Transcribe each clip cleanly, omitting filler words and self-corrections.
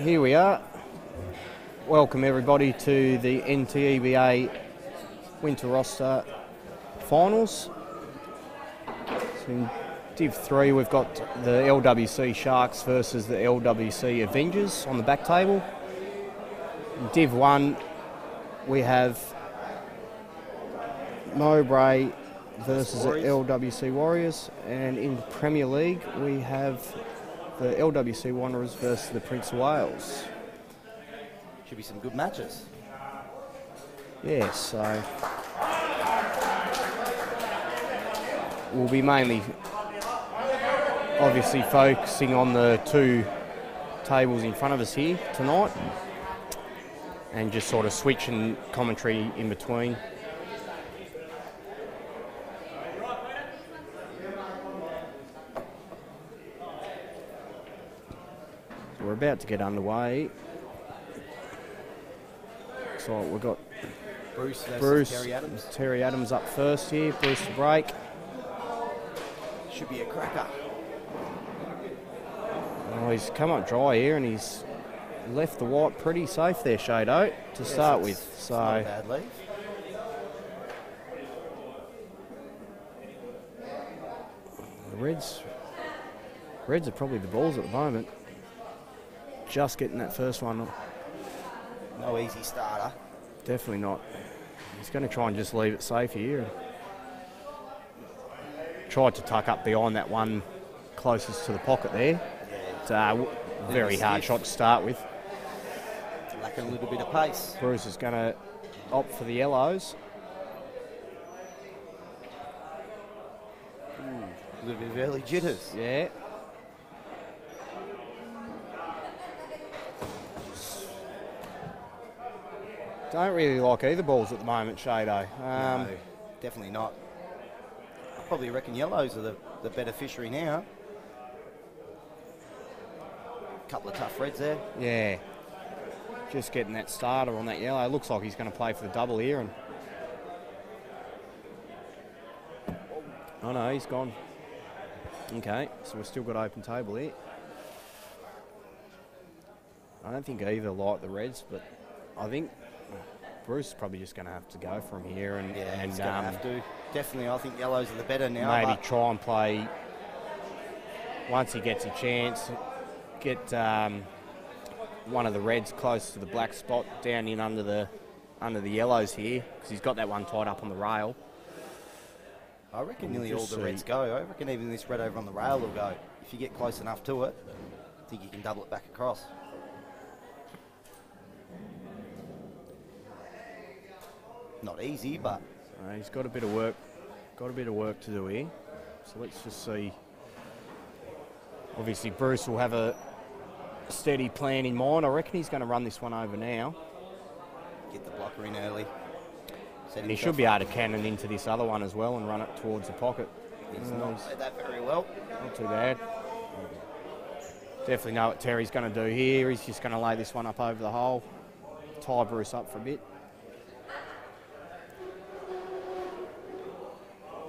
here we are. Welcome everybody to the NTEBA Winter Roster Finals. So in Div 3 we've got the LWC Sharks versus the LWC Avengers on the back table. In Div 1 we have Mowbray versus the LWC Warriors, and in Premier League we have the LWC Wanderers versus the Prince of Wales. Should be some good matches. Yeah, so we'll be mainly obviously focusing on the two tables in front of us here tonight and just sort of switching commentary in between. So we're about to get underway. So we've got Bruce Terry Adams up first here. Bruce to break. Should be a cracker. Oh, he's come up dry here and he's left the white pretty safe there, Shado, to start with. It's So not a bad leave. the Reds are probably the balls at the moment. Just getting that first one. No easy starter. Definitely not. He's going to try and just leave it safe here. Tried to tuck up behind that one closest to the pocket there. It's a very hard shot to start with. Lacking a little bit of pace. Bruce is going to opt for the yellows. A little bit of early jitters. Yeah. Don't really like either balls at the moment, Shado. No, definitely not. I probably reckon yellows are the better fishery now. Couple of tough reds there. Yeah. Just getting that starter on that yellow. Looks like he's going to play for the double here. And oh no, he's gone. Okay, so we've still got open table here. I don't think either like the Reds, but I think Bruce is probably just going to have to go from here and he's going to have to. Definitely, I think yellows are the better now. Maybe try and play, once he gets a chance, get one of the Reds close to the black spot down in under the yellows here, because he's got that one tied up on the rail. I reckon nearly all the Reds go. I reckon even this red over on the rail will go. If you get close enough to it, I think you can double it back across. Not easy, but He's got a bit of work. Got a bit of work to do here. So let's just see. Obviously, Bruce will have a steady plan in mind. I reckon he's going to run this one over now. Get the blocker in early. And he should be able to cannon into this other one as well and run it towards the pocket. He's not played that very well. Not too bad. Definitely know what Terry's going to do here. He's just going to lay this one up over the hole. Tie Bruce up for a bit.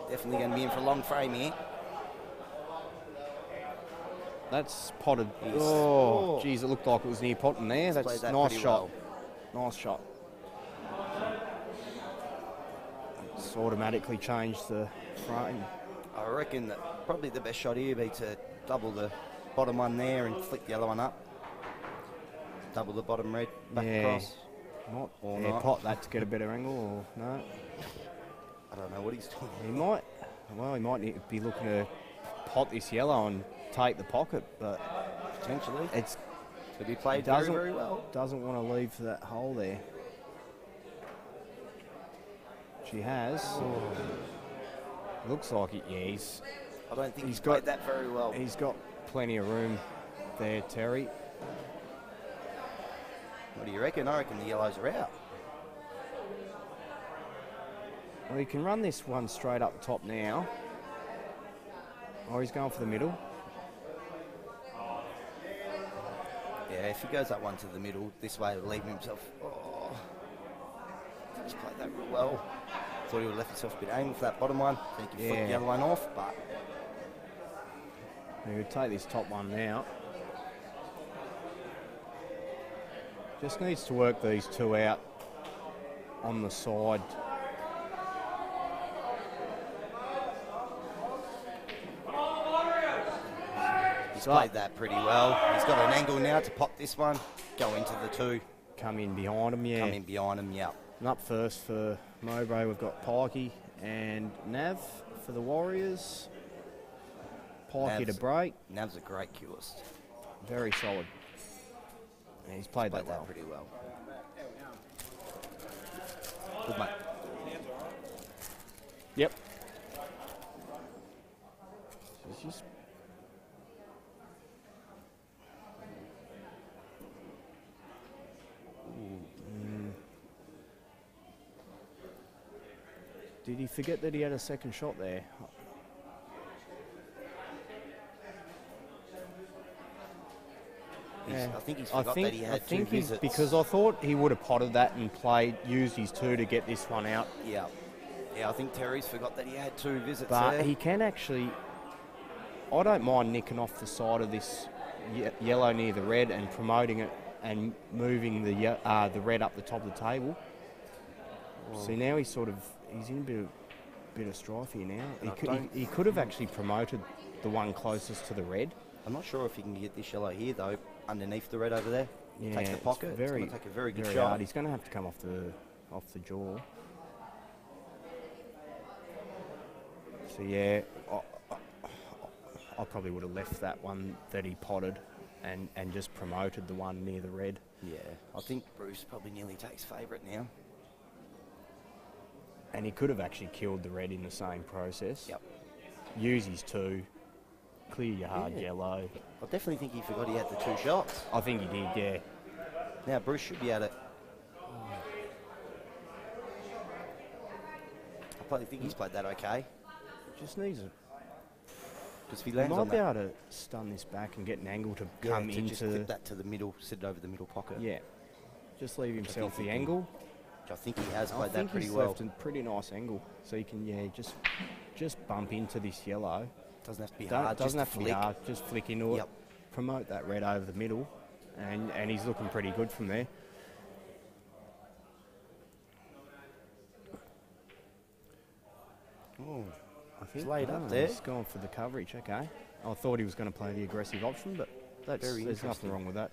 Definitely going to be in for a long frame here. That's potted. Oh, geez, it looked like it was near potting there. That's a nice shot. Nice shot. It's automatically changed the frame. I reckon that probably the best shot here would be to double the bottom one there and flick the other one up. Double the bottom red back across. Not pot that to get a better angle, or no? I don't know what he's doing. He might. Well, he might be looking to pot this yellow and take the pocket, but potentially it's to be played very well. Doesn't want to leave that hole there. She has. Oh. Looks like it. Yeah, I don't think he's played that very well. He's got plenty of room there, Terry. What do you reckon? I reckon the yellows are out. Well, he can run this one straight up the top now. Or he's going for the middle. Yeah, if he goes that one to the middle, this way he'll leave himself. Oh, he's played that real well. Thought he would have left himself a bit angle for that bottom one. I think he flicked the other one off, but he would take this top one now. Just needs to work these two out on the side. He's played that pretty well. He's got an angle now to pop this one. Go into the two. Come in behind him, yeah. Come in behind him, yeah. And up first for Mowbray, we've got Pikey and Nav for the Warriors. Pikey to break. Nav's a great cutest. Very solid. And he's played that well. Pretty well. Good mate. Yep. It's just Did he forget that he had a second shot there? I think he's forgot that he had two visits. Because I thought he would have potted that and used his two to get this one out. Yeah. Yeah, I think Terry's forgot that he had two visits but there. He can actually... I don't mind nicking off the side of this yellow near the red and promoting it and moving the red up the top of the table. Oh. See, now he's in a bit of strife here now. He could have actually promoted the one closest to the red. I'm not sure if he can get this yellow here, though, underneath the red over there. Yeah, take the pocket. It's going to take a very good shot. Hard. He's going to have to come off the jaw. So, yeah, I probably would have left that one that he potted and just promoted the one near the red. Yeah, I think Bruce probably nearly takes favourite now. And he could have actually killed the red in the same process. Yep. Use his two. Clear your hard yellow. I definitely think he forgot he had the two shots. I think he did, yeah. Now Bruce should be at it. I probably think he's played that okay. Just needs a... Because if he lands might on be able to stun this back and get an angle to come into... just clip that to the middle, sit it over the middle pocket. Yeah. Just leave himself the angle. Which I think he has played that pretty well. I think he's left a pretty nice angle. So you can, just bump into this yellow. Doesn't have to be hard. Doesn't have to be hard. Just flick into it. Promote that red over the middle. And he's looking pretty good from there. Oh, I think he's laid up there. He's gone for the coverage, okay. I thought he was going to play the aggressive option, but there's nothing wrong with that.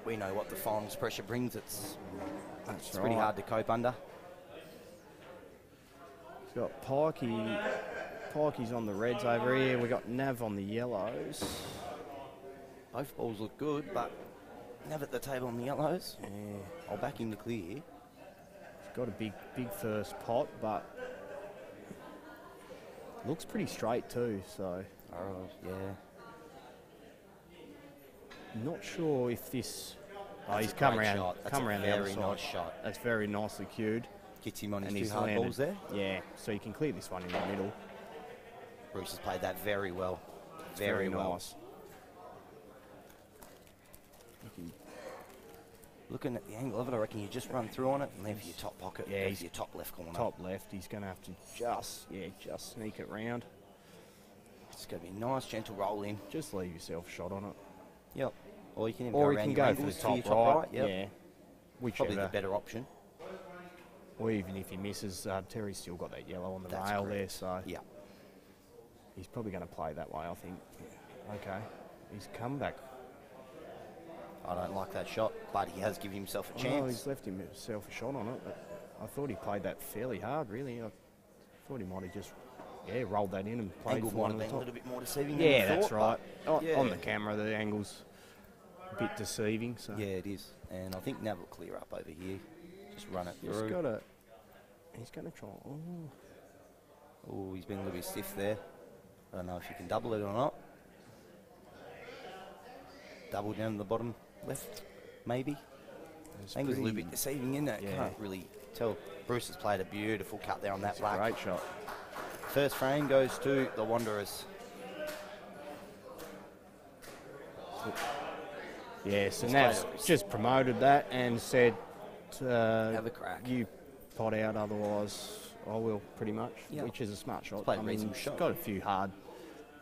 We know what the finals pressure brings. It's right. Pretty hard to cope under. He's got Pikey. Pikey's on the reds over here. We've got Nav on the yellows. Both balls look good, but Nav at the table on the yellows. Yeah. I'll back him to clear. He's got a big first pot, but looks pretty straight too, so. Oh, yeah. Not sure if this... He's come around the other side. Very nice shot. That's very nicely cued. Gets him on his two hard balls there. Yeah, so you can clear this one in the middle. Bruce has played that very well. Very well. Nice. Looking at the angle of it, I reckon you just run through on it and leave your top pocket. Yeah, he's your top left corner. Top left. He's going to have to just sneak it round. It's going to be a nice, gentle roll in. Just leave yourself a shot on it. Yep. Or you can go for the top right. Yep. Yeah. Whichever. Probably the better option. Or even if he misses, Terry's still got that yellow on the rail there, so yeah, he's probably going to play that way, I think. Okay. He's come back. I don't like that shot, but he has given himself a chance. Oh, he's left himself a shot on it, but I thought he played that fairly hard, really. I thought he might have just, rolled that in and played angle for one might have been a little bit more deceiving. Yeah, that's right. On the camera, the angle's a bit deceiving. So yeah, it is. And I think Nav will clear up over here. Just run it through. He's going to try. Oh, he's been a little bit stiff there. I don't know if you can double it or not. Double down to the bottom left, maybe. Angle's a little bit deceiving in that. Can't really tell. Bruce has played a beautiful cut there on that black. Great shot. First frame goes to the Wanderers. Yeah, so Nav's just promoted that and said, have a crack. You pot out, otherwise I will, pretty much, which is a smart shot. He's got a few hard...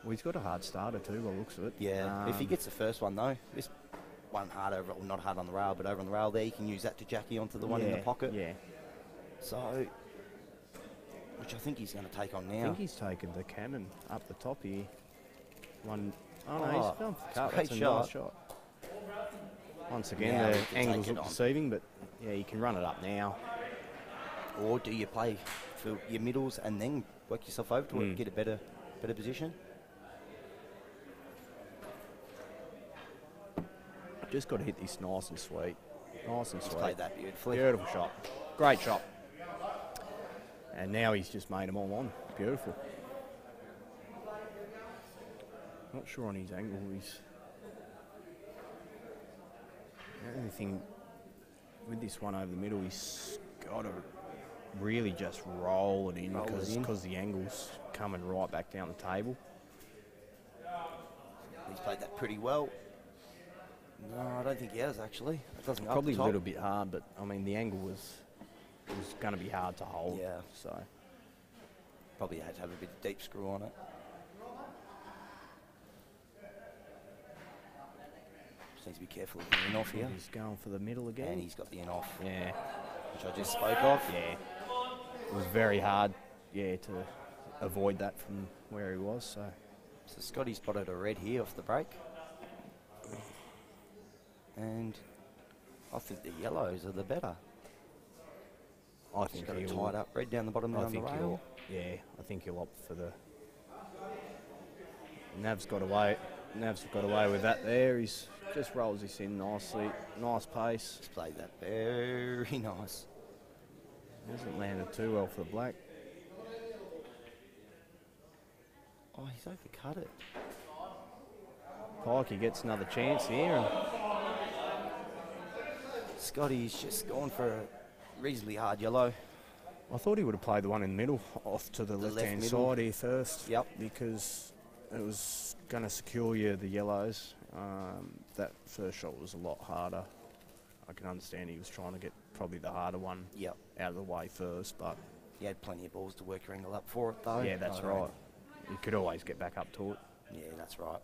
Well, he's got a hard starter too, by the looks of it. Yeah, if he gets the first one though, this one hard over, well, not hard on the rail, but over on the rail there. You can use that to Jackie onto the one in the pocket. Yeah. So, which I think he's going to take on now. I think he's taken the cannon up the top here. One. Oh, no, Oh, he's gone for the cut. that's That's a a great nice shot. Once again, Now he the can angles take it look on. deceiving, but yeah, you can run it up now. Or do you play for your middles and then work yourself over to it, get a better position? Just got to hit this nice and sweet. Nice and He's sweet. played that beautifully. Beautiful shot. Great shot. And now he's just made them all on. Beautiful. Not sure on his angle. He's the only thing with this one over the middle, he's got to really just roll it in because the angle's coming right back down the table. He's played that pretty well. No, I don't think he has actually. It doesn't go up Probably the a top. little bit hard, but I mean the angle was going to be hard to hold. Yeah. So Probably had to have a bit of deep screw on it. Just needs to be careful of the in off here. he's going for the middle again. And he's got the in off, Yeah. which I just spoke of. Yeah. It was very hard, to avoid that from where he was. So Scotty spotted a red here off the break. And I think the yellows are the better. I He's think got it he'll. tied up red down the bottom I down the think rail. I think he'll opt for the. Nav's got away. Nav's got away with that there. He's just rolls this in nicely. Nice pace. He's played that very nice. Hasn't landed too well for the black. Oh, he's overcut it. Pikey gets another chance here. And Scotty's just gone for a reasonably hard yellow. I thought he would have played the one in the middle off to the left left-hand middle. side here first. Yep. Because it was going to secure you the yellows. That first shot was a lot harder. I can understand he was trying to get probably the harder one Yep. out of the way first, but He had plenty of balls to work your angle up for it, though. yeah, that's right. You could always get back up to it. Yeah, that's right.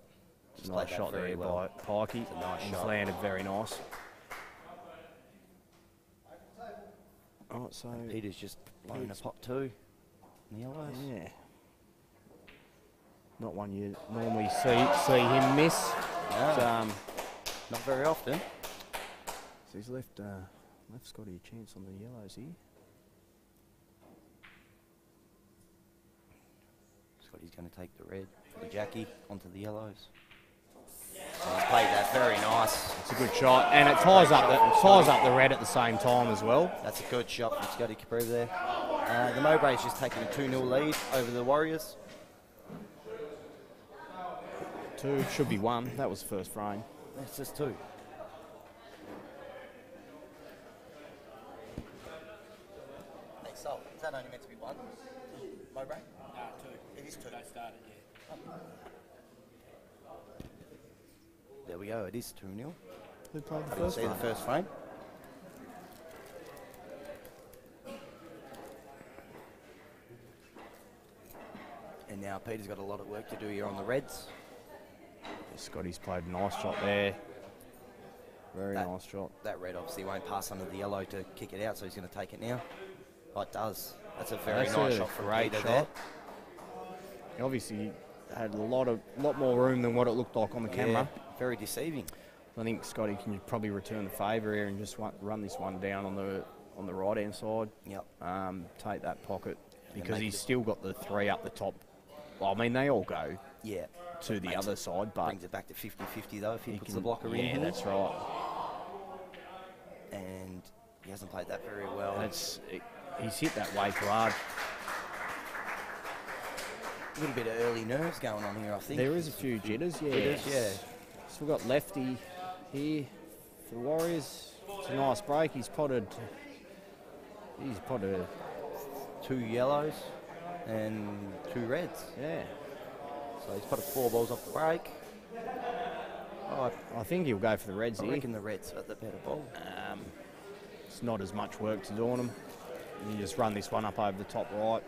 Just Nice played that shot very there well. by Pikey. It's a nice He's shot. landed very nice. Oh, so Peter's just blown a pot too. In the yellows. yeah, not one you normally see him miss. No. But, Not very often. so he's left Scotty a chance on the yellows here. Scotty's going to take the red for the Jackie onto the yellows. So he's played that very nice. It's a good shot, and it ties up the red at the same time as well. That's a good shot from Scotty Capri there. The Mowbray's just taking a 2-0 lead over the Warriors. 2 should be 1. That was the first frame. That's just 2. Hey, Sol, is that only meant to be 1? Mowbray? No, 2. It is 2. They started, yeah. There we go, it is 2-0. Who played the I didn't see the first frame. And now Peter's got a lot of work to do here on the Reds. Scotty's played a nice shot there. Very That- nice shot. That red obviously won't pass under the yellow to kick it out, so he's going to take it now. Oh, it does. That's a very That's nice a shot from great Peter shot. there. He obviously had a lot more room than what it looked like on the camera. Yeah, very deceiving. I think Scotty can probably return the favour here and just run this one down on the right hand side. Yep. Take that pocket And because make he's it- still got the 3 up the top. Well, I mean they all go Yeah. to the Makes other it- side, but Brings it back to 50-50 though if he puts can- the blocker in yeah, here. that's right. And he hasn't played that very well. He's hit that way too hard. A little bit of early nerves going on here, I think. There is a few jitters, yeah. Jitters, yeah. So we've got Lefty here for the Warriors. It's a nice break. He's potted 2 yellows and 2 reds. yeah. So he's potted 4 balls off the break. Oh, I think he'll go for the Reds I here. reckon the Reds are the better ball. It's not as much work to do on them. You just run this one up over the top right.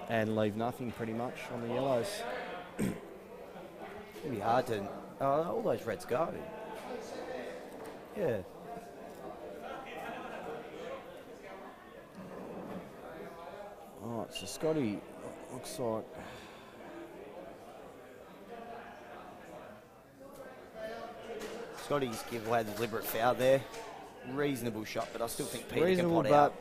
And leave nothing pretty much on the yellows. It'd be hard to... all those reds go. Yeah. Alright, so Scotty looks like... Scotty's give away the deliberate foul there. Reasonable shot, but I still think Peter reasonable, can pot out.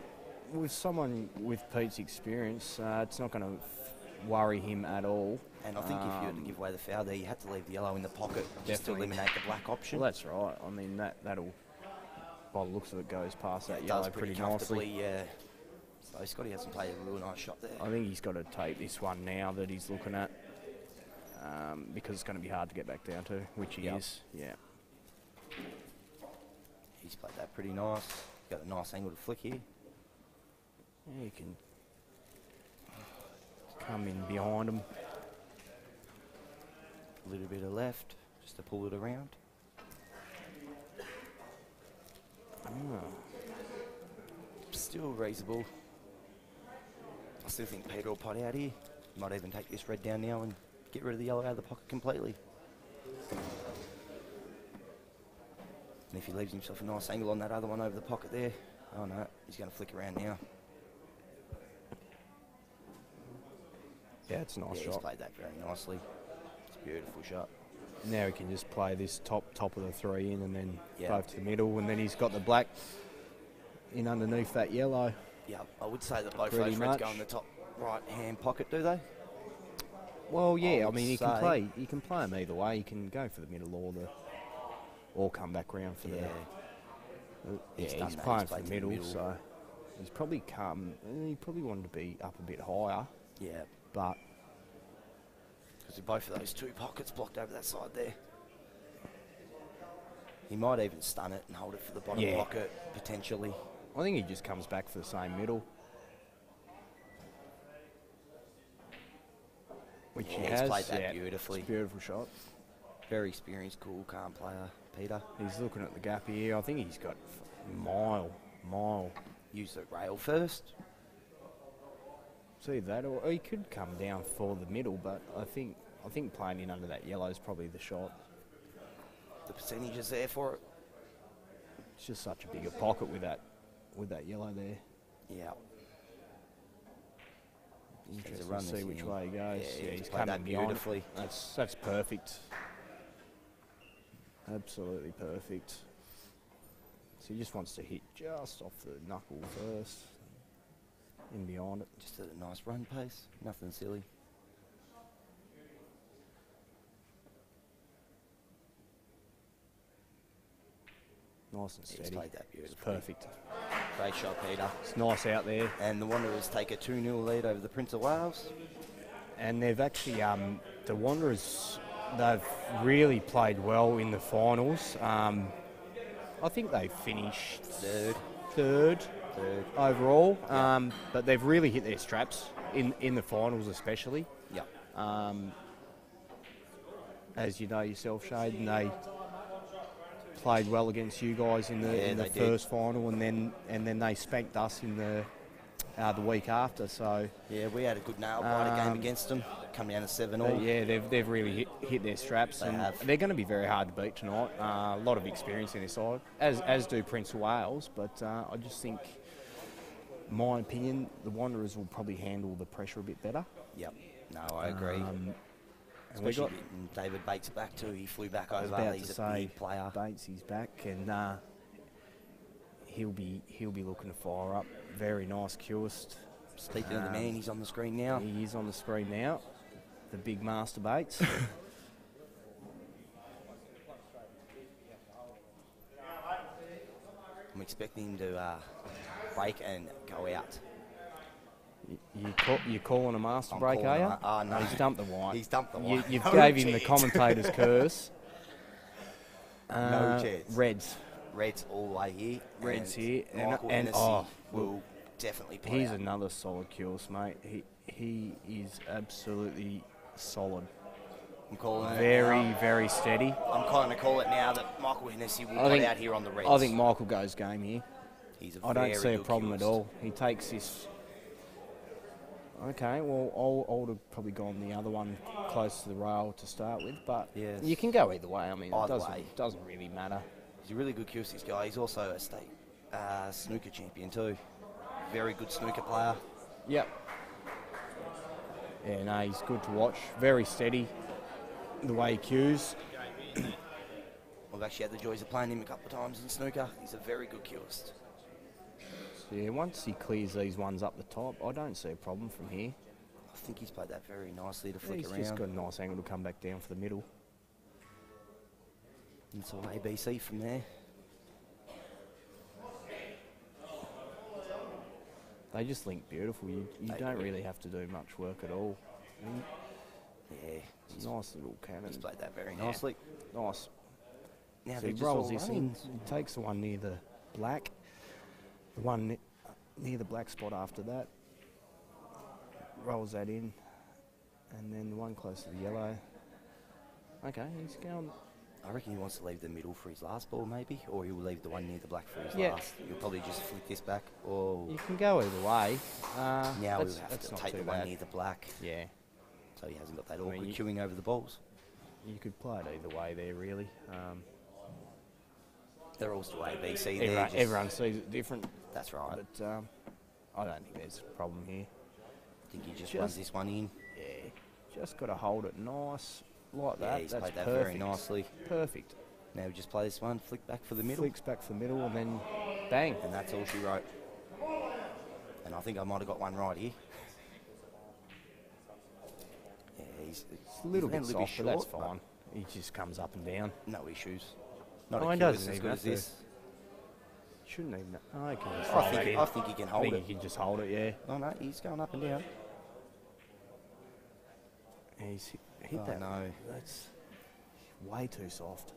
but with someone with Pete's experience, it's not going to worry him at all. And I think if you were to give away the foul there, you had to leave the yellow in the pocket just to Definitely. eliminate the black option. Well, that's right. I mean, that'll, by the looks of it, goes past that It yellow does pretty pretty comfortably, nicely. yeah. So Scotty hasn't played a real nice shot there. I think he's got to take this one now that he's looking at, because it's going to be hard to get back down to, which he is. Yeah. He's played that pretty nice. Got a nice angle to flick here. Yeah, you can come in behind him. A little bit of left, just to pull it around. Still reasonable. I still think Peter will pot out here. Might even take this red down now and get rid of the yellow out of the pocket completely. And if he leaves himself a nice angle on that other one over the pocket there, oh no, he's going to flick around now. Yeah, it's a nice He's shot. played that very nicely. It's a beautiful shot. Now he can just play this top of the three in and then Yeah. both to the middle, and then he's got the black in underneath that yellow. Yeah, I would say that both Pretty those reds much. go in the top right hand pocket, do they? Well, yeah, I would mean, say- you can play them either way. You can go for the middle or come back round for Yeah. He's yeah, done he's that. playing He's for the played to the middle, middle. so he's probably he probably wanted to be up a bit higher, Yeah, but because both of those two pockets blocked over that side there. He might even stun it and hold it for the bottom Yeah. pocket, potentially. I think he just comes back for the same middle. Which he Yeah, has. he's played that yeah, beautifully. It's a beautiful shot. Very experienced, cool, calm player, Peter. He's looking at the gap here. I think he's got mile. Use the rail first. See that, or he could come down for the middle, but I think playing in under that yellow is probably the shot. The percentage is there for it. It's just such a bigger pocket with that yellow there. Yeah. Interesting run to see this which in. way he goes. Yeah, He's he's played coming that behind. beautifully. That's perfect. Absolutely perfect. So he just wants to hit just off the knuckle first, in behind it. Just at a nice run pace. Nothing silly. Nice and He's steady. played that It's beautifully. perfect. Great shot, Peter. It's nice out there. And the Wanderers take a 2-0 lead over the Prince of Wales. And they've actually, the Wanderers, they've really played well in the finals. I think they finished third overall, but they've really hit their straps in the finals especially. Yeah. As you know yourself, Shade, and they played well against you guys in the they did. first final, and then they spanked us in the week after. So Yeah, we had a good nail-biter game against them. Come down to 7-all. yeah, they've really hit their straps, They and have. they're going to be very hard to beat tonight. A lot of experience in their side, as do Prince of Wales. But I just think, my opinion, the Wanderers will probably handle the pressure a bit better. Yep. No, I agree. And we Especially got, getting David Bates back too. He flew back I was over. about He's to a say, big player. Bates, he's back, and he'll be looking to fire up. Very nice curist. Speaking of the man, he's on the screen now. He is on the screen now. The big Master Bates. I'm expecting him to break and go out. You calling a master I'm break, are calling you? a- oh, no. He's dumped the white. He's dumped the white. You've No gave him the chance. commentator's curse. No chance. Reds. Red's all the way here. Red's and here. Michael And Hennessy will definitely play He's out. another solid curse, mate. He is absolutely solid. I'm calling it Very, now. very steady. I'm calling to call it now that Michael Hennessy will play out here on the Reds. I think Michael goes game here. He's a I don't very see a good problem at curist. all. He takes this. Okay, well, I would have probably gone the other one close to the rail to start with, but Yes. you can go either way. I mean, Either it way. doesn't really matter. He's a really good cue, this guy. He's also a state snooker champion too. Very good snooker player. Yep. Yeah, no, he's good to watch. Very steady, the way he cues. I've actually had the joys of playing him a couple of times in snooker. He's a very good cueist. So yeah, once he clears these ones up the top, I don't see a problem from here. I think he's played that very nicely to flick He's around. just got a nice angle to come back down for the middle. And it's all ABC from there. They just link beautiful. You don't really have to do much work at all. I mean, Yeah, it's a nice little cannon. he's played that very Yeah. nicely. Nice. Now So they're he just rolls all this in, running. he takes the one near the black, the one near the black spot after that, rolls that in, and then the one close to the yellow. Okay, he's going. I reckon he wants to leave the middle for his last ball, maybe, or he'll leave the one near the black for his Yeah. last. He'll probably just flick this back, or You can go either way. now that's, he'll have that's to not take too the one bad. near the black, Yeah, so he hasn't got that I mean, awkward you- queuing over the balls. you could play it either way there, really. They're all still ABC. They're Everyone, just- everyone sees it different, That's right. but I don't think there's a problem here. I think he just just- runs this one in. Yeah, just got to hold it nice like Yeah, that. he's That's played that perfect. very nicely. Perfect. Now we just play this one, flick back for the middle, Flicks back for the middle and then bang. and that's all she wrote. And I think I might have got one right here. Yeah, he's It's a little bit been soft, but that's short, fine. He just comes up and down. No issues. Not Oh, a he cue doesn't as even good have as to. this. Shouldn't even. Oh, he can just I throw think that he- in. I think he can hold I think it. he can just hold it, yeah. Oh no, he's going up and down. He's hit Oh, that. no. That's way too soft.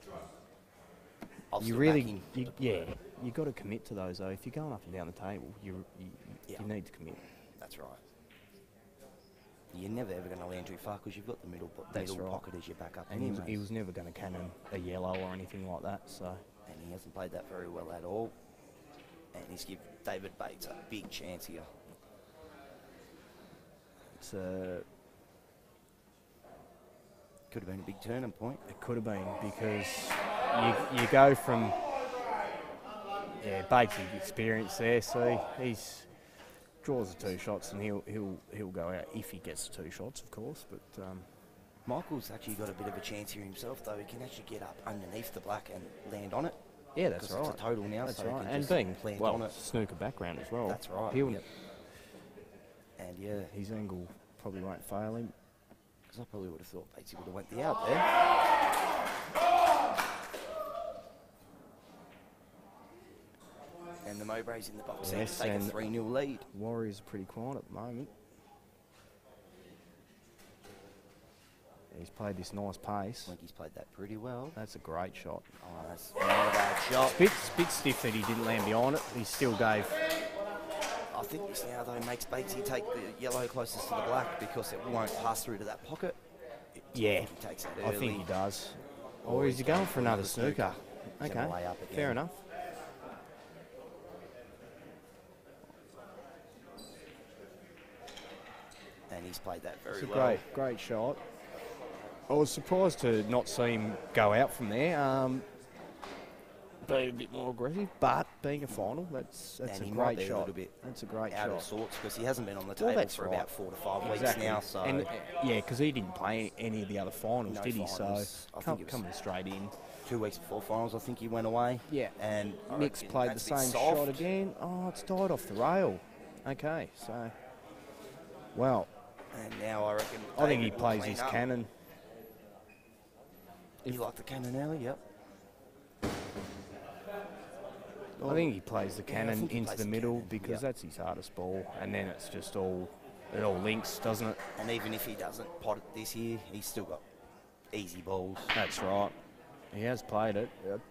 I'll You still really, back him. you got to commit to those though. If you're going up and down the table, you Yeah. need to commit. That's right. You're never ever going to land too far because you've got the middle, That's middle right. pocket as your backup. And he anyways. was never going to cannon a yellow or anything like that. So And he hasn't played that very well at all. And he's given David Bates a big chance here. it's Could have been a big turning point. it could have been because you go from Bates' experience there. See, he's draws the two shots and he'll go out if he gets the two shots, of course. But Michael's actually got a bit of a chance here himself, though. He can actually get up underneath the black and land on it. yeah, that's Because right. it's a total now, That's so he right. can And just being land on well it. snooker background as well. That's right. He'll, Yep. And yeah, His angle probably won't fail him. because I probably would have thought Batesy would have went the out there. And the Mowbray's in the box there Yes, to take a and 3-0 lead. Warriors are pretty quiet at the moment. He's played this nice I pace. think he's played that pretty well. That's a great shot. Oh, that's not a bad shot. Bit stiff that he didn't land behind it. He still gave. I think this now, though, makes Batesy take the yellow closest to the black because it won't pass through to that pocket. Yeah, He takes it I early. think he does. Or Or is he he's going going for for another another snooker? He's Okay, gonna lay up fair again. enough. And he's played that very It's a well. great shot. I was surprised to not see him go out from there. Be a bit more aggressive, but being a final, that's And a he might great be a shot. little bit That's a great out shot. of sorts because he hasn't been on the Well, table that's for right. about 4 to 5 weeks Exactly. now. So And yeah, because he didn't play any of the other finals, No did he? finals. So I think it was- coming straight in. 2 weeks before finals, I think he went away. Yeah. And I Nick's reckon played the that's a bit same soft. shot again. Oh, it's died off the rail. Okay, so well, And now I reckon. I think he David will plays clean his up. cannon. You like the cannon early? Yep. I think he plays the Yeah, I cannon think he into plays the the middle cannon, because yep. that's his hardest ball, and then it's just it all links, doesn't it? And even if he doesn't pot it this year, he's still got easy balls. That's right. He has played it. No, it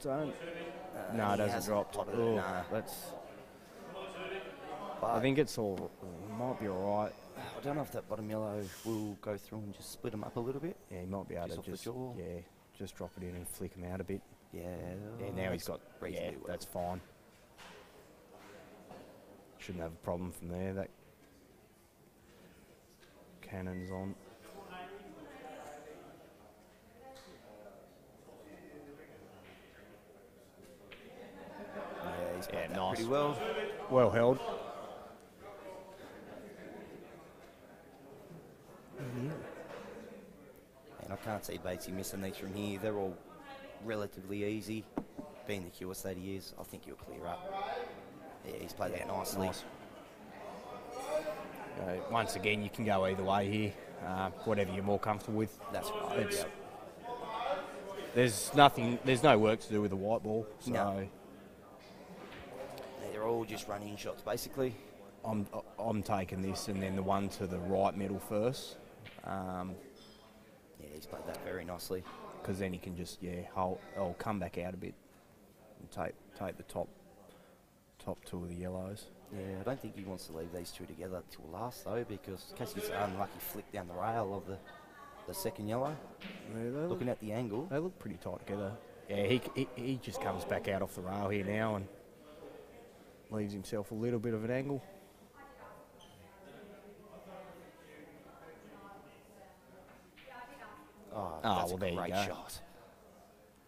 he hasn't hasn't dropped. potted it, Oh, nah. that's. But I think it's all. Might be all right. I don't know if that bottom yellow will go through and just split them up a little bit. Yeah, he might be able Just to off the just jaw. just drop it in and flick him out a bit. Yeah. Yeah, now he's got. Yeah, reasonably well. that's fine. Shouldn't have a problem from there. That Cannons on. Yeah, he's played that nice. pretty well. Well held. And I can't see Batesy missing these from here. They're all relatively easy. Being the cure state he is, I think he'll clear up. Yeah, he's played that nicely. Nice. Once again, you can go either way here. Whatever you're more comfortable with. That's right. It's- Yep. There's no work to do with the white ball. So No. They're all just running shots, basically. I'm taking this and then the one to the right middle first. Yeah, he's played that very nicely. Because then he can just I'll come back out a bit and take the top two of the yellows. Yeah, I don't think he wants to leave these two together till last though, because in case he gets an unlucky flick down the rail of the second yellow. Yeah, Looking at the angle, they look pretty tight together. Yeah, he just comes back out off the rail here now and leaves himself a little bit of an angle. that's well, there a you great go. shot.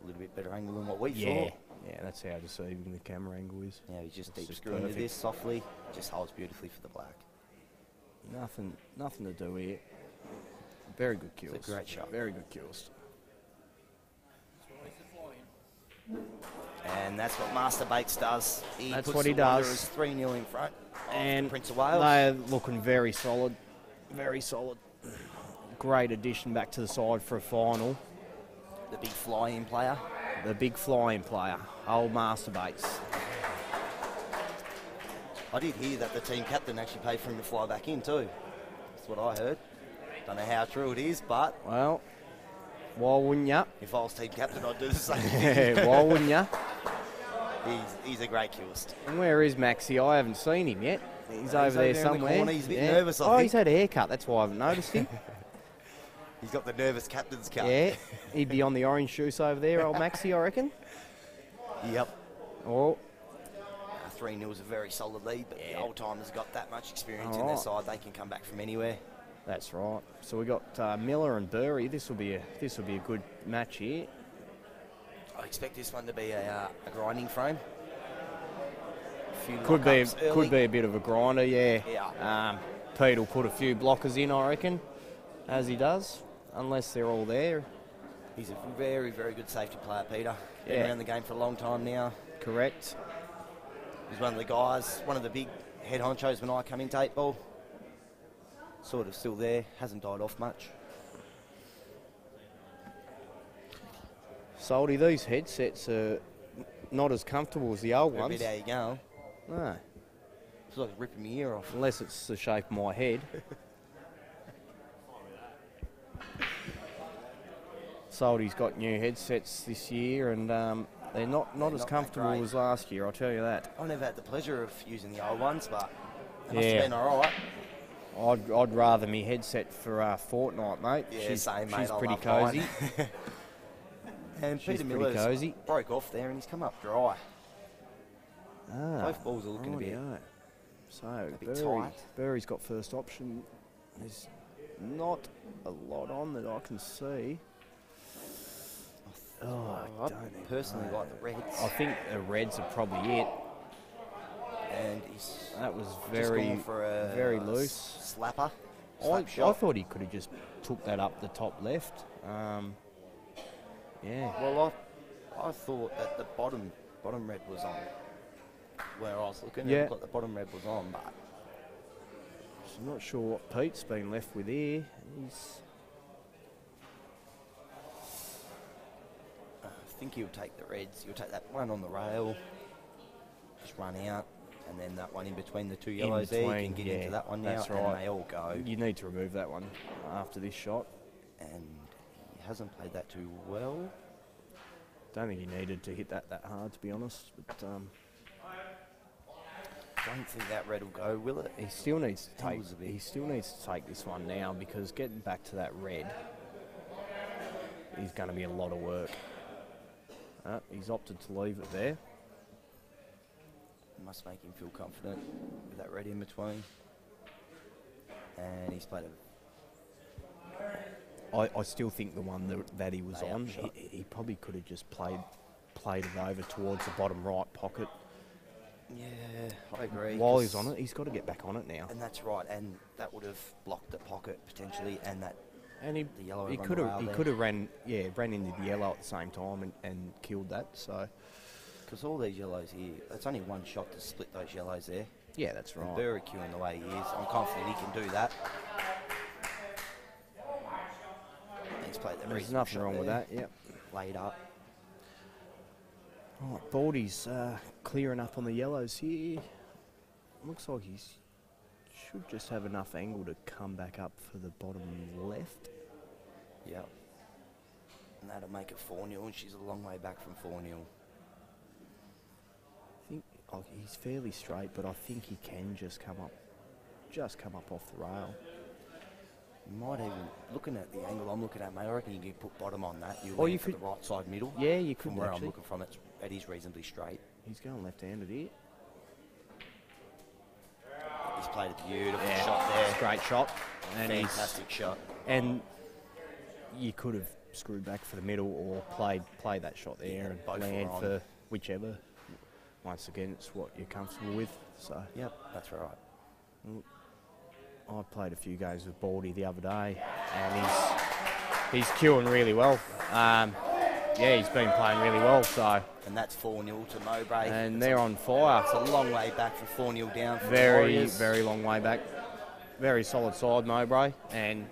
A little bit better angle than what we Yeah, thought. yeah, that's how deceiving the camera angle is. Yeah, he's just It's deep just screwing with perfect. this softly. Just holds beautifully for the black. Nothing to do here. Very good kills. It's a great shot. Very good kills. And that's what Master Bates does. That's puts what he the Wanderers does. 3-0 in front of And the Prince of Wales. they're looking very solid. Very solid. Great addition back to the side for a final. The big fly-in player. The big flying player, old Master Bates. I did hear that the team captain actually paid for him to fly back in too. That's what I heard. Don't know how true it is, but Well, why wouldn't ya? if I was team captain, I'd do the same thing. Why wouldn't ya? He's a great cutest. And where is Maxie? I haven't seen him yet. He's over there over there in the somewhere. corner. He's a bit nervous, I Oh, think. he's had a haircut. That's why I haven't noticed him. He's got the nervous captain's cut. Yeah, he'd be on the orange juice over there, old Maxie, I reckon. Yep. Oh, 3-0 is a very solid lead, but the old timers got that much experience in Alright. their side. They can come back from anywhere. that's right. So we got Miller and Burry. This will be a good match here. I expect this one to be a grinding frame. Few Could knock-ups early. be a bit of a grinder, yeah. Yeah. Pete will put a few blockers in, I reckon, as he does, unless they're all there. He's a very, very good safety player, Peter. Been Yeah. around the game for a long time now. Correct. He's one of the guys, one of the big head honchos when I come into 8 ball. Sort of still there, hasn't died off much. Salty, these headsets are not as comfortable as the old A ones. bit how you go. No, It's like ripping my ear off. unless it's the shape of my head. Salty's got new headsets this year, and they're not as not that comfortable great. as last year, I'll tell you that. I've never had the pleasure of using the old ones, but they must Yeah. have been alright. I'd rather me headset for Fortnite, mate. Yeah, same, mate. She's I pretty love mine. cosy. And She's Peter pretty Miller's cosy. broke off there and he's come up dry. Both balls are looking a bit rightio. So bit tight. Burry's got first option. There's not a lot on that I can see. I don't personally know. like the Reds. I think the Reds are probably it. And he's That was just very, gone for a very loose. slapper. I Slap shot. thought he could have just took that up the top left. Yeah. Well, I thought that the bottom red was on. Where I was looking, Yeah. it looked like the bottom red was on, but I'm not sure what Pete's been left with here. I think he'll take the Reds. He'll take that one on the rail, just run out, and then that one in between the two yellows there. You can get into that one now, that's and right. they all go. You need to remove that one after this shot. And he hasn't played that too well. Don't think he needed to hit that hard, to be honest. But Don't think that red will go, will it? he still needs to take. Angles a bit. He still needs to take this one now because getting back to that red is going to be a lot of work. He's opted to leave it there. Must make him feel confident with that red in between. And he's played a I still think the one that he was They on, upshot. he probably could have just played it over towards the bottom right pocket. Yeah, I agree. While he's 'cause- on it, he's got to get back on it now. And that's right, and that would have blocked the pocket potentially, and that And the yellow he run could the have rail he there. could have ran into the yellow at the same time and killed that. So Because all these yellows here, it's only one shot to split those yellows there. yeah, that's And right. Burry queuing the way he is, I'm confident he can do that. He's played the There's reasonable nothing shot wrong with there, that. Yep. laid up. Right, Baldy's clearing up on the yellows here. Looks like he should just have enough angle to come back up for the bottom left. Yep. And that'll make it 4-0, and she's a long way back from 4-0. I think he's fairly straight, but I think he can just come up off the rail. Might even, looking at the angle I'm looking at, mate, I reckon you can put bottom on that. You Or land you for could- the right side middle. Yeah, you could From where actually. I'm looking from, it is reasonably straight. He's going left-handed here. He's played a beautiful Yeah, shot it's there. a great shot. And Fantastic shot. And you could have screwed back for the middle or played that shot there Yeah, and both were land on. for whichever. Once again, it's what you're comfortable with. So Yep, that's right. I played a few games with Baldy the other day, and he's queuing really well. Yeah, he's been playing really well. So And that's 4-0 to Mowbray. and It's they're on fire. It's a long way back from 4-0 down for the Very, Warriors. very long way back. Very solid side, Mowbray, and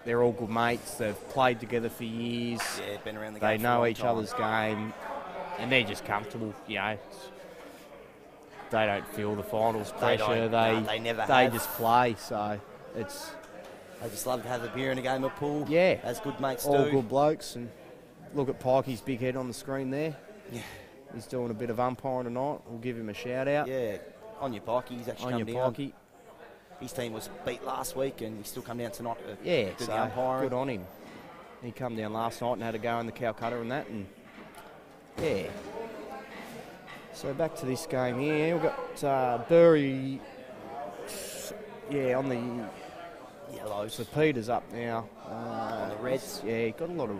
they're all good mates. They've played together for years. Yeah, been around the game They for a know long each time. other's game, and they're just comfortable. You know, they don't feel the finals They pressure. don't, no, they never They have. just play. So it's They just love to have a beer and a game of pool. Yeah. As good mates all do. good blokes. And look at Pikey's big head on the screen there. Yeah. He's doing a bit of umpiring tonight. We'll give him a shout out. Yeah. On your Pikey, he's actually On come your down. Pikey. His team was beat last week and he's still come down tonight to Yeah, do so the umpiring. good on him. He come down last night and had a go in the Calcutta and that, and yeah. So back to this game here. We've got Burry, on the. Yellows. So Peter's up now. On the reds. Yeah, he got a lot of.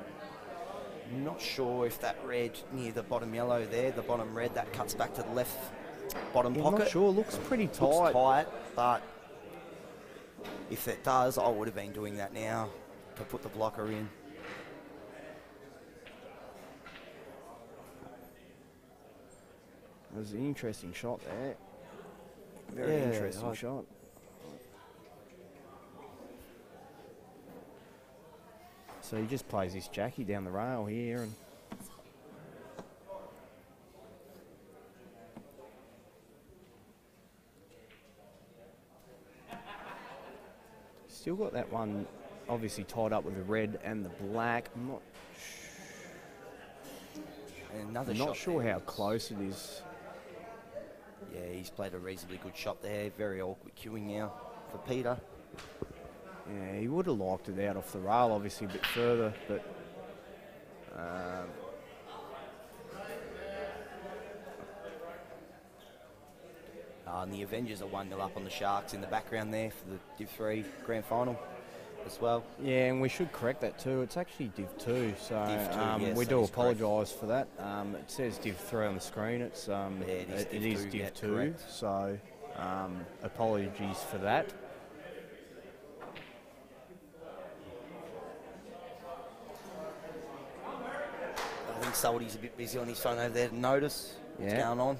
Not sure if that red near the bottom yellow there, the bottom red, that cuts back to the left bottom I'm pocket. not sure. Looks pretty tight. Looks tight, but if it does, I would have been doing that now to put the blocker in. It was an interesting shot there. Very Yeah, interesting shot. So he just plays this Jackie down the rail here, and still got that one obviously tied up with the red and the black. I'm And another not shot sure there. how close it is. Yeah, he's played a reasonably good shot there. Very awkward queuing now for Peter. Yeah, he would have liked it out off the rail, obviously a bit further, but And the Avengers are 1-0 up on the Sharks in the background there for the Div 3 Grand Final as well. yeah, and we should correct that too. It's actually Div 2, so Div 2, yes, we that do is correct. apologise for that. It says Div 3 on the screen. It's it is it is Div 2, Div yeah, 2, correct. so apologies for that. I think Salty's a bit busy on his phone over there to notice what's Yeah. going on.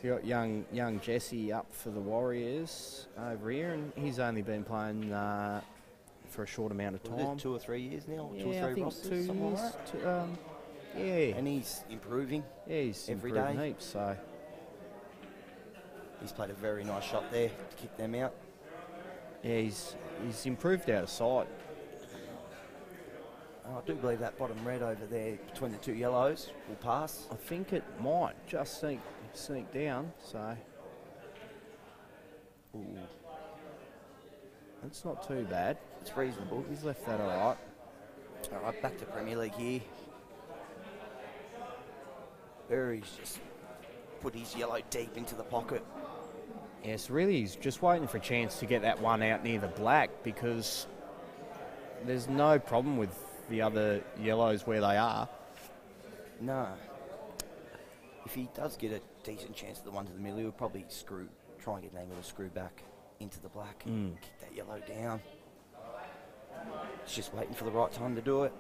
So you got young Jesse up for the Warriors over here, and he's only been playing for a short amount of Was it time. 2 or 3 years now? Yeah, 2 or 3 I think rosters, 2 something years. like that? Yeah, And he's improving. yeah, he's every improving day. heaps. So He's played a very nice shot there to kick them out. yeah, he's improved out of sight. I do believe that bottom red over there between the two yellows will pass. I think it might just sneak down. So Ooh, it's not too bad. it's reasonable. He's left that all right. All right, back to Premier League here. Burry's just put his yellow deep into the pocket. Yes, really, he's just waiting for a chance to get that one out near the black, because there's no problem with the other yellows where they are. No. If he does get a decent chance at the one to the middle, he'll probably try and get an angle to screw back into the black and kick that yellow down. It's just waiting for the right time to do it.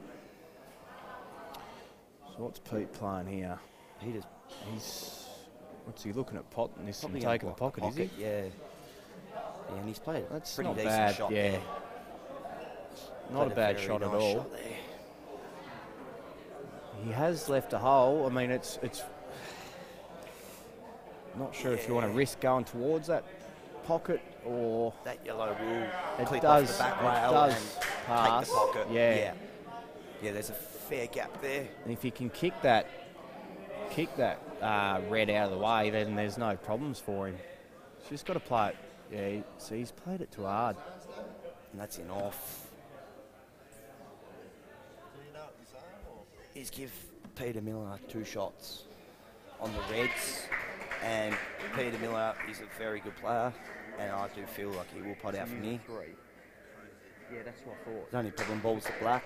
So what's Pete playing here? What's he looking at? Potting this and taking the pocket, is he? Yeah. Yeah, and he's played That's a pretty not decent bad, shot yeah. there. Not a Played bad very shot at nice all. shot there. He has left a hole. I mean, it's not sure if you want to risk going towards that pocket or That yellow will it clip does. off the back It rail does and pass. take the pocket. Yeah. Yeah, there's a fair gap there. And if he can kick that red out of the way, then there's no problems for him. He's just got to play it. Yeah, so he's played it too hard. And that's in off. He's give Peter Miller 2 shots on the reds, and Peter Miller is a very good player, and I do feel like he will pot out from here. Yeah, that's what I thought. The only problem, balls the black.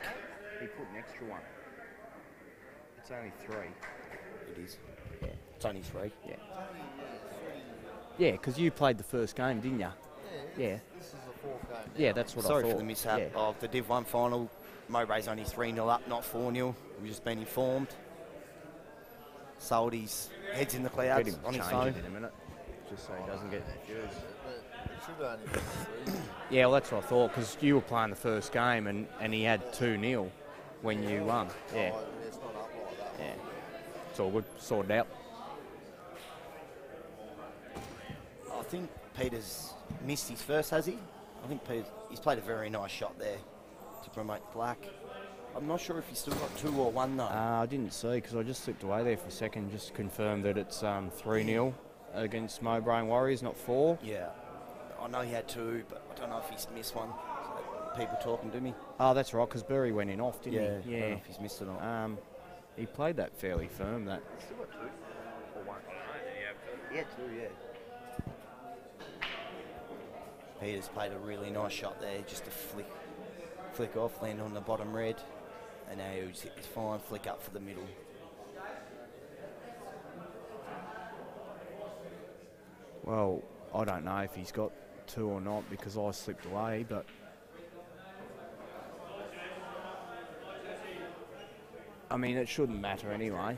He put an extra one. It's only 3. It is. Yeah. It's only 3. Yeah. Yeah, because you played the first game, didn't you? Yeah. This is the 4th game. Yeah, that's what I Sorry thought. for the mishap Yeah. of the Div 1 final. Mowbray's only 3-0 up, not 4-0. We've just been informed. Sold his heads in the Get clouds him on his change phone. it in a minute, just so he doesn't get confused. But it should only be 3. Yeah, well, that's what I thought, because you were playing the first game and he had 2-0 when you won. Yeah, Oh, it's not up like that. yeah. It's all good, sorted out. I think Peter's missed his first, has he? I think he's played a very nice shot there to promote black. I'm not sure if he's still got 2 or 1 though. I didn't see, because I just slipped away there for a second, just to confirm that it's 3-0 against Mowbray and Warriors, not 4. Yeah. I know he had 2, but I don't know if he's missed one. So people talking to me. Oh, that's right, because Berry went in off, didn't he? I don't know if he's missed it or not. He played that fairly firm, that. Still got 2 or 1. He had 2, yeah. Peter's played a really nice shot there, just a flick off, land on the bottom red, and now he'll just hit this fine flick up for the middle. Well, I don't know if he's got 2 or not, because I slipped away, but I mean, it shouldn't matter anyway.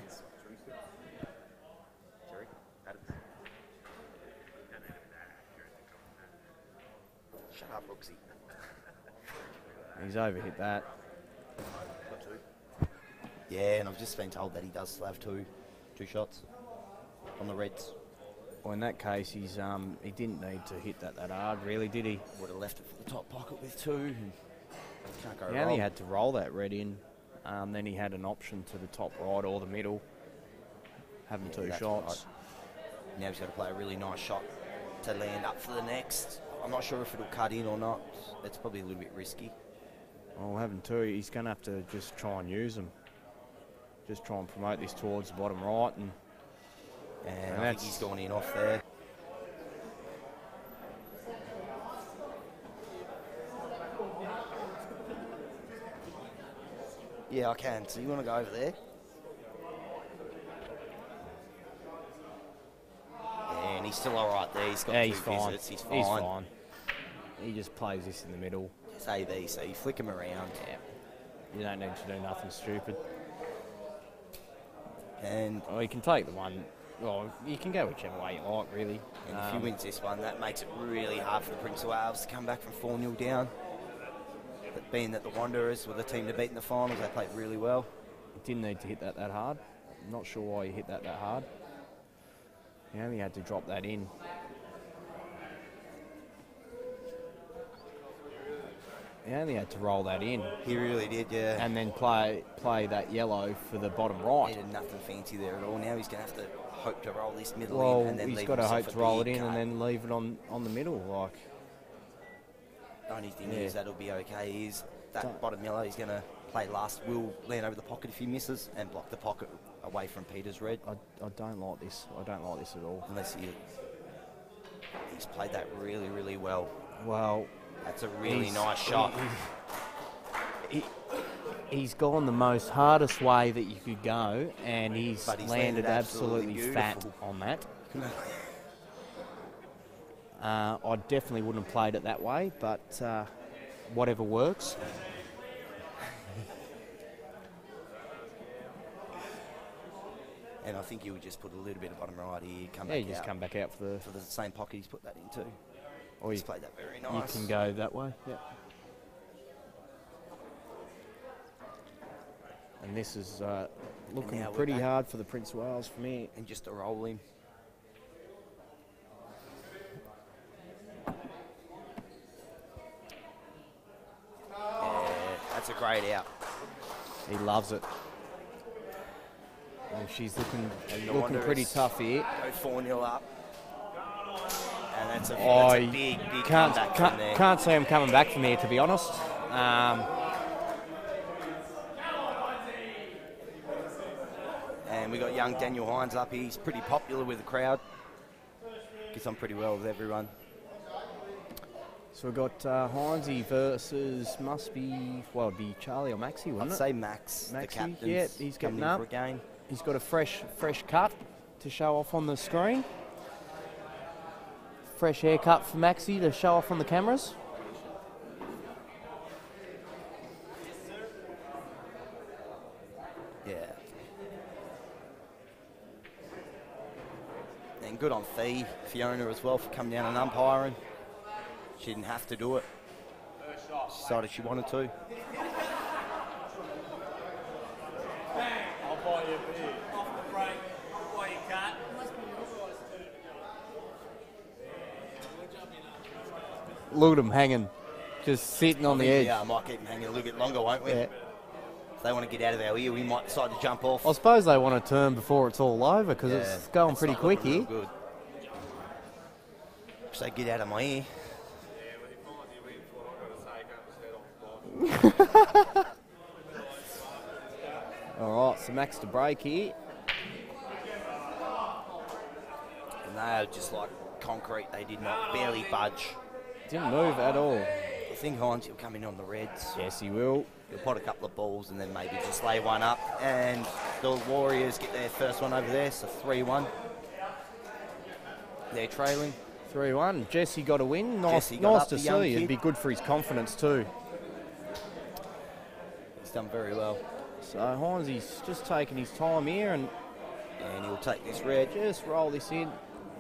Shut up, Brooksy. He's overhit that. Got 2. Yeah, and I've just been told that he does still have two shots on the reds. Well, in that case, he didn't need to hit that hard, really, did he? Would have left it for the top pocket with 2. And can't go He wrong. only had to roll that red in. Then he had an option to the top right or the middle, having 2 that's shots. right. Now he's got to play a really nice shot to land up for the next. I'm not sure if it'll cut in or not. It's probably a little bit risky. Well, having 2, he's going to have to just try and use them. Just try and promote this towards the bottom right. And And I think he's gone in off there. Yeah, I can. So you want to go over there? And he's still all right there. He's got 2 he's fine. visits. He's He's fine. fine. He just plays this in the middle. It's AB, so you flick him around. Yeah. You don't need to do nothing stupid. And Well, you can take the one. Well, you can go whichever way you like, really. if he wins this one, that makes it really hard for the Prince of Wales to come back from 4-0 down. But being that the Wanderers were the team to beat in the finals, they played really well. He didn't need to hit that hard. I'm not sure why he hit that hard. He only had to drop that in. He only had to roll that in He really did, yeah. and then play that yellow for the bottom He right. did nothing fancy there at all. Now he's going to have to hope to roll this middle Well, in and then he's leave got to himself hope a to roll it big in cut. and then leave it on the middle. Like, The only thing Yeah. is that'll be okay is that Don't- bottom yellow he's going to play last, will land over the pocket if he misses and block the pocket away from Peter's red. I don't like this. I don't like this at all. Unless he He's played that really, really well. Well, That's a really nice shot. He's gone the most hardest way that you could go, and he's But he's landed landed absolutely absolutely fat beautiful. on that. I definitely wouldn't have played it that way, but whatever works. And I think he would just put a little bit of bottom right here, come Yeah, back you just out come back out for the... for the same pocket he's put that into. Or He's you, played that very you nice. can go that way, yeah. And this is looking now we're pretty back. hard for the Prince of Wales for me. And just to roll him. Yeah, that's a great out. He loves it. And she's looking no looking wonder pretty it's- tough here. Go 4-0 up. And that's a I big, big can't, comeback from can't, there. can't see him coming back from here, to be honest. And we got young Daniel Hines up. He's pretty popular with the crowd. Gets on pretty well with everyone. So we've got Heinze versus must be, well, it'd be Charlie or Maxi, wouldn't I'd it? say Max, the Maxi, captain. yeah, he's getting coming in up. for a game. He's got a fresh cut to show off on the screen. Fresh haircut for Maxi to show off on the cameras. Yeah. And good on Fiona as well for coming down and umpiring. She didn't have to do it. She decided she wanted to. I'll buy you a beer. Off the break. I'll buy you a cat. Look at him hanging, just sitting on the edge. Yeah, I might keep them hanging a little bit longer, won't we? Yeah. If they want to get out of our ear, we might decide to jump off. I suppose they want to turn before it's all over because it's going It's pretty not quick looking here. real good. Wish they get out of my ear. All right, so Max to break here. And they are just like concrete. They did not barely budge. Didn't move at all. I think Hines will come in on the Reds. Yes, he will. He'll pot a couple of balls and then maybe just lay one up. And the Warriors get their first one over there, so 3-1. They're trailing. 3-1. Jesse got a win. Nice, Jesse got nice up, to the see. young It'd kid. be good for his confidence too. He's done very well. So Heinze's just taking his time here and And he'll take this red. just roll this in.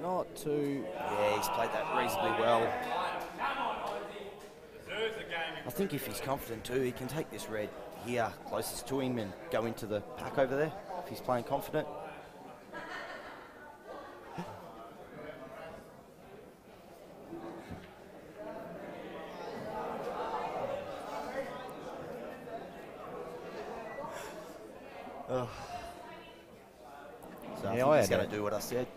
Not too... Yeah, he's played that reasonably well. I think if he's confident too, he can take this red here closest to him and go into the pack over there if he's playing confident. So Yeah, I I think he's had going to do what I said.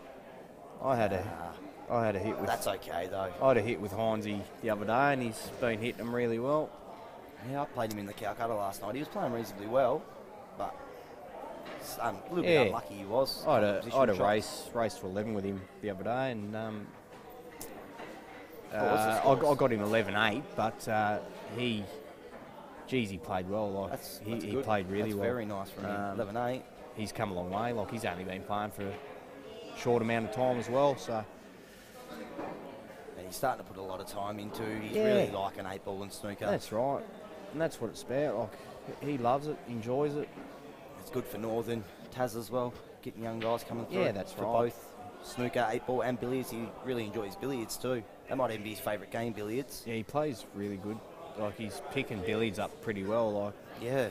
I had a hit with... That's okay though. I had a hit with Heinze the other day and he's been hitting them really well. Yeah, I played him in the Calcutta last night. He was playing reasonably well, but a little Yeah. bit unlucky he was. I had a Positional race to 11 with him the other day and What was the I scores? got him 11-8, but he played well. Like That's he good. played really That's well. very nice from him. 11-8. He's come a long way. Like he's only been playing for a short amount of time as well. So And he's starting to put a lot of time into. He's Yeah. really like an 8-ball and snooker. that's right, and that's what it's about. Like he loves it, enjoys it. It's good for Northern Taz as well, getting young guys coming through. Yeah, that's for right. both snooker, 8-ball and billiards. He really enjoys billiards too. That might even be his favourite game, billiards. Yeah, he plays really good. Like he's picking billiards up pretty well. Like Yeah.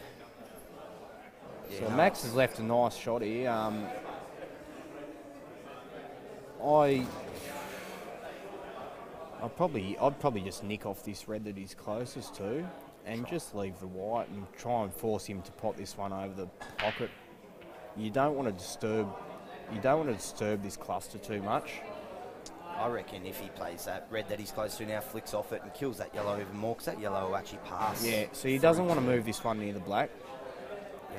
so, no, Max has left a nice shot here. I'd probably just nick off this red that he's closest to, and just leave the white and try and force him to pot this one over the pocket. You don't want to disturb. You don't want to disturb this cluster too much. I reckon if he plays that red that he's close to now, flicks off it and kills that yellow even more, because that yellow will actually pass. Yeah, so he doesn't want to move this one near the black.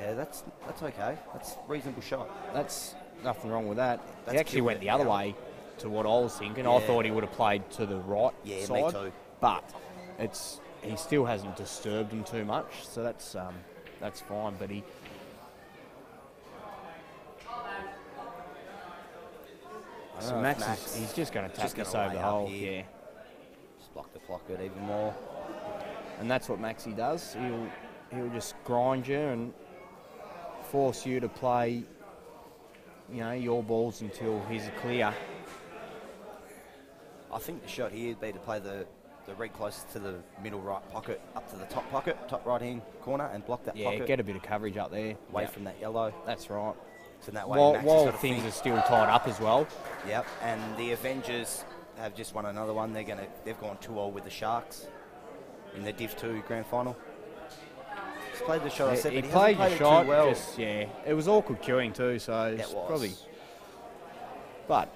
Yeah, that's okay. That's a reasonable shot. That's nothing wrong with that. That's He actually killed went it the other now. way to what I was thinking. I Yeah. thought he would have played to the right Yeah, me side, too. but he still hasn't disturbed him too much, so that's fine. But so Max, he's just going to tap just this gonna over the lay up hole, here. yeah. Just block the pocket even more. And that's what Maxie does. He'll just grind you and force you to play, your balls until he's clear. I think the shot here would be to play the red closest to the middle right pocket, up to the top pocket, top right hand corner, and block that Yeah, pocket get a bit of coverage up there. away Yep, from that yellow. that's right. So that way, While, Max has while got to things think. are still tied up as well. Yep, and the Avengers have just won another one. They've gone 2-0 with the Sharks in the Div 2 grand final. He's played the shot I said, He but he played hasn't your played shot, it too well. just, it was awkward queuing too, so It it's was. probably. But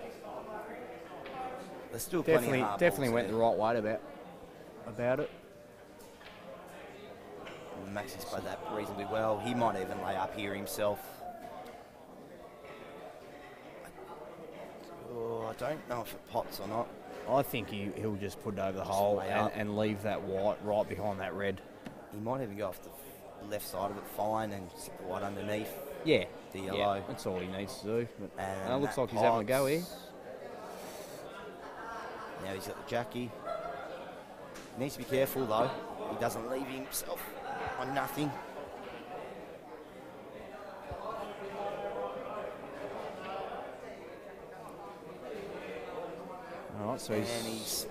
There's still plenty definitely, of hard definitely balls went there. the right way about it. And Maxi's played that reasonably well. He might even lay up here himself. Oh, I don't know if it pots or not. I think he'll just put it over the hole lay up. and leave that white right behind that red. He might even go off the left side of it fine and stick the white underneath. Yeah, The yellow. Yeah, that's all he needs to do. But And it looks that like he's having a go here. pots. Now he's got the Jackie. Needs to be careful though. He doesn't leave himself on nothing. All right, so And he's he's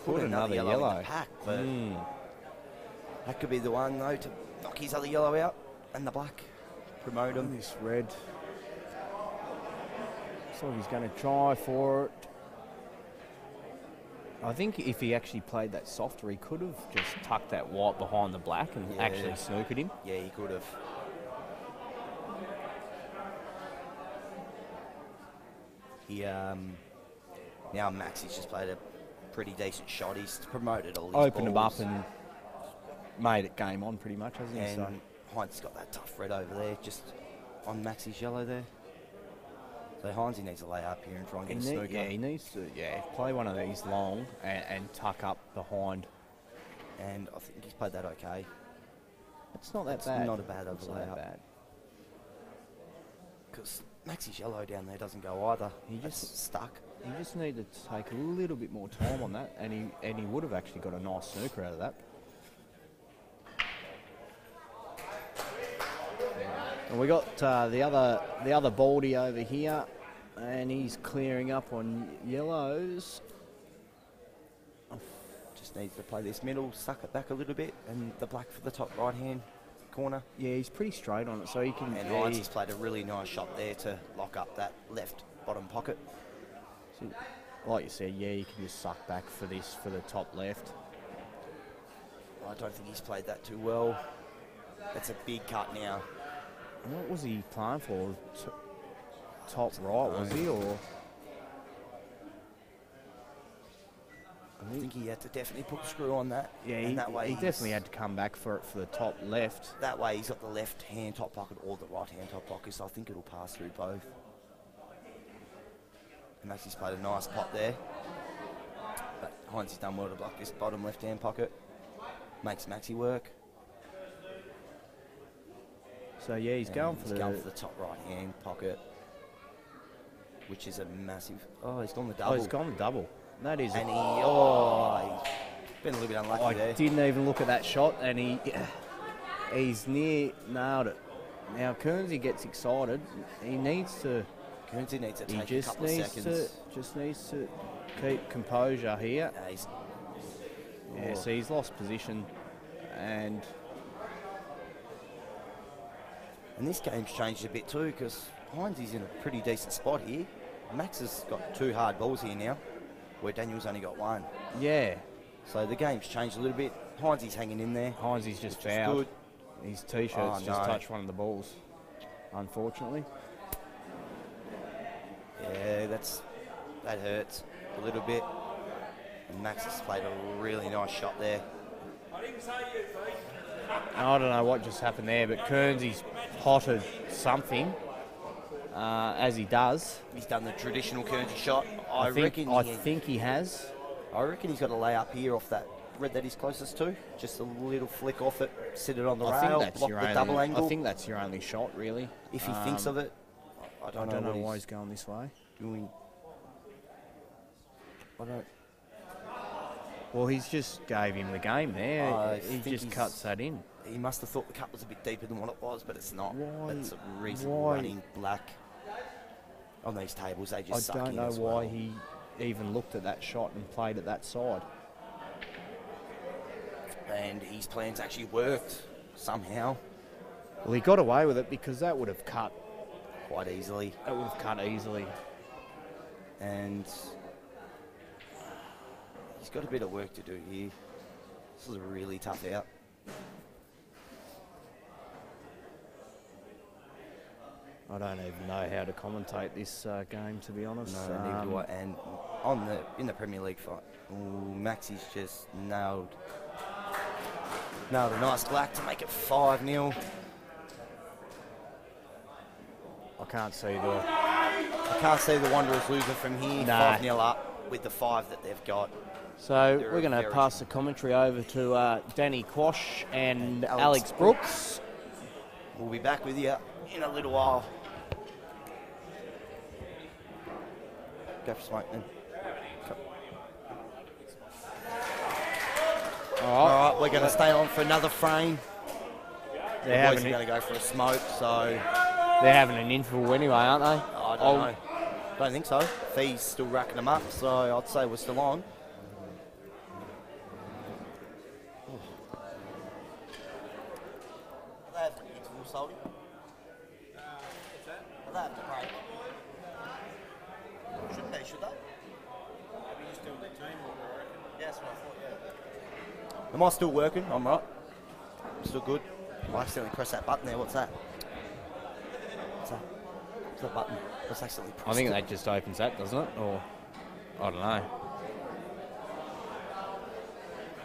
put another yellow yellow. in the pack, but Mm. that could be the one though to knock his other yellow out and the black. Promote him. This red. Looks like he's going to try for it. I think if he actually played that softer, he could have just tucked that white behind the black and Yeah. actually snookered him. Yeah, he could have. He now Maxi's just played a pretty decent shot. He's promoted all his Opened him up balls. and made it game on pretty much, hasn't he? And So Heinz got that tough red over there, just on Maxi's yellow there. So Heinz needs to lay up here and try and get a snooker. he needs to play one of these long and tuck up behind. And I think he's played that okay. It's not that It's bad. not a bad It's not overlay that up. bad. Because Maxi's yellow down there doesn't go either. He It's just- stuck. He just needed to take a little bit more time on that, and he would have actually got a nice snooker out of that. And we got the other baldy over here, and he's clearing up on yellows. Just needs to play this middle, suck it back a little bit, and the black for the top right hand corner. Yeah, he's pretty straight on it, so he can. And yeah, Heinz has played a really nice shot there to lock up that left bottom pocket. so like you said, yeah, you can just suck back for the top left. I don't think he's played that too well. That's a big cut now. What was he playing for? Top right, was he, or? I think he had to definitely put the screw on that. Yeah, and that way he he's- definitely had to come back for it for the top left. That way he's got the left hand top pocket or the right hand top pocket, so I think it'll pass through both. And Maxi's played a nice pot there. But Heinz has done well to block this bottom left hand pocket. Makes Maxi work. So yeah, he's going for He's going for the top right hand pocket, which is a massive. Oh, he's gone the double. Oh, he's gone the double. That is. And he's been a little bit unlucky I there. didn't even look at that shot, and he's near nailed it. Now Kearnsey gets excited. He needs to. Kearnsey needs to He take a just couple of needs seconds. to keep composure here. He's, Yeah, so he's lost position, and this game's changed a bit too because Heinz is in a pretty decent spot here. Max has got 2 hard balls here now, where Daniel's only got 1. yeah, So the game's changed a little bit. Heinz is hanging in there. Heinz's just which is fouled. good. His t-shirt's Oh, just no. touched one of the balls, unfortunately. Yeah, that hurts a little bit. And Max has played a really nice shot there. I don't know what just happened there, but Kearnsey's potted something, as he does. He's done the traditional Kearnsey shot. I think he has. I reckon he's got to lay up here off that red that he's closest to. Just a little flick off it, sit it on the rail, block the double angle. I think that's your only shot, really. If he thinks of it, I don't know why he's going this way. Doing. I don't. Well, he's just gave him the game there. He just cuts that in. He must have thought the cut was a bit deeper than what it was, but it's not. Why? It's a reasonable running black. On these tables, they just suck in. I don't know why he even looked at that shot and played at that side. And his plans actually worked somehow. Well, he got away with it because that would have cut quite easily. That would have cut easily. And he's got a bit of work to do here. This is a really tough out. I don't even know how to commentate this game, to be honest. No, neither do I. And in the Premier League fight, Maxi's just nailed a nice black to make it 5-0. I can't see the Wanderers losing from here. 5-0 up with the 5 that they've got. So we're going to pass the commentary over to Danny Quash and Alex Brooks. We'll be back with you in a little while. Go for smoke then. All right, we're going to stay on for another frame. The boys are going to go for a smoke, so... They're having an interval anyway, aren't they? I don't know. Don't think so. Fee's still racking them up, so I'd say we're still on. Are they having an interval, Salty? What's that? Are they having a break? Shouldn't they, should they? Maybe just doing their teamwork, I reckon. Yeah, that's what I thought, yeah. Am I still working? I'm right. I'm still good. I accidentally pressed that button there. What's that? What's that? What's that button? What's accidentally pressed? I think that just opens that, doesn't it? Or, I don't know.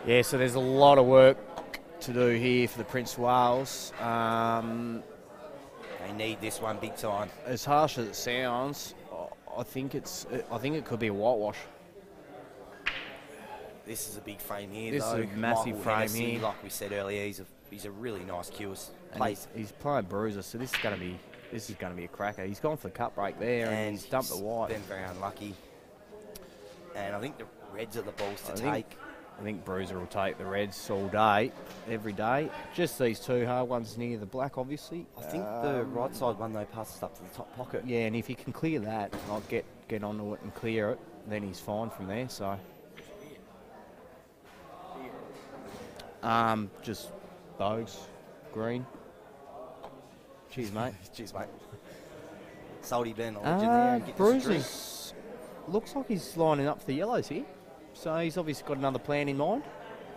Yeah, so there's a lot of work to do here for the Prince of Wales. They need this one big time. As harsh as it sounds, I think it could be a whitewash. This is a big frame here. This is a massive frame here. Like we said earlier, he's a really nice cures. He's playing bruiser, so this is going to be a cracker. He's gone for the cut break there and he's dumped the white. Been very unlucky. And I think the reds are the balls to take. I think Bruiser will take the reds all day, every day. Just these two hard ones near the black, obviously. I think the right side one, though, passes up to the top pocket. Yeah, and if he can clear that, I'll get onto it and clear it, then he's fine from there, so. Just Bogues, green. Cheers, mate. Cheers, mate. Salty Ben, I'll let you there and get Bruiser's looks like he's lining up for the yellows here. So he's obviously got another plan in mind.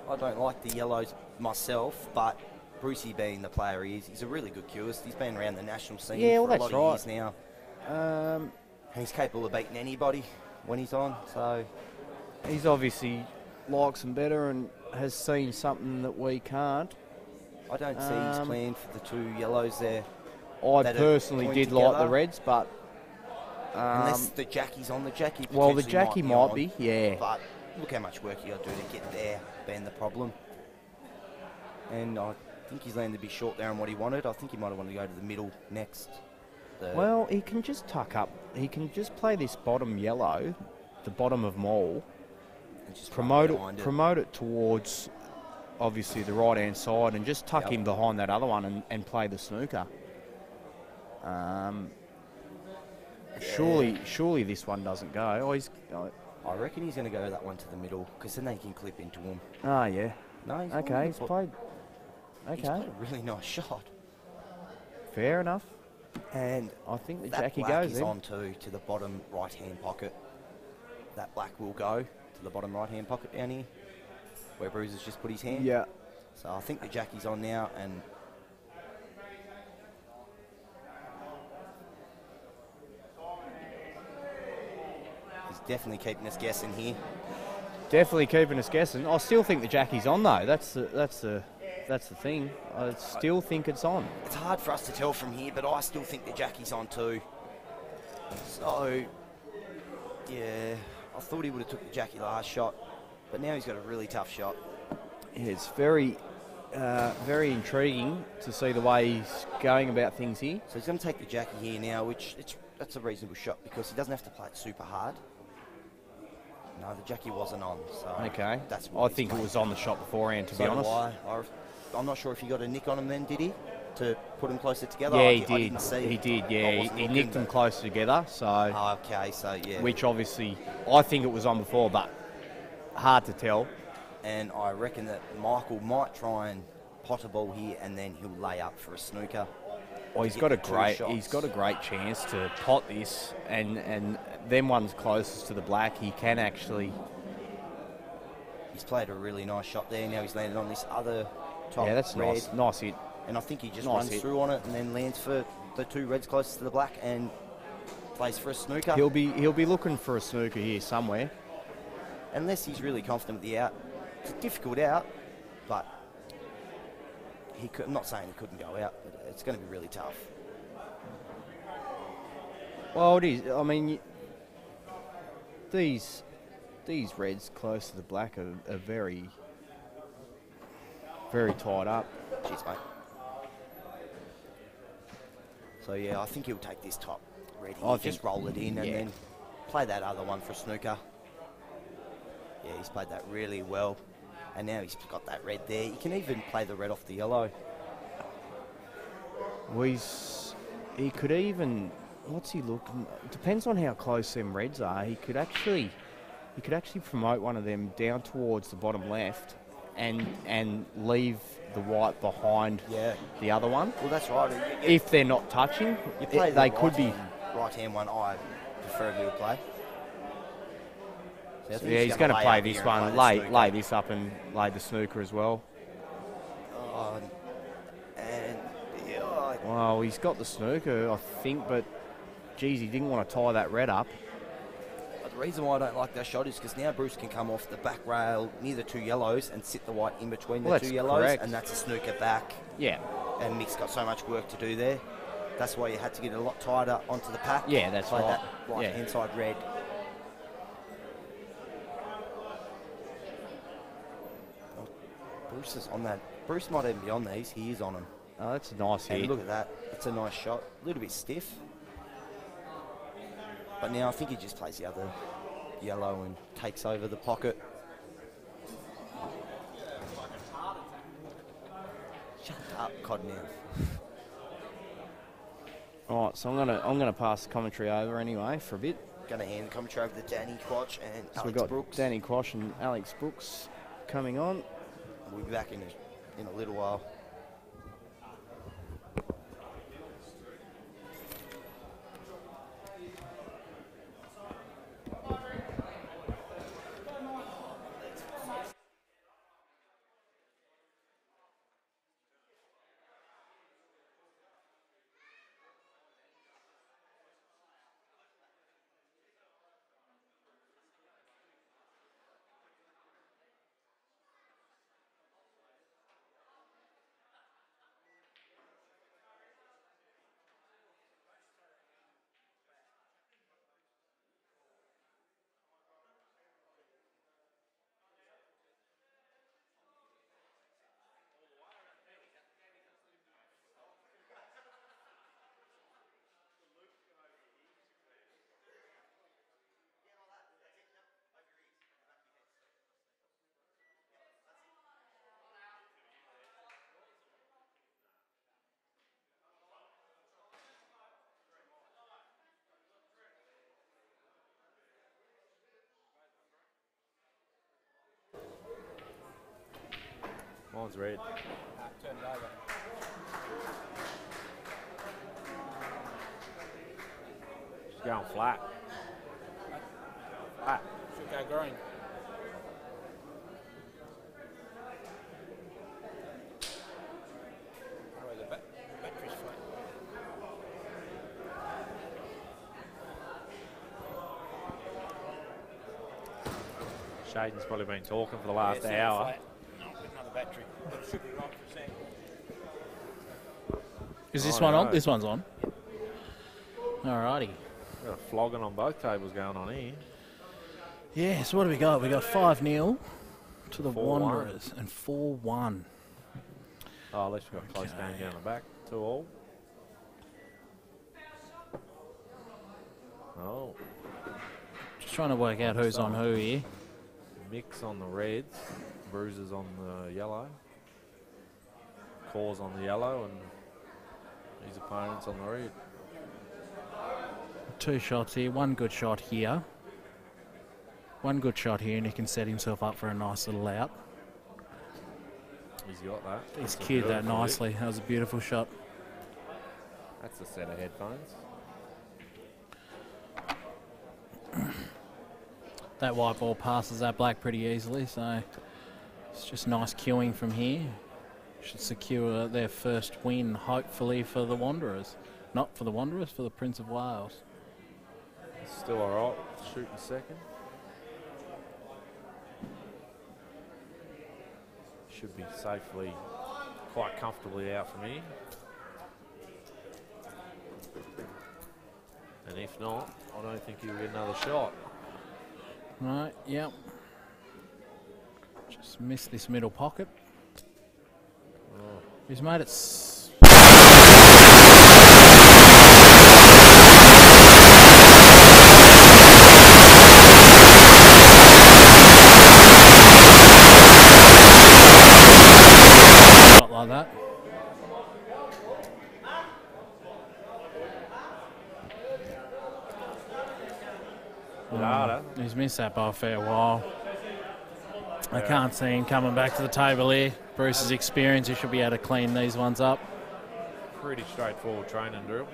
I don't like the yellows myself, but Brucey being the player he is, he's a really good curist. He's been around the national scene for a lot of years now. And he's capable of beating anybody when he's on. So he's obviously likes them better and has seen something that we can't. I don't see his plan for the two yellows there. I personally did like the reds, but unless the Jackie's on the Jackie. Well, the Jackie might be, yeah. But look how much work you got to do to get there, being the problem. And I think he's landed a bit short there on what he wanted. I think he might have wanted to go to the middle next. Well, he can just tuck up. He can just play this bottom yellow, the bottom of Mole, and just promote it towards, obviously, the right-hand side and just tuck him behind that other one and play the snooker. Surely this one doesn't go. I reckon he's going to go that one to the middle because then they can clip into him. Ah, yeah. No, he's played. Okay. He's played a really nice shot. Fair enough. And I think the that Jackie black goes is in. on to the bottom right-hand pocket. That black will go to the bottom right-hand pocket down here, where Bruiser's just put his hand. Yeah. So I think the Jackie's on now, and he's definitely keeping us guessing here. Definitely keeping us guessing. I still think the Jackie's on though. That's the thing. I still think it's on. It's hard for us to tell from here, but I still think the Jackie's on too. So, yeah, I thought he would have took the Jackie last shot, but now he's got a really tough shot. Yeah, it's very intriguing to see the way he's going about things here. So he's going to take the Jackie here now, that's a reasonable shot because he doesn't have to play it super hard. No, the Jackie wasn't on. So Okay. that's I think it was on the shot beforehand, to be honest. I'm not sure if he got a nick on him then, did he? To put them closer together? Yeah, I he did. didn't see. He did, I yeah. wasn't He looking, nicked them but- closer together, so... Oh, okay, so yeah. Which obviously, I think it was on before, but hard to tell. And I reckon that Michael might try and pot a ball here and then he'll lay up for a snooker. Well, he's got a great chance to pot this, and them ones closest to the black, he can actually... He's played a really nice shot there. Now he's landed on this other top Yeah, that's red. nice hit. And I think he just Nice runs hit. through on it and then lands for the two reds closest to the black and plays for a snooker. He'll be looking for a snooker here somewhere. Unless he's really confident with the out. It's a difficult out, but I'm not saying he couldn't go out, but it's going to be really tough. Well, it is. I mean, these reds close to the black are very tied up. Cheers, mate. So, yeah, I think he'll take this top red here, just roll it in and then play that other one for snooker. Yeah, he's played that really well. And now he's got that red there. He can even play the red off the yellow. Well, he could even... What's he looking... Depends on how close them reds are. He could actually promote one of them down towards the bottom left and leave the white behind the other one. Well, that's right. If they're not touching, You play they the could be... right-hand one I preferably would play. So I think Yeah, he's going to lay play up this here and one, play the snooker. lay this up and lay the snooker as well. And Well, he's got the snooker, I think, but geez, he didn't want to tie that red up. the reason why I don't like that shot is because now Bruce can come off the back rail near the two yellows and sit the white in between the two yellows, correct. and that's a snooker back. Yeah. And Nick's got so much work to do there. That's why you had to get it a lot tighter onto the pack. Yeah, that's play right. that right-hand side red. Oh, Bruce is on that. Bruce might even be on these. He is on them. Oh, that's a nice And hit. look at that. It's a nice shot. A little bit stiff. But now I think he just plays the other yellow and takes over the pocket. Shut up, Codnell. All right, so I'm gonna pass the commentary over anyway for a bit. Going to hand the commentary over to Danny Quatch and So Alex we've got Brooks. Danny Quash and Alex Brooks coming on. We'll be back in a little while. Mine's red. Turn it over. She's going flat. Flat. Should go green. Oh, the battery's flat. Shaden's probably been talking for the last Yeah, it's hour. flat. No, with another battery. But it should be right for a second. Is this Oh, one no. on? This one's on. Alrighty. Got a flogging on both tables going on here. Yeah, so what do we got? We got 5-0 to the 4-1. Wanderers and 4-1. Oh, at least we've got a close game down the back. 2-all. Oh, Just trying to work out who's on who here. Mix on the reds, Bruises on the yellow, Cause on the yellow, and his opponents on the red. 2 shots here, 1 good shot here. 1 good shot here, and he can set himself up for a nice little out. He's got that. He's That's a cued that beautiful nicely. That was a beautiful shot. hit. That's a set of headphones. That white ball passes that black pretty easily, so it's just nice queuing from here. Should secure their first win, hopefully, for the Wanderers. Not for the Wanderers, for the Prince of Wales. Still alright, shooting second. Should be safely, quite comfortably out from here. And if not, I don't think he'll get another shot. Right, yep. Just missed this middle pocket. Oh. He's made it. Not like that. Harder. He's missed that by a fair while. I can't see him coming back to the table here. Bruce's experience, he should be able to clean these ones up. Pretty straightforward training drill.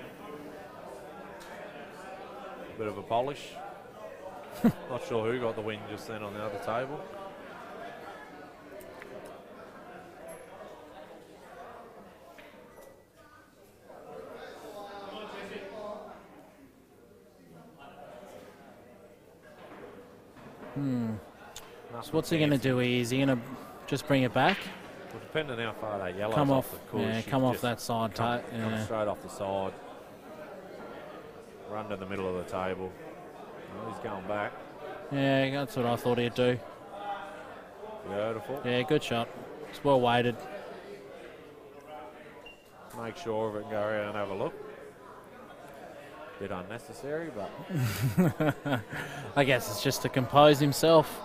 Bit of a polish. Not sure who got the win just then on the other table. So what's he going to do? Is he going to just bring it back? Well, depending how far that yellow's Come off off, the course. yeah, come off that side. Come Yeah. straight off the side. Run to the middle of the table. Oh, he's going back. Yeah, that's what I thought he'd do. Beautiful. Yeah, good shot. It's well weighted. Make sure of it and go around and have a look. Bit unnecessary, but I guess it's just to compose himself.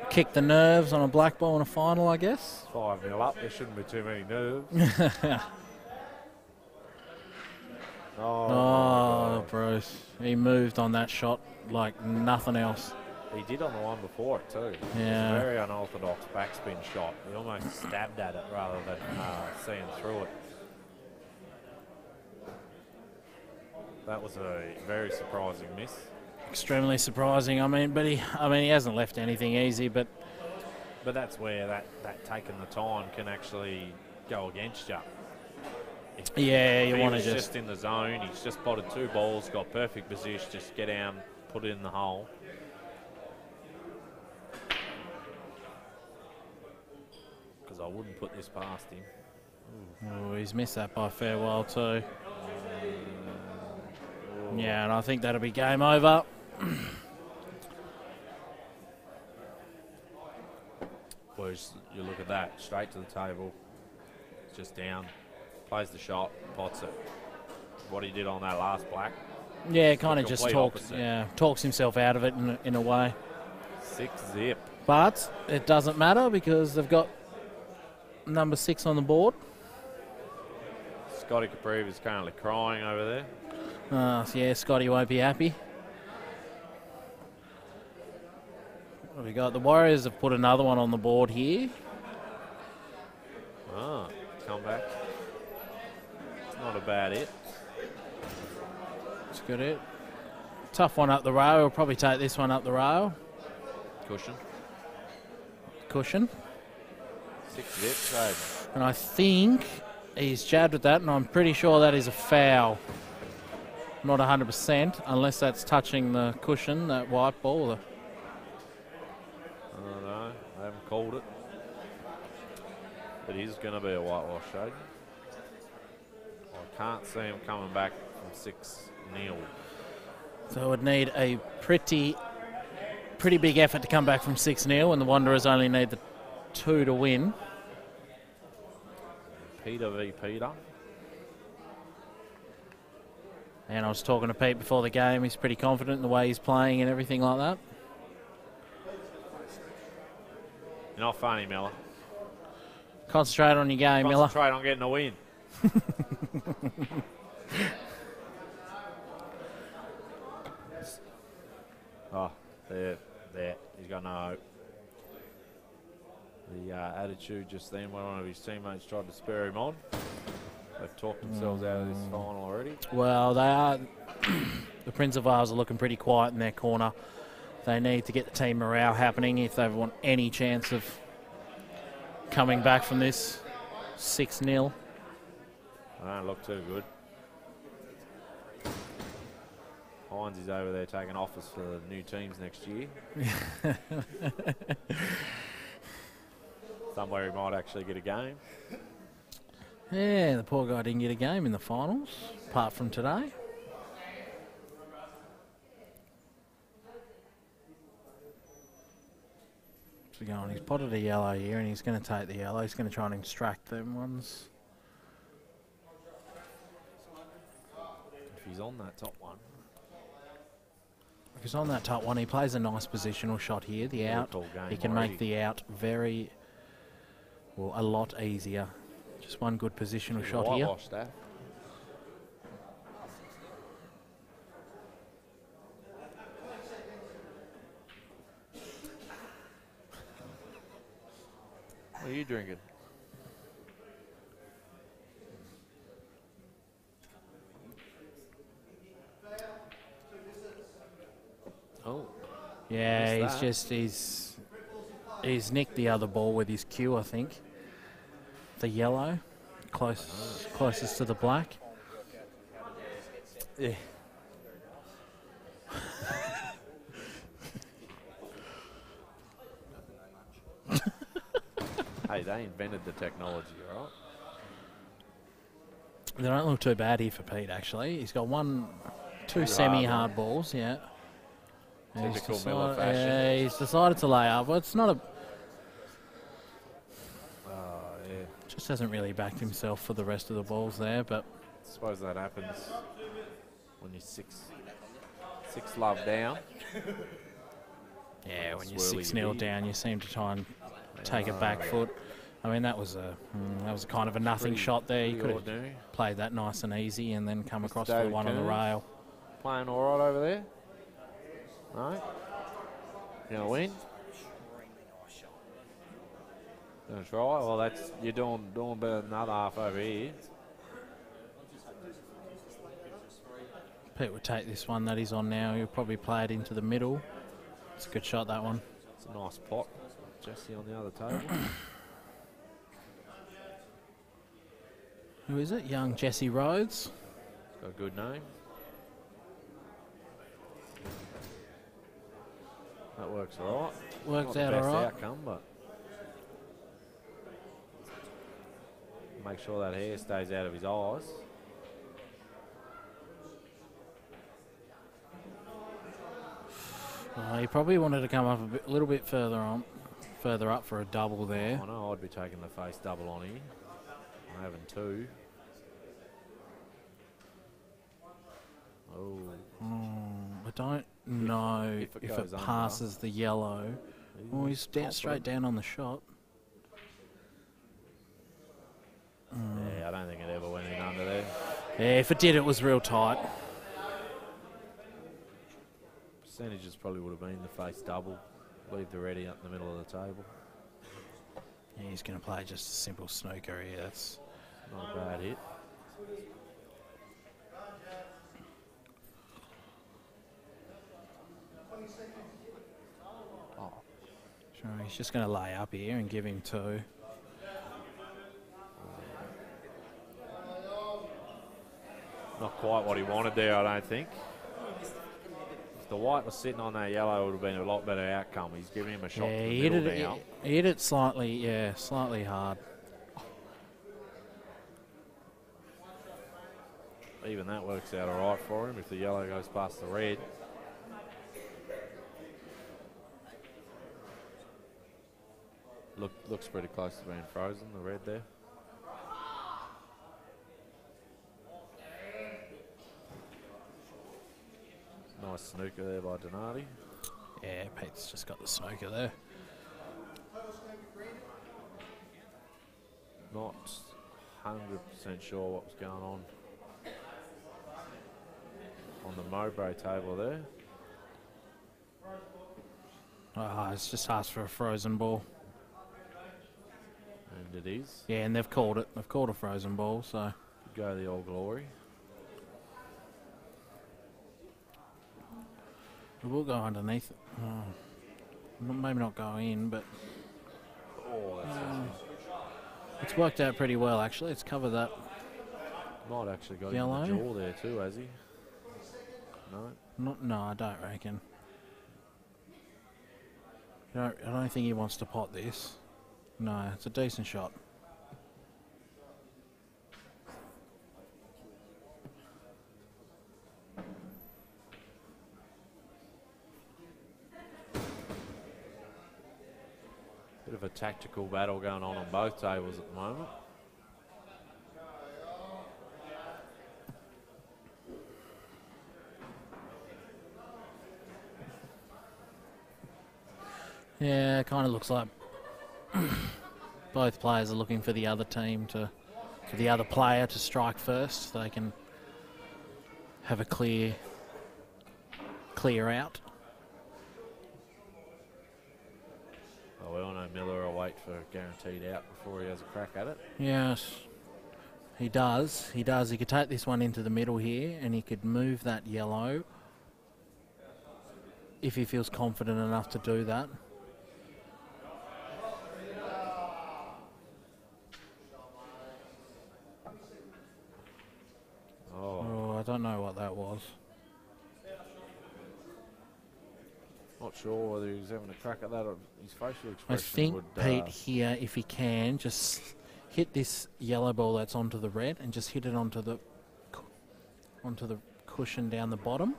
Kick the nerves on a black ball in a final, I guess. 5-0 up. There shouldn't be too many nerves. Oh, Bruce. He moved on that shot like nothing else. He did on the one before it too. Yeah. It's a very unorthodox backspin shot. He almost stabbed at it rather than seeing through it. That was a very surprising miss. Extremely surprising. I mean, he hasn't left anything easy, but that's where that taking the time can actually go against you. yeah, you If he want to was just in the zone. He's just spotted 2 balls, got perfect position. Just get down, put it in the hole. Because I wouldn't put this past him. Oh, he's missed that by a fair while too. Yeah, and I think that'll be game over. Whereas you look at that, straight to the table, just down, plays the shot, pots it. What he did on that last black. Yeah, kind of just complete talks himself out of it in a way. 6-zip. But it doesn't matter because they've got number 6 on the board. Scotty Caprive is currently crying over there. So yeah, Scotty won't be happy. What have we got? The Warriors have put another one on the board here. Come back. It's not a bad hit. That's good hit. Tough one up the rail. We'll probably take this one up the rail. Cushion. 6-zip, so And I think he's jabbed at that, and I'm pretty sure that is a foul. Not 100%, unless that's touching the cushion, that white ball. I don't know. I haven't called it. It is going to be a whitewash shade. I can't see him coming back from 6-0. So it would need a pretty big effort to come back from 6-0, and the Wanderers only need the 2 to win. Peter v. Peter. And I was talking to Pete before the game. He's pretty confident in the way he's playing and everything like that. You're not funny, Miller. Concentrate on your game, Miller. Concentrate on getting a win. Oh, there. He's got no hope. The attitude just then when one of his teammates tried to spur him on. They've talked themselves out of this final already. Well, they are. The Prince of Wales are looking pretty quiet in their corner. They need to get the team morale happening if they want any chance of coming back from this 6-0. They don't look too good. Hines is over there taking offers for the new teams next year. Somewhere he might actually get a game. Yeah, the poor guy didn't get a game in the finals, apart from today. So going, he's potted a yellow here, and he's going to take the yellow. He's going to try and extract them ones. If he's on that top one. If he's on that top one, he plays a nice positional shot here. The out, he can make the out a lot easier. Just one good positional shot here. That. What are you drinking? Oh. Yeah, he's nicked the other ball with his cue, I think. The yellow, closest to the black. Yeah. Hey, they invented the technology, right? They don't look too bad here for Pete, actually. He's got two semi-hard balls, yeah. Typical Miller fashion. Yeah, he's decided to lay up. Well, it's not a... Just hasn't really backed himself for the rest of the balls there, but... I suppose that happens when you're six love down. Yeah, when you're 6-0 down, you seem to try and take a back foot. I mean, that was a kind of a nothing shot there. You could have played that nice and easy and then come across for the one on the rail. Playing all right over there? No? You gonna win? Gonna try? Well, that's you're doing better than the other half over here. Pete would take this one that he's on now. He'll probably play it into the middle. It's a good shot, that one. It's a nice pot. Jesse on the other table. Who is it? Young Jesse Rhodes. Got a good name. That works all right. Works Not out the best all right. outcome, but make sure that hair stays out of his eyes. He probably wanted to come up a little bit further up for a double there. I know I'd be taking the face double on here. I'm having two. Oh. I don't know if it goes passes the yellow. Oh, he's straight down on the shot. Yeah, I don't think it ever went in under there. Yeah, if it did, it was real tight. Percentages probably would have been the face double. Leave the ready up in the middle of the table. Yeah, he's going to play just a simple snooker here. That's not a bad hit. Sure, he's just going to lay up here and give him two. Not quite what he wanted there, I don't think. If the white was sitting on that yellow, it would have been a lot better outcome. He's giving him a shot to the middle now. He hit it slightly hard. Even that works out all right for him if the yellow goes past the red. Looks pretty close to being frozen, the red there. Nice snooker there by Donati. Yeah, Pete's just got the snooker there. Not 100% sure what was going on the Mowbray table there. It's just asked for a frozen ball. And it is. Yeah, and they've called it. They've called a frozen ball, so. Go the All Glory. We will go underneath it. Maybe not go in, but Oh, that's it's worked out pretty well, actually. It's covered that. might actually got Yellow? in the jaw there too, has he? No. No, I don't reckon. I don't think he wants to pot this. No, it's a decent shot. Bit of a tactical battle going on both tables at the moment. Yeah, it kind of looks like both players are looking for the other team for the other player to strike first, so they can have a clear out. Oh, we all know Miller will wait for a guaranteed out before he has a crack at it. Yes, he does. He does. He could take this one into the middle here, and he could move that yellow if he feels confident enough to do that. Oh, I don't know what that was. Not sure whether he was having a crack at that or his facial expression. I think would, Pete here, if he can, just hit this yellow ball that's onto the red and just hit it onto the cushion down the bottom.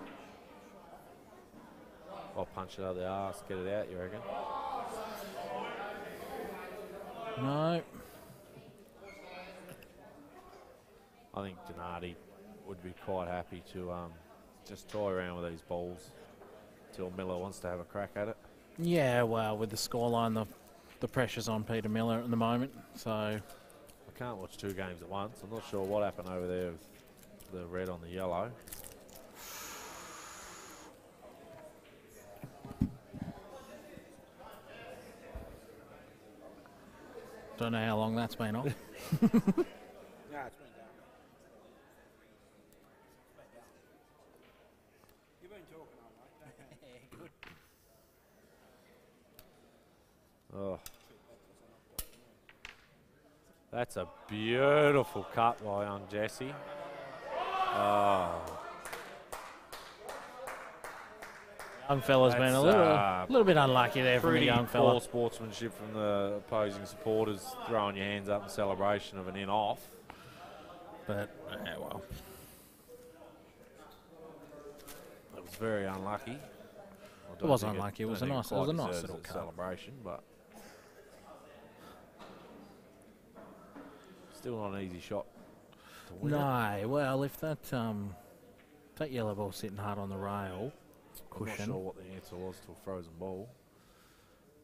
I'll punch it out the arse, get it out, you reckon? No. I think Donati would be quite happy to just toy around with these balls until Miller wants to have a crack at it. Yeah, well, with the scoreline, the pressure's on Peter Miller at the moment, so. I can't watch two games at once. I'm not sure what happened over there with the red on the yellow. Don't know how long that's been on. No, it's been down. You've been talking all night. Good. Oh. That's a beautiful cut by young Jesse. Oh. Young fella's been a little bit unlucky there from the Pretty young poor fella. sportsmanship from the opposing supporters, throwing your hands up in celebration of an in-off. But, yeah, well. It was very unlucky. It was unlucky. It was a nice little cut. Celebration, but still not an easy shot to win. No, well, if that yellow ball's sitting hard on the rail, I'm not cushion. sure what the answer was to a frozen ball.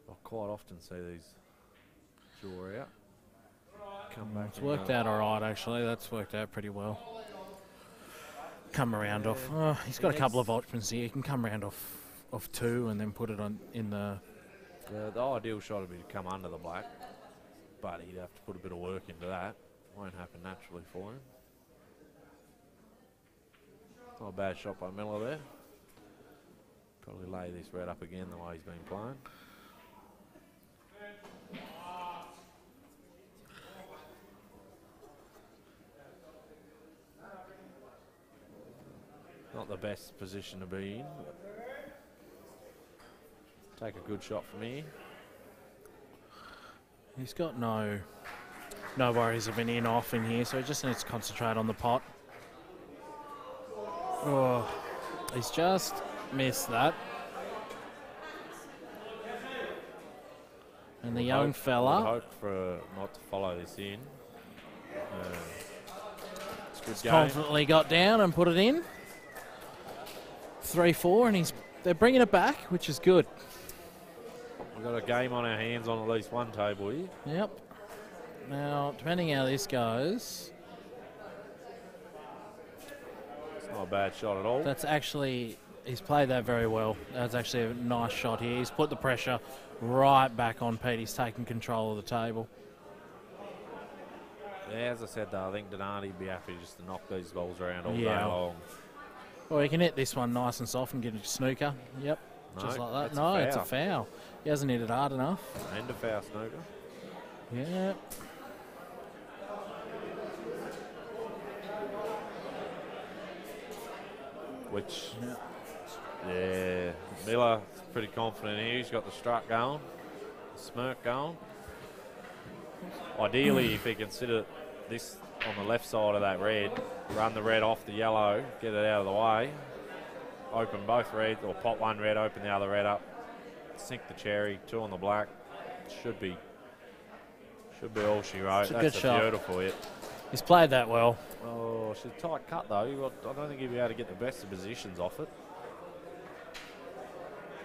I quite often see these jaw out. Come back. It's worked out all right, actually. That's worked out pretty well. Come around off. Oh, he's got a couple of options here. He can come around off two and then put it on in the. The ideal shot would be to come under the black, but he'd have to put a bit of work into that. Won't happen naturally for him. Not a bad shot by Miller there. Probably lay this red up again the way he's been playing. Not the best position to be in. Take a good shot from here. He's got no worries of an in-off in here, so he just needs to concentrate on the pot. Oh, he's just missed that. And the young fella. Would hope for not to follow this in. It's a good game. Confidently got down and put it in. 3-4, and they're bringing it back, which is good. We've got a game on our hands on at least one table here. Yep. Now, depending how this goes, It's not a bad shot at all. that's actually, he's played that very well. That's actually a nice shot here. He's put the pressure right back on Pete. He's taken control of the table. Yeah, as I said, though, I think Donati would be happy just to knock these balls around all day Yeah. long. Well, he can hit this one nice and soft and get a snooker. Yep, just like that. No, it's a foul. He hasn't hit it hard enough. And a foul snooker. Yeah. Which, yeah, Miller's pretty confident here. He's got the strut going, the smirk going. Ideally, if he can sit it this on the left side of that red, run the red off the yellow, get it out of the way, open both reds, or pop one red, open the other red up, sink the cherry, 2 on the black. Should be all she wrote. It's a That's good shot. Beautiful hit. He's played that well. Oh, she's a tight cut though. I don't think he'll be able to get the best of positions off it.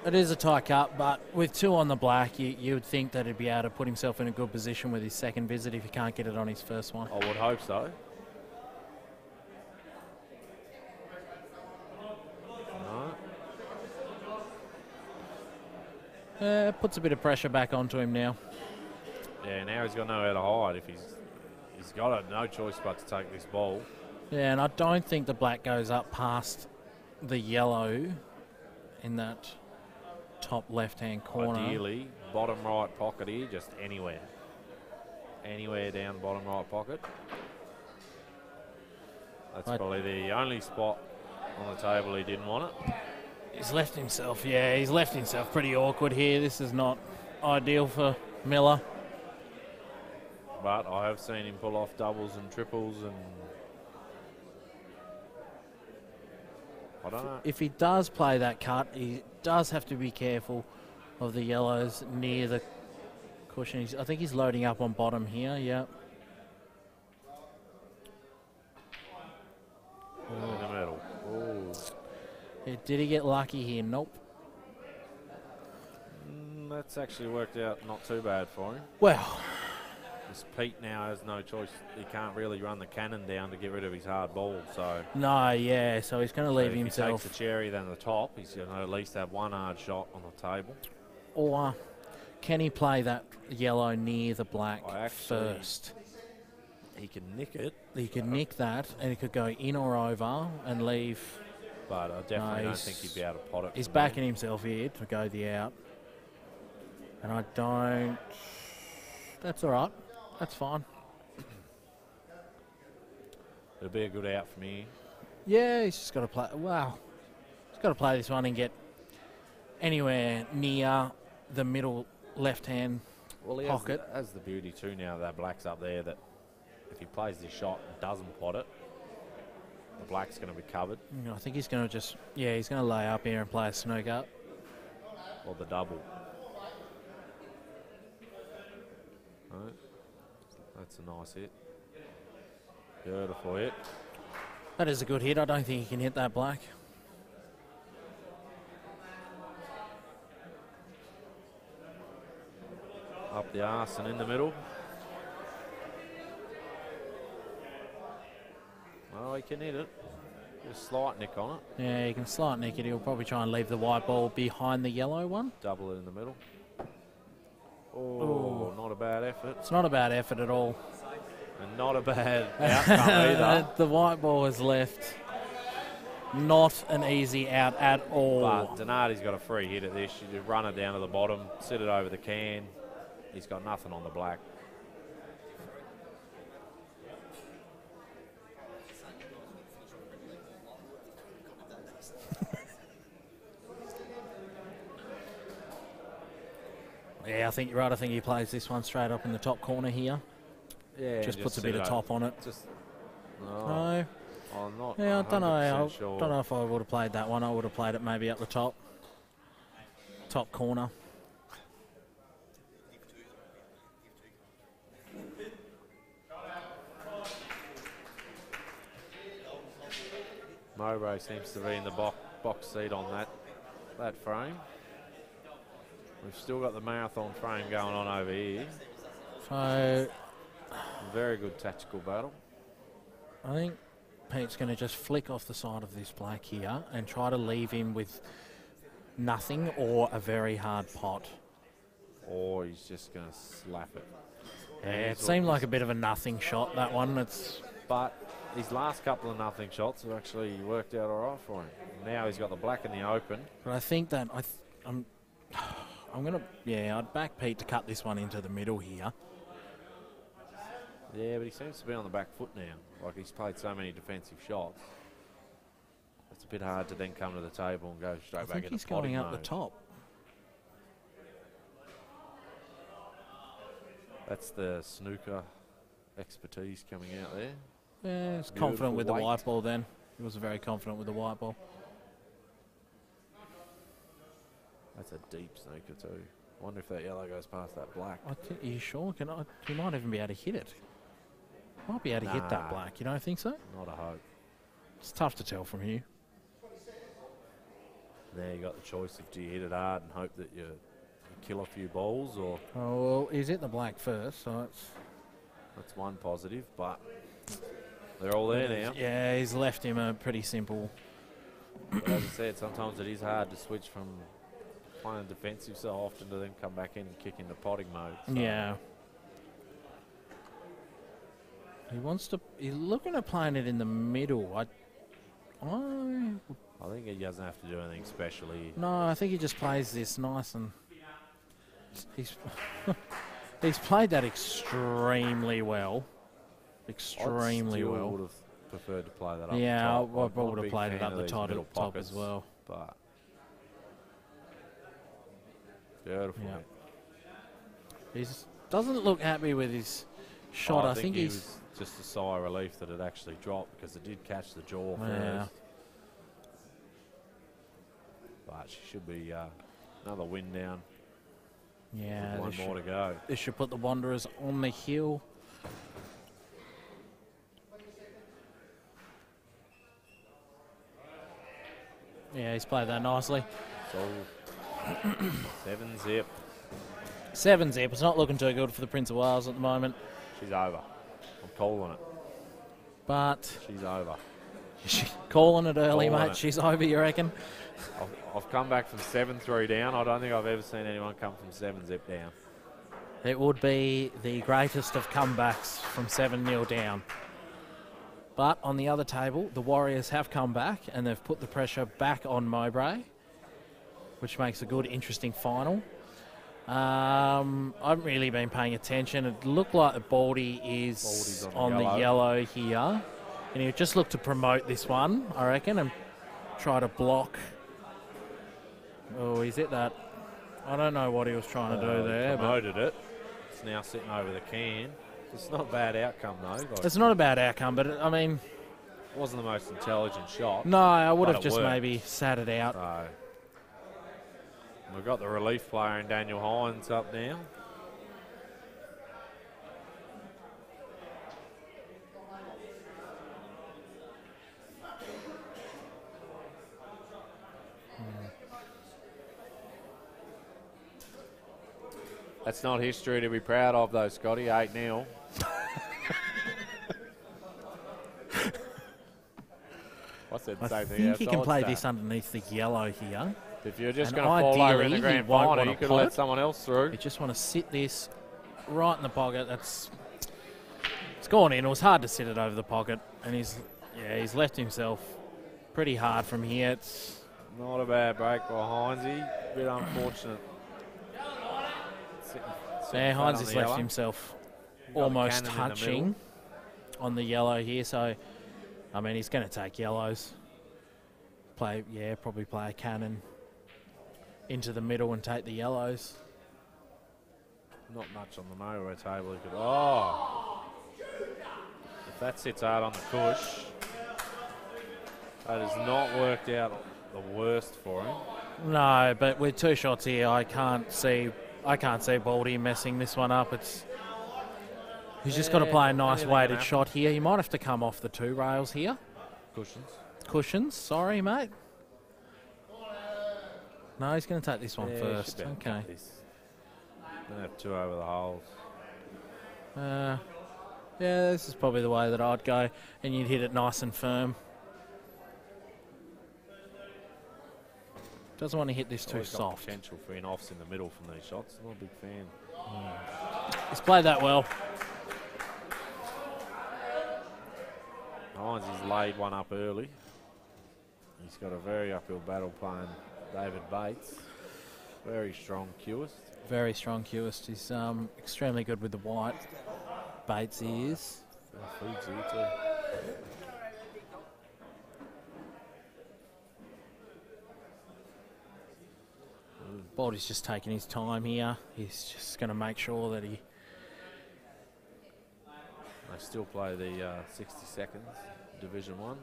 It is a tight cut, but with 2 on the black, you would think that he'd be able to put himself in a good position with his second visit if he can't get it on his first one. I would hope so. No. Puts a bit of pressure back onto him now. Yeah, now he's got to know how to hide. If he's got no choice but to take this ball. Yeah, and I don't think the black goes up past the yellow in that top left-hand corner. Ideally, bottom right pocket here, just anywhere. Anywhere down the bottom right pocket. That's probably the only spot on the table he didn't want it. He's left himself pretty awkward here. This is not ideal for Miller. But I have seen him pull off doubles and triples, and I don't know. If he does play that cut, he does have to be careful of the yellows near the cushion. I think he's loading up on bottom here, yeah. In the middle. Ooh. Yeah, did he get lucky here? Nope. That's actually worked out not too bad for him. Well, This Pete now has no choice. He can't really run the cannon down to get rid of his hard ball. So no, yeah, so he's going to leave himself. If he takes the cherry then the top, he's going to at least have one hard shot on the table. Or can he play that yellow near the black Actually, first? He can nick it. He could nick that, and he could go in or over and leave. But I definitely don't think he'd be able to pot it. He's backing himself here to go the out. And I don't... That's all right. That's fine. It'll be a good out for me. Yeah, he's just got to play... Wow. He's got to play this one and get anywhere near the middle left-hand pocket. Has the beauty too now that black's up there, that if he plays this shot and doesn't pot it, the black's going to be covered. I think he's going to just... Yeah, he's going to lay up here and play a snooker. Or the double. Right. That's a nice hit. Beautiful hit. That is a good hit. I don't think he can hit that black. Up the arse and in the middle. Oh, he can hit it. Just slight nick on it. Yeah, he can slight nick it. He'll probably try and leave the white ball behind the yellow one. Double it in the middle. Oh, not a bad effort. It's not a bad effort at all. And not a bad outcome either. The white ball is left. Not an easy out at all. But Donati's got a free hit at this. You just run it down to the bottom, sit it over the can. He's got nothing on the black. Yeah, I think you're right. I think he plays this one straight up in the top corner here. Yeah, Just puts a bit of sit it top on it. Just No. I'm not. Yeah, I don't know. I 100% sure. don't know if I would have played that one. I would have played it maybe up the top corner. Mowbray seems to be in the box seat on that frame. We've still got the marathon frame going on over here. So Very good tactical battle. I think Pete's going to just flick off the side of this black here and try to leave him with nothing or a very hard pot. Or he's just going to slap it. Yeah, it seemed like a bit of a nothing shot, that one. But his last couple of nothing shots have actually worked out all right for him. Now he's got the black in the open. But I think that I'm going to, I'd back Pete to cut this one into the middle here. Yeah, but he seems to be on the back foot now. Like, he's played so many defensive shots. It's a bit hard to then come to the table and go straight back into he's going up mode. the top. That's the snooker expertise coming out there. Yeah, he's Beautiful confident with the weight. white ball then. He was very confident with the white ball. That's a deep snooker too. I wonder if that yellow goes past that black. Are you sure? He might even be able to hit it. Might be able to hit that Nah. black. You don't think so? Not a hope. It's tough to tell from here. There you got the choice of do you hit it hard and hope that you kill a few balls, or Oh, well, he's hit the black first, so that's one positive, but they're all there now. yeah, he's left him a pretty simple. But as I said, sometimes it is hard to switch from playing defensive so often to then come back in and kick into potting mode. So Yeah. He's looking at playing it in the middle. I I think he doesn't have to do anything special here. No, I think he just plays this nice and he's he's played that extremely well. Extremely I still well. would have preferred to play that up Yeah, the I top. I'm not would a have big played it fan up of the these top, middle top as pockets, well. But beautiful. Yeah. hit. He doesn't look happy with his shot. I think he he's was just a sigh of relief that it actually dropped because it did catch the jaw Yeah. first. But she should be another win down. yeah. One more to go. This should put the Wanderers on the hill. Yeah, he's played that nicely. So 7-zip. 7-zip. It's not looking too good for the Prince of Wales at the moment, She's over. I'm calling it. but She's over. calling it early, Calling mate. it. She's over, you reckon? I've come back from 7-3 down. I don't think I've ever seen anyone come from 7-zip down. It would be the greatest of comebacks from 7-0 down. But on the other table, the Warriors have come back and they've put the pressure back on Mowbray, which makes a good, interesting final. I haven't really been paying attention. It looked like the Baldy is Baldy's on the yellow here. And he'll just look to promote this one, I reckon, and try to block. Oh, he's hit that. I don't know what he was trying to do there. But Promoted it. It's now sitting over the can. It's not a bad outcome, though. Like, it's not a bad outcome, but I mean, it wasn't the most intelligent shot. no, I would But have it just worked. maybe sat it out. So we've got the relief player in Daniel Hines up now. That's not history to be proud of, though, Scotty. 8-0. I said the I same thing. think he can outside play stat. this underneath the yellow here. If you're just And going to fall over in ideally, the he grand won't final, wanna you could pot let it. someone else through. You just want to sit this right in the pocket. It's gone in. It was hard to sit it over the pocket, and he's left himself pretty hard from here. It's Not a bad break by Heinze. Bit unfortunate. Sitting flat Hines on has the left yellow. himself Got the almost cannon in the touching middle. on the yellow here. So, I mean, he's going to take yellows. Probably play a cannon into the middle and take the yellows. Not much on the motorway table. He could, if that sits hard on the push, that has not worked out the worst for him. No, but with two shots here, I can't see Baldy messing this one up. He's just got to play a nice anything can weighted happen. shot here. He might have to come off the two rails here. Cushions. cushions. Sorry, mate. No, he's going to take this one Yeah, first. should be able to Okay. cut this. Gonna have 2 over the holes. Yeah, this is probably the way that I'd go, and you'd hit it nice and firm. Doesn't want to hit this too Always got soft. potential for in-offs in the middle from these shots. I'm not a big fan. He's played that well. Hines has laid one up early. He's got a very uphill battle playing David Bates. Very strong cueist. Very strong cueist. He's extremely good with the white. Bates he is. Food's here too. Baldy's just taking his time here. He's just going to make sure that he... They still play the 60 seconds, Division 1.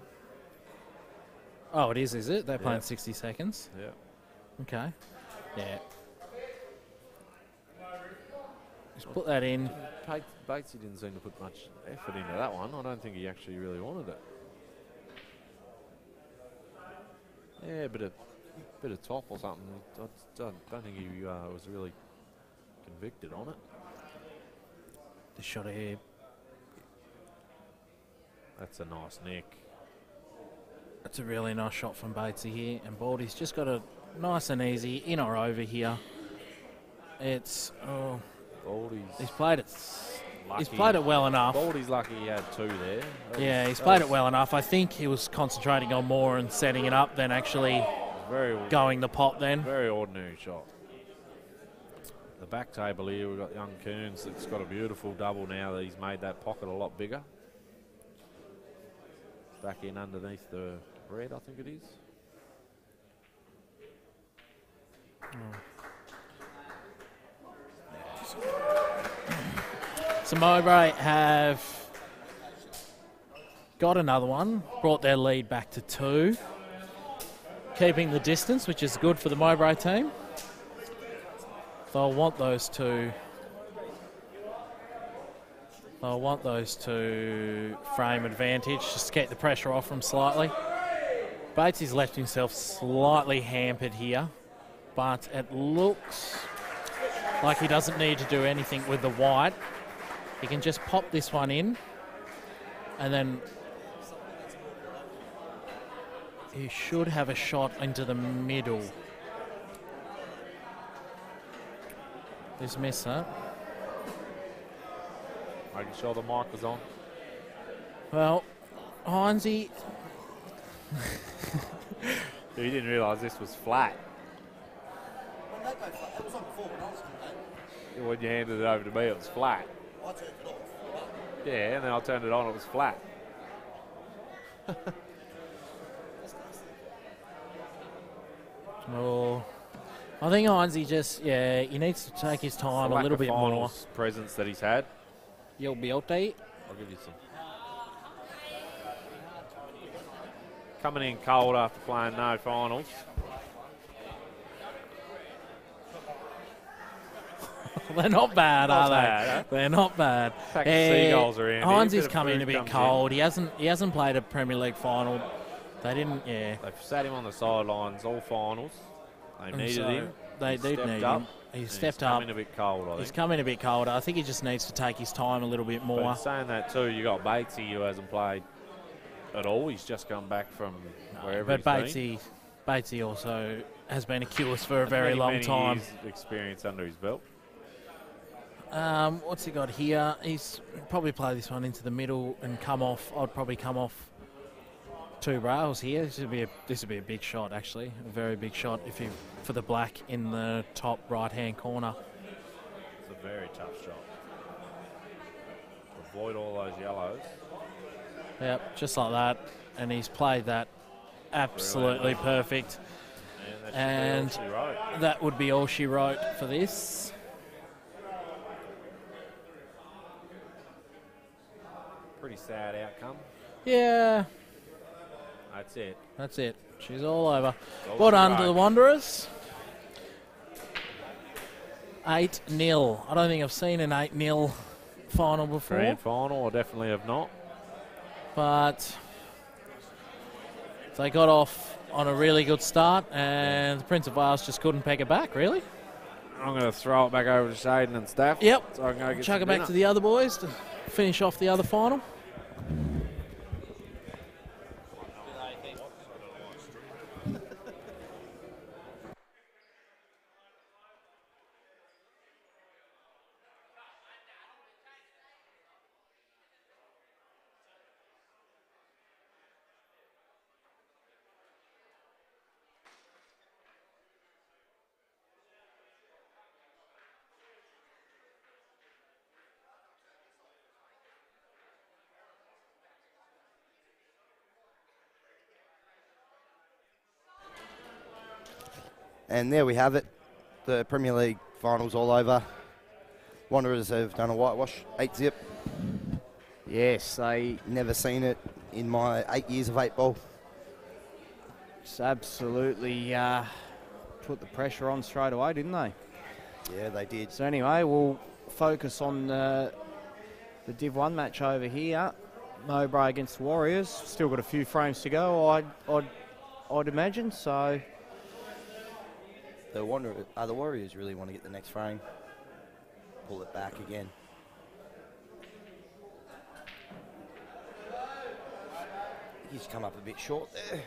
Oh, it is it? They're playing Yeah. 60 seconds? Yeah. Okay. Yeah. Just put that in. Batesy didn't seem to put much effort into that one. I don't think he actually really wanted it. Yeah, a bit of top or something. I don't think he was really convicted on it. The shot here. That's a nice nick. That's a really nice shot from Batesy here. And Baldy's just got a nice and easy in or over here. It's... Oh, Baldy's he's played it. lucky. He's played it well enough. Baldy's lucky he had 2 there. Yeah, he's played it well enough. I think he was concentrating on more and setting it up than actually Very going the pot then. Very ordinary shot. The back table here, we've got young Kearns that's got a beautiful double now that he's made that pocket a lot bigger. Back in underneath the red, I think it is. So Mowbray have got another one, brought their lead back to 2. Keeping the distance, which is good for the Mowbray team. They'll want those two. They'll want those to frame advantage, just to get the pressure off them slightly. Bates has left himself slightly hampered here, but it looks like he doesn't need to do anything with the white. He can just pop this one in, and then he should have a shot into the middle. He's missed that. Making sure the mic was on. Well, Hinesy, He didn't realise this was flat. When they go flat, it was on before when I was in When you handed it over to me, it was flat. I turned it off. Yeah, and then I turned it on, it was flat. oh, I think Hinesy just, he needs to take his time a little bit more. Finals presence that he's had. You'll be okay. I'll give you some. Coming in cold after playing no finals. They're not bad, Not are they? bad, huh? They're not bad. Pack of seagulls around here. Hinesy's Bit of come in food a bit comes cold. He hasn't played a Premier League final. They didn't, They've sat him on the sidelines all finals. They And needed so him. They He did stepped need up, him. He and stepped he's up. come in a bit cold, I He's think. come in a bit colder. I think he just needs to take his time a little bit But more. in saying that too, you got Batesy who hasn't played at all. He's just come back from wherever But he's been. Batesy also has been a cueist for a And very many, long many time. years experience under his belt. What's he got here? He's probably play this one into the middle and come off. I'd probably come off 2 rails here. This would be a big shot, actually, a very big shot for the black in the top right-hand corner. It's a very tough shot. Avoid all those yellows. Yep, just like that, and he's played that absolutely perfect. And that should be all she wrote. That would be all she wrote for this. Pretty sad outcome. Yeah, That's it. that's it. She's all over. All Well she done to wrote. the Wanderers. 8-0. I don't think I've seen an 8-0 final before. Grand final, I definitely have not. But They got off on a really good start, and the Prince of Wales just couldn't peg it back, really. I'm going to throw it back over to Shaden and Staff. Yep. So I can go get Chuck some it back dinner. to the other boys to finish off the other final. And there we have it. The Premier League finals all over. Wanderers have done a whitewash, 8-zip. Yes, they Never seen it in my 8 years of 8 ball. just absolutely put the pressure on straight away, didn't they? Yeah, they did. So anyway, we'll focus on the Div 1 match over here. Mowbray against the Warriors. Still got a few frames to go, I'd imagine. So The Warriors really want to get the next frame. Pull it back again. He's come up a bit short there.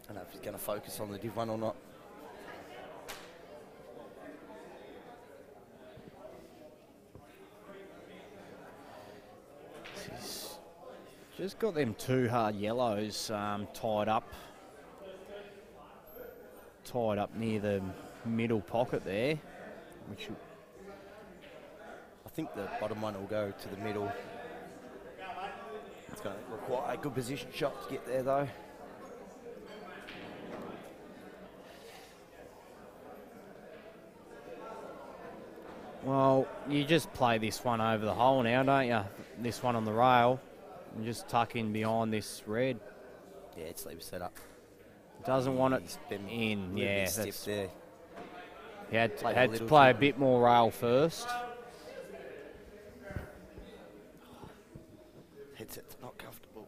I don't know if he's going to focus on the Div 1 or not. he's just got them 2 hard yellows tied up near the middle pocket there, which I think the bottom one will go to the middle. It's going to require a good position shot to get there though. well, you just play this one over the hole now, don't you? This one on the rail, and just tuck in behind this red. Yeah, it's leave set up. Doesn't want He's it been in. a little Yeah, bit stiff that's, there. he had Played a to little play a too- bit more rail first. Headset's not comfortable.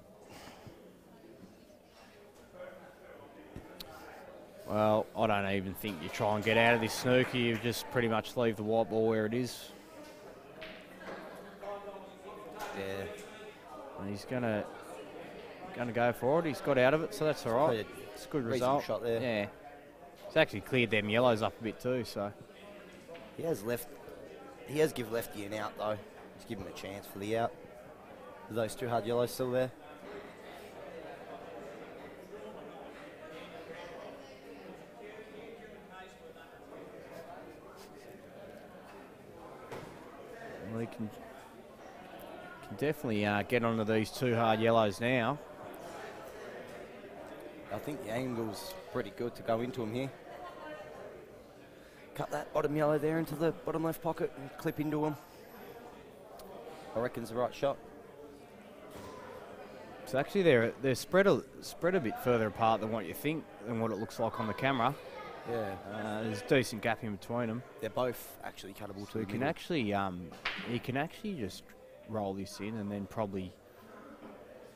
Well, I don't even think you try and get out of this snooker. You just pretty much leave the white ball where it is. Yeah. And he's gonna go for it. He's got out of it, so that's all right. Pretty It's a good reasonable result. shot there. Yeah. It's actually cleared them yellows up a bit too. So He has give lefty an out though. Just give him a chance for the out. Are those 2 hard yellows still there? well, he can definitely get onto these 2 hard yellows now. I think the angle's pretty good to go into him here. Cut that bottom yellow there into the bottom left pocket and clip into him. I reckon's the right shot. So actually, they're spread a bit further apart than what you think, than what it looks like on the camera. Yeah. There's a decent gap in between them. They're both actually cuttable to So the he can actually just roll this in and then probably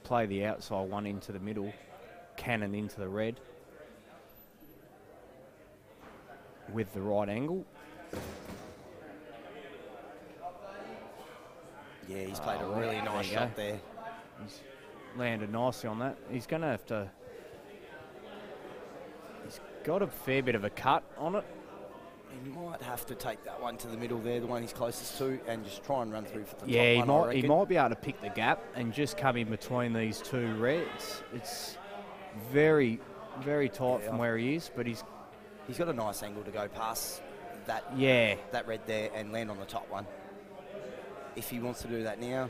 play the outside one into the middle, cannon into the red with the right angle. Yeah, he's played a Oh, really there nice you shot go. there. He's landed nicely on that. He's going to have to... He's got a fair bit of a cut on it. He might have to take that one to the middle there, the one he's closest to, and just try and run through for the Yeah, top one, I he reckon. might be able to pick the gap and just come in between these 2 reds. It's very, very tight Yeah. from where he is, but he's He's got a nice angle to go past that that red there and land on the top one. If he wants to do that now.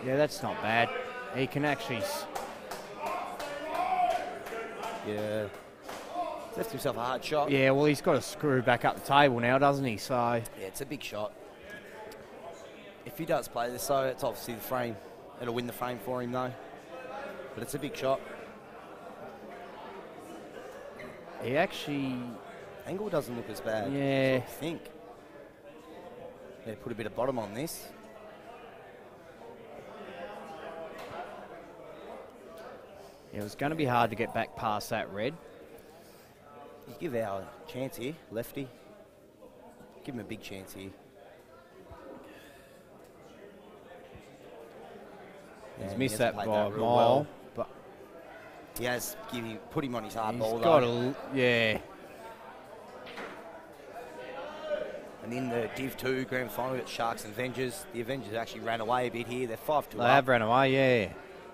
Yeah, that's not bad. He can actually... Yeah. Left himself a hard shot. Yeah, well, he's got to screw back up the table now, doesn't he? So Yeah, it's a big shot. If he does play this, though, it's obviously the frame. It'll win the frame for him, though. But it's a big shot. He actually... Angle doesn't look as bad. Yeah. I think. Yeah, put a bit of bottom on this. It was going to be hard to get back past that red. You give our chance here, lefty. Give him a big chance here. He's And missed he that hasn't by played a real mile, well. but He has put him on his hard he's ball got though. yeah. And in the Div 2 grand final at Sharks and Avengers, the Avengers actually ran away a bit here. They're 5-2 They up. have ran away, yeah.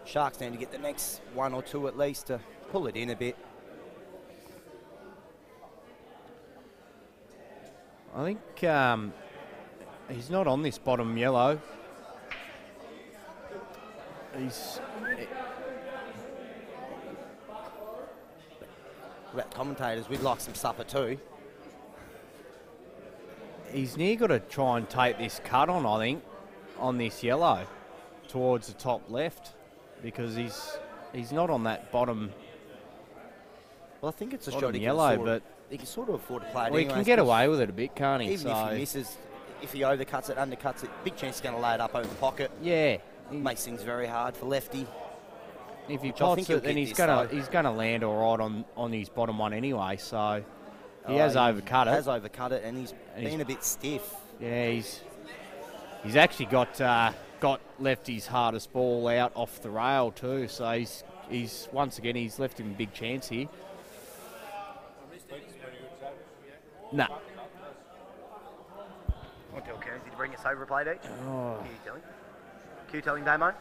Sharks need to get the next 1 or 2 at least to pull it in a bit. I think he's not on this bottom yellow. He's... What about commentators? We'd like some supper too. He's near got to try and take this cut on, I think, on this yellow towards the top left, because he's not on that bottom. Well, I think it's a Bottom shot he yellow, can but he can sort of afford to play it well, he anyways, can get 'cause away with it a bit, can't he? even if he misses, if he overcuts it, undercuts it, big chance he's going to lay it up over the pocket. yeah, Makes things very hard for lefty. if he which I pots think he'll it, then get he's this, gonna land all right on his bottom one anyway. So he has He overcut it. has overcut it, and he's And he's- been a bit stiff. Yeah, he's actually got lefty's hardest ball out off the rail too. So he's once again he's left him a big chance here. Nah. I'll tell Kearns, did you bring us over a plate each? Oh. Can you tell him? Can you tell him, Damo? Can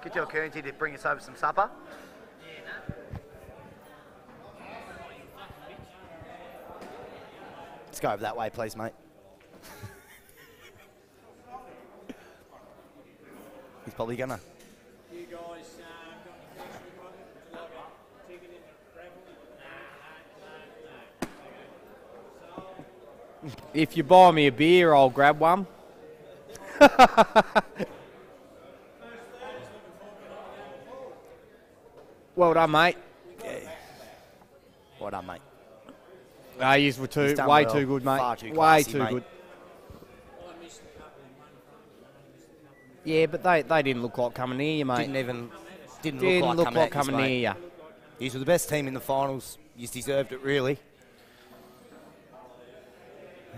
you tell Kearns to bring us over some supper? Let's go over that way, please, mate. He's probably gonna. You guys got the fresh one, like a ticket in the gravel? If you buy me a beer, I'll grab one. Well done, mate. Well done, mate. Yous were He's done way well. too good, mate. Far too way classy, too mate. good. Yeah, but they didn't look like coming near you, mate. Didn't look like coming near you. These were the best team in the finals. He's deserved it, really.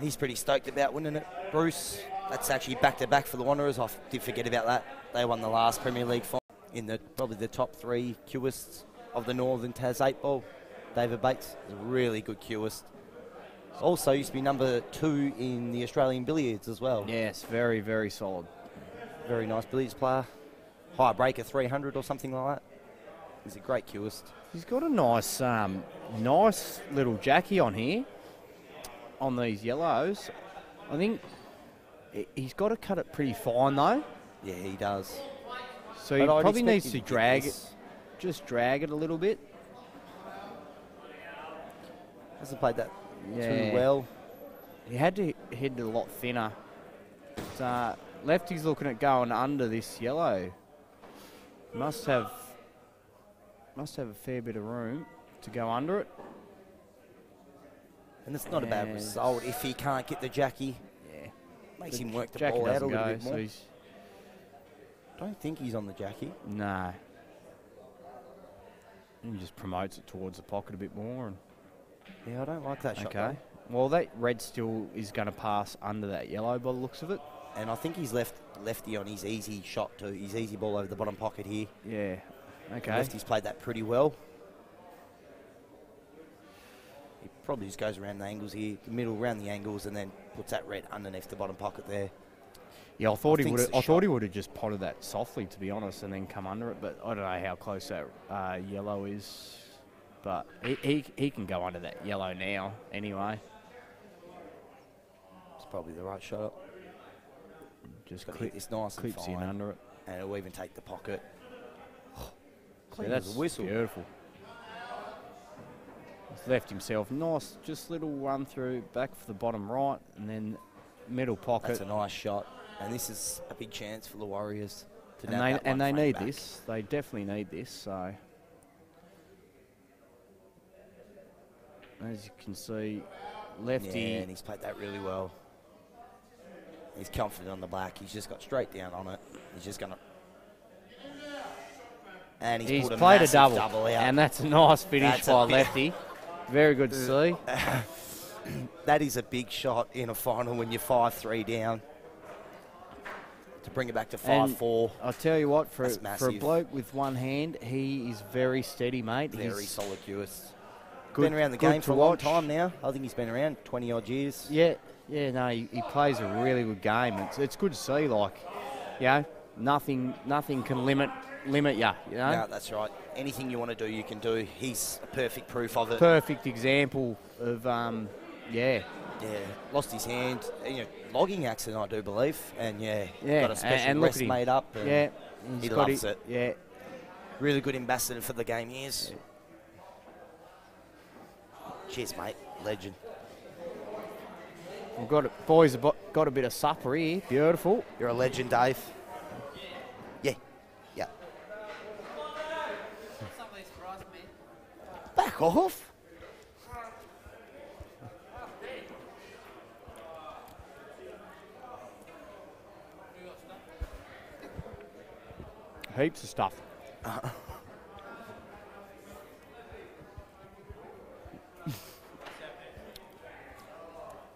He's pretty stoked about winning it. Bruce, that's actually back-to-back for the Wanderers. I did forget about that. They won the last Premier League final in probably the top 3 queuists of the Northern Tas 8 Ball. David Bates is a really good queuist. Also used to be number 2 in the Australian billiards as well. Yes, very, very solid. Very nice billiards player. High breaker 300 or something like that. He's a great queuist. He's got a nice, nice little Jackie on here, on these yellows. I think he's got to cut it pretty fine though. Yeah, he does. So he But I'd probably expect needs him to get drag it, this. just drag it a little bit. Hasn't played that Yeah. too well. He had to hit it a lot thinner. But, lefty's looking at going under this yellow. Must have a fair bit of room to go under it. And it's not a bad And- result if he can't get the Jackie. Yeah. Makes him work the Jackie ball out a doesn't little go, bit more. so he's Don't think he's on the Jackie. no. He just promotes it towards the pocket a bit more. And Yeah, I don't like that shot. okay. Well, that red still is going to pass under that yellow by the looks of it. Though. And I think he's lefty on his easy shot too. His easy ball over the bottom pocket here. Yeah. Okay. Lefty's played that pretty well. He probably just goes around the angles here, the middle, around the angles, and then puts that red underneath the bottom pocket there. Yeah, I thought I he think would. it's a I thought he shot. would have just potted that softly, to be honest, and then come under it. But I don't know how close that yellow is. But he can go under that yellow now anyway. It's probably the right shot. Just Got to hit this nice and clips in fine, under it. and it'll even take the pocket. So Clean that's as a whistle. beautiful. He's left himself nice, just little run through back for the bottom right, and then middle pocket. That's a nice shot, and this is a big chance for the Warriors to And nab they that one frame need back. this. They definitely need this. So As you can see, lefty. Yeah, and he's played that really well. He's confident on the black. He's just got straight down on it. He's just going to... And he's pulled played a massive double out. and that's a nice finish That's a by big- lefty. Very good to see. That is a big shot in a final when you're 5-3 down. To bring it back to 5-4. I'll tell you what, for That's a massive. bloke with one hand, he is very steady, mate. Very He's solid cueist. good, Been around the good game to for a long watch. time now. I think he's been around 20-odd years. Yeah, no, he plays a really good game. It's good to see, like, you know, nothing can limit you, you know. No, that's right. Anything you want to do, you can do. He's a perfect proof of it. Perfect example of, yeah, Lost his hand. You know, logging accident, I do believe. And, Yeah, got a special and look rest at him. made up. And yeah. he got loves it. Yeah. Really good ambassador for the game he is. Cheers, mate. Legend. We've got it, boys have got a bit of supper here. Beautiful. You're a legend, Dave. Yeah. Yeah. Back off. Heaps of stuff.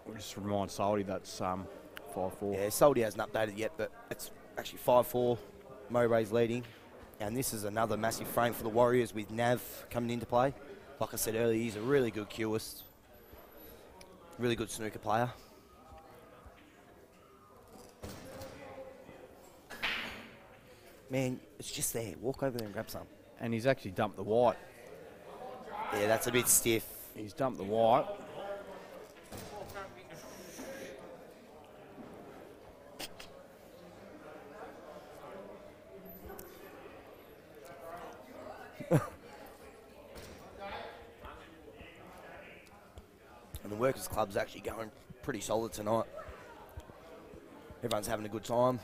We'll just remind Salty that's 5-4. Yeah, Soldy hasn't updated yet, but it's actually 5-4. Mowbray's leading. And this is another massive frame for the Warriors with Nav coming into play. Like I said earlier, he's a really good cueist. Really good snooker player. Man, it's just there. Walk over there and grab some. And he's actually dumped the white. Yeah, that's a bit stiff. He's dumped the white. And the Workers' Club's actually going pretty solid tonight. Everyone's having a good time.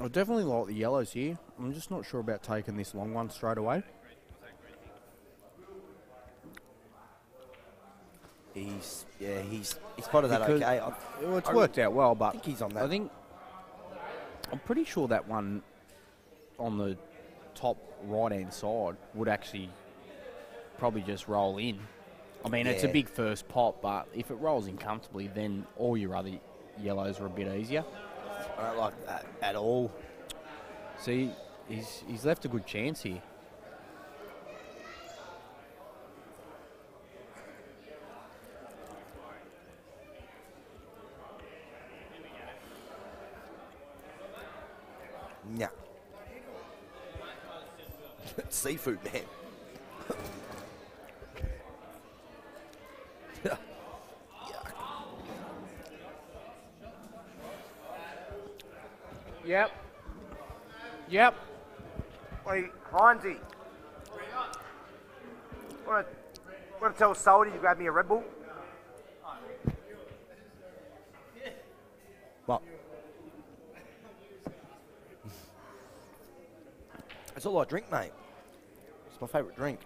I definitely like the yellows here. I'm just not sure about taking this long one straight away. He's spotted that Because- okay. Well, it's worked out well, but I think he's on that. I'm pretty sure that one on the top right-hand side would actually probably just roll in. I mean, it's a Yeah. big first pop, but if it rolls in comfortably, then all your other yellows are a bit easier. I don't like that at all. See, he's left a good chance here. Nah. Seafood, man. Yuck. Yep. Hey, Heinzie. Want to tell Soldy to grab me a Red Bull? What? That's all I drink, mate. It's my favourite drink.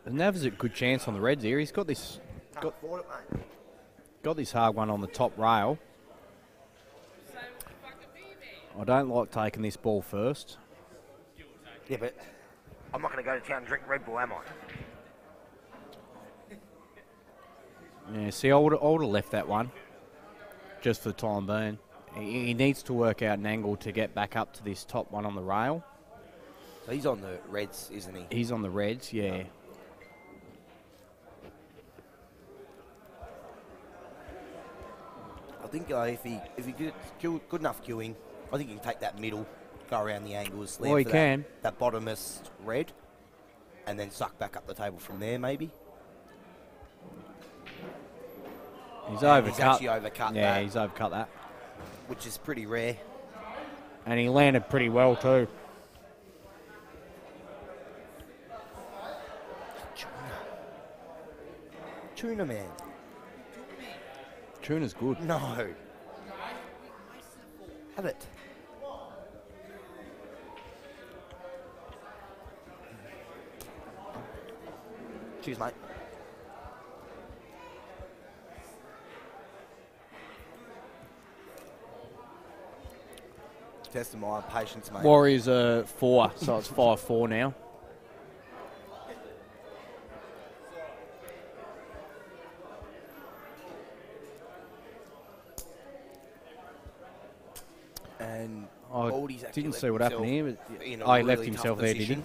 The Nav's a good chance on the Reds here. He's got this Can't afford it, mate. got this hard one on the top rail. I don't like taking this ball first. Yeah, but I'm not going to go to town and drink Red Bull, am I? Yeah, see, I would have left that one just for the time being. He needs to work out an angle to get back up to this top one on the rail. so he's on the Reds, isn't he? He's on the Reds, yeah. I think if he gets good enough queuing, I think he can take that middle, go around the angles, land Well, he for can. that bottomest red, and then suck back up the table from there, maybe. He's And overcut. He's actually overcut Yeah, that, he's overcut that. which is pretty rare. And he landed pretty well too. Tuna man. Tuna's good. No. Have it. Cheers, mate. Testing my patience, mate. Warriors are 4, so it's 5-4 now. And I Baldy's actually didn't left see what happened himself here. But in a he left really himself tough there, did he? position.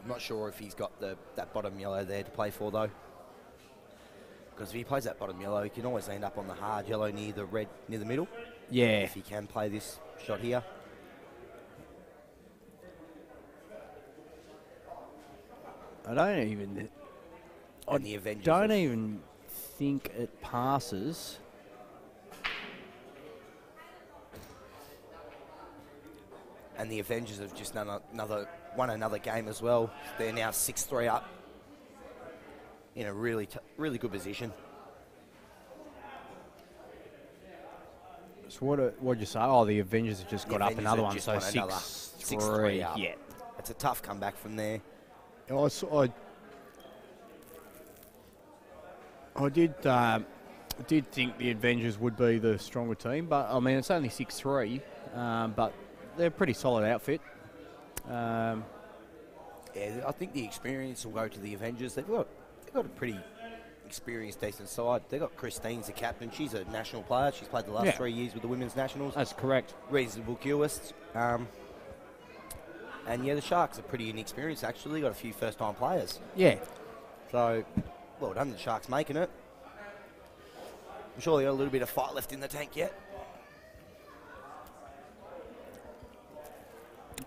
I'm not sure if he's got that bottom yellow there to play for, though. Because if he plays that bottom yellow, he can always end up on the hard yellow near the red, near the middle. Yeah. If he can play this shot here. I don't even. And the Avengers Don't have- even think it passes. And the Avengers have just won another game as well. They're now 6-3 up. In a really really good position. So what'd you say? Oh, the Avengers have just The got up Avengers another have one, just so won another 6-3. up. Yeah. It's a tough comeback from there. I did think the Avengers would be the stronger team, but I mean it's only 6-3, but they're a pretty solid outfit. Yeah, I think the experience will go to the Avengers. They've got a pretty experienced, decent side. They've got Christine's the captain. She's a national player. She's played the last 3 years with the women's nationals. That's correct. Reasonable QS. And yeah, the Sharks are pretty inexperienced actually. Got a few first-time players. Yeah. So, well done, the Sharks making it. I'm sure they got a little bit of fight left in the tank yet.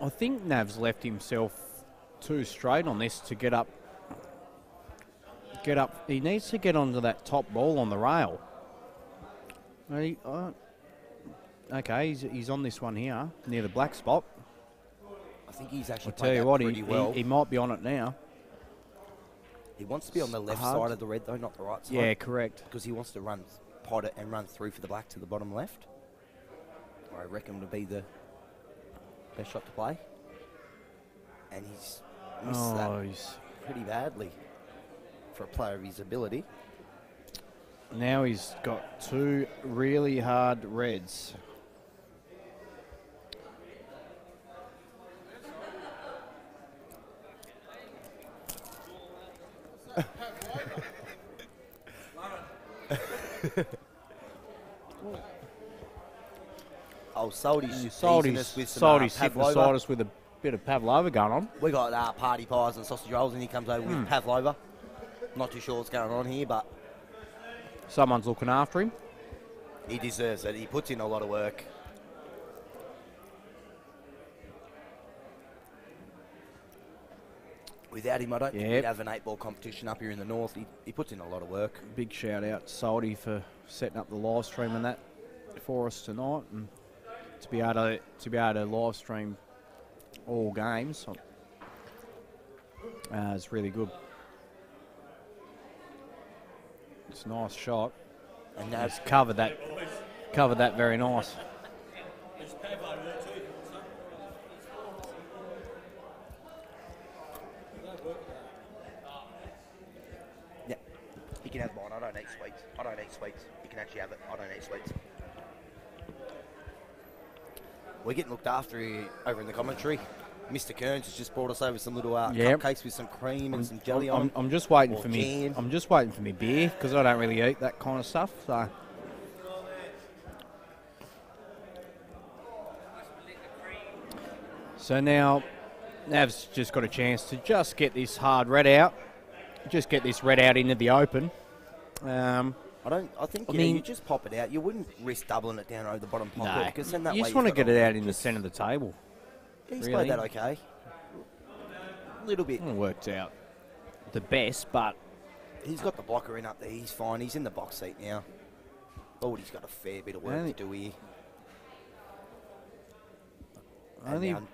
I think Nav's left himself too straight on this to get up. He needs to get onto that top ball on the rail. Okay, he's on this one here near the black spot. I think he's actually I'll tell played you that what, pretty well. he might be on it now. He wants to be on the left Hard. side of the red though, not the right side. Yeah, correct. Because he wants to pot it and run through for the black to the bottom left. I reckon would be the best shot to play. And he's missed that He's pretty badly for a player of his ability. now he's got 2 really hard reds. Oh, Salty's just Salty's teasing us with some sitting pavlova. beside us with a bit of pavlova going on. We got party pies and sausage rolls, and he comes over with pavlova. Not too sure what's going on here, but Someone's looking after him. he deserves it. He puts in a lot of work. Without him, I don't think Yep. we'd have an 8-ball competition up here in the north. He puts in a lot of work. Big shout out to Salty for setting up the live stream and that for us tonight, and to be able to live stream all games. It's really good. It's a nice shot. And now He's covered that very nice. There's Pav over there too. yeah, he can have mine. I don't eat sweets. You can actually have it. I don't eat sweets. We're getting looked after here over in the commentary. Mr. Kearns has just brought us over some little Yep. cupcakes with some cream and some jelly on. I'm just waiting or for me. jam. I'm just waiting for me beer because I don't really eat that kind of stuff. So now Nav's just got a chance to just get this hard red out. Just get this red out into the open. I think you just pop it out. You wouldn't risk doubling it down over the bottom pocket because then that you way just want to you've got get it a- out in the centre of the table. He's really. played that okay. A little bit. It worked out the best, but He's got the blocker in up there. He's fine. He's in the box seat now. Baldy's got a fair bit of work Only- to do here. only And,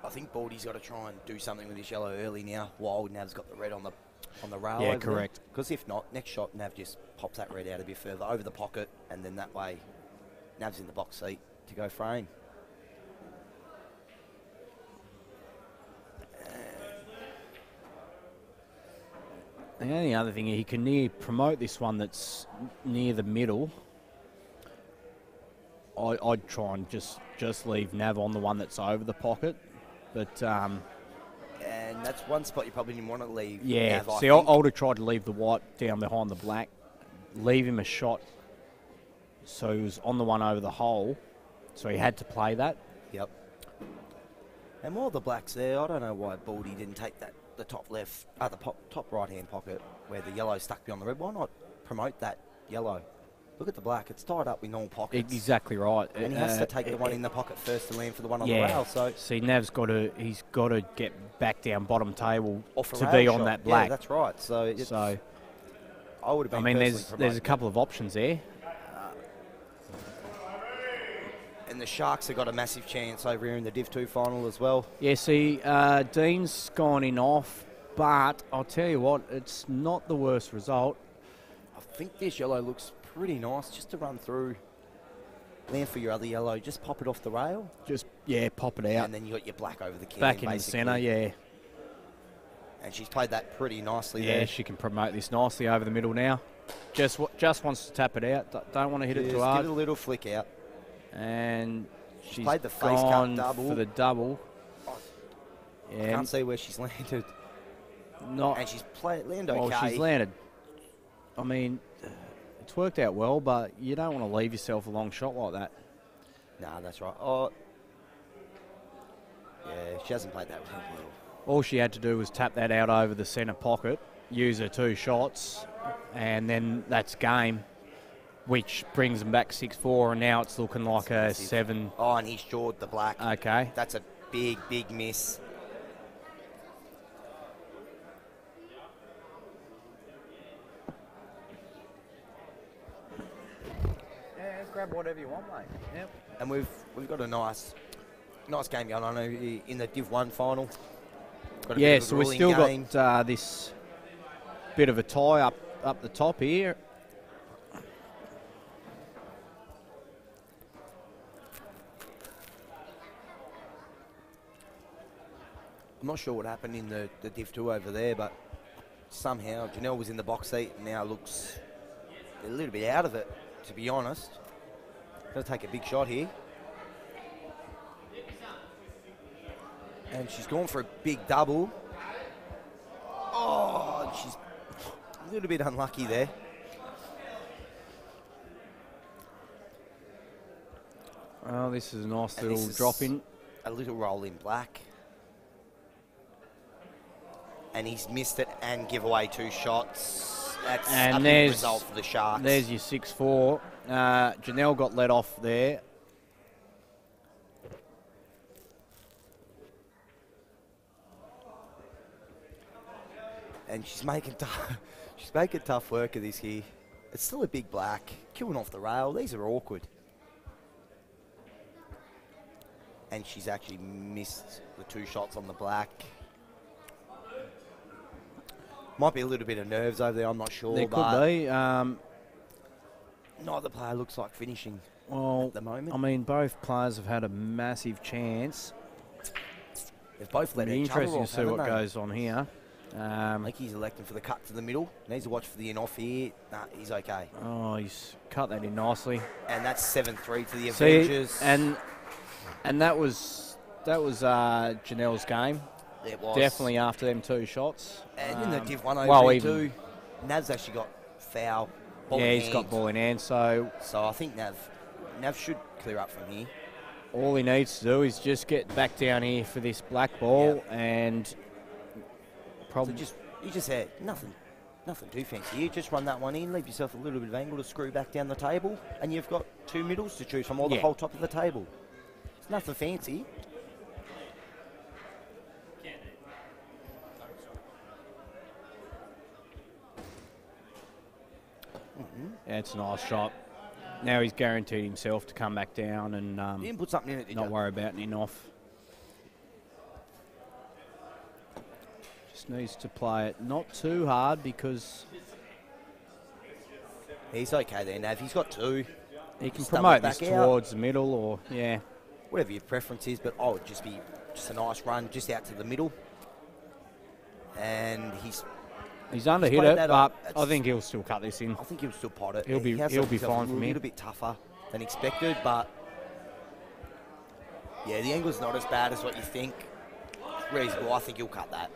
I think Baldy's got to try and do something with his yellow early now. While Nav's got the red on the rail. Yeah, correct. Because if not, next shot Nav just pops that red out a bit further over the pocket, and then that way Nav's in the box seat to go frame. The only other thing, he can promote this one that's near the middle. I'd try and just leave Nav on the one that's over the pocket. But, and that's one spot you probably didn't want to leave. yeah, Nav, see, I would have tried to leave the white down behind the black, leave him a shot so he was on the one over the hole, so he had to play that. Yep. And while the black's there, I don't know why Baldy didn't take the top left, top right-hand pocket where the yellow's stuck beyond the red. Why not promote that yellow? Look at the black; it's tied up with normal pockets. Exactly right. And he has to take the one in the pocket first to land for the one on yeah. the rail. So see, Nav's got to get back down bottom table off a to rail be on shot. that black. Yeah, that's right. So I would have been. I mean, there's promoting. a couple of options there. And the Sharks have got a massive chance over here in the Div 2 final as well. Yeah, see, Dean's gone in off, but I'll tell you what, it's not the worst result. I think this yellow looks pretty nice just to run through. Land for your other yellow, just pop it off the rail. Just, yeah, pop it out. And then you got your black over the can. Back in the centre, yeah. And she's played that pretty nicely Yeah, there. she can promote this nicely over the middle now. Just wants to tap it out. Don't want to hit it too Just hard. give it a little flick out. And she's played the face gone cut double. for the double. I can't see where she's landed. And she's landed okay. Well, she's landed. I mean, it's worked out well, but you don't want to leave yourself a long shot like that. Nah, that's right. Oh, yeah, she hasn't played that well. All she had to do was tap that out over the centre pocket, use her 2 shots, and then that's game, which brings them back 6-4, and now it's looking like a 7. Oh, and he's jawed the black. Okay. That's a big, big miss. Yeah, grab whatever you want, mate. Yep. And we've got a nice game going on in the Div 1 final. Yeah, so we've still got this bit of a tie up the top here. I'm not sure what happened in the Div 2 over there, but somehow Janelle was in the box seat and now looks a little bit out of it, to be honest. Going to take a big shot here. And she's gone for a big double. Oh, she's a little bit unlucky there. Oh, this is a nice little drop in. A little roll in black. And he's missed it and give away 2 shots. That's a big result for the Sharks. There's your 6-4. Janelle got let off there. And she's making tough work of this here. It's still a big black, killing off the rail. These are awkward. And she's actually missed the 2 shots on the black. Might be a little bit of nerves over there, I'm not sure. There could be. Neither player looks like finishing at the moment. I mean, both players have had a massive chance. They've both let each other off, interesting to see what goes on here. I think he's electing for the cut to the middle. Needs to watch for the in-off here. Nah, he's okay. Oh, he's cut that in nicely. And that's 7-3 to the Avengers. And that was Janelle's game. It was. Definitely after them 2 shots. And in the Div 1 over too, Nav's actually got foul. He's got ball in hand. So I think Nav should clear up from here. All he needs to do is just get back down here for this black ball and probably you just had nothing too fancy. You just run that one in, leave yourself a little bit of angle to screw back down the table, and you've got 2 middles to choose from, or the whole top of the table. It's nothing fancy. Yeah, it's a nice shot. Now he's guaranteed himself to come back down and you didn't put something in it, did not you? worry about an in-off. Just needs to play it not too hard because he's okay there, Nav. He's got 2. He can promote this towards the middle or, yeah. Whatever your preference is, but it would just be a nice run just out to the middle. And he's He's underhit played it, that but up. I think he'll still cut this in. I think he'll still pot it. He'll be He has fine himself for a me. little bit tougher than expected, but yeah, the angle's not as bad as what you think. Reasonable. I think he'll cut that.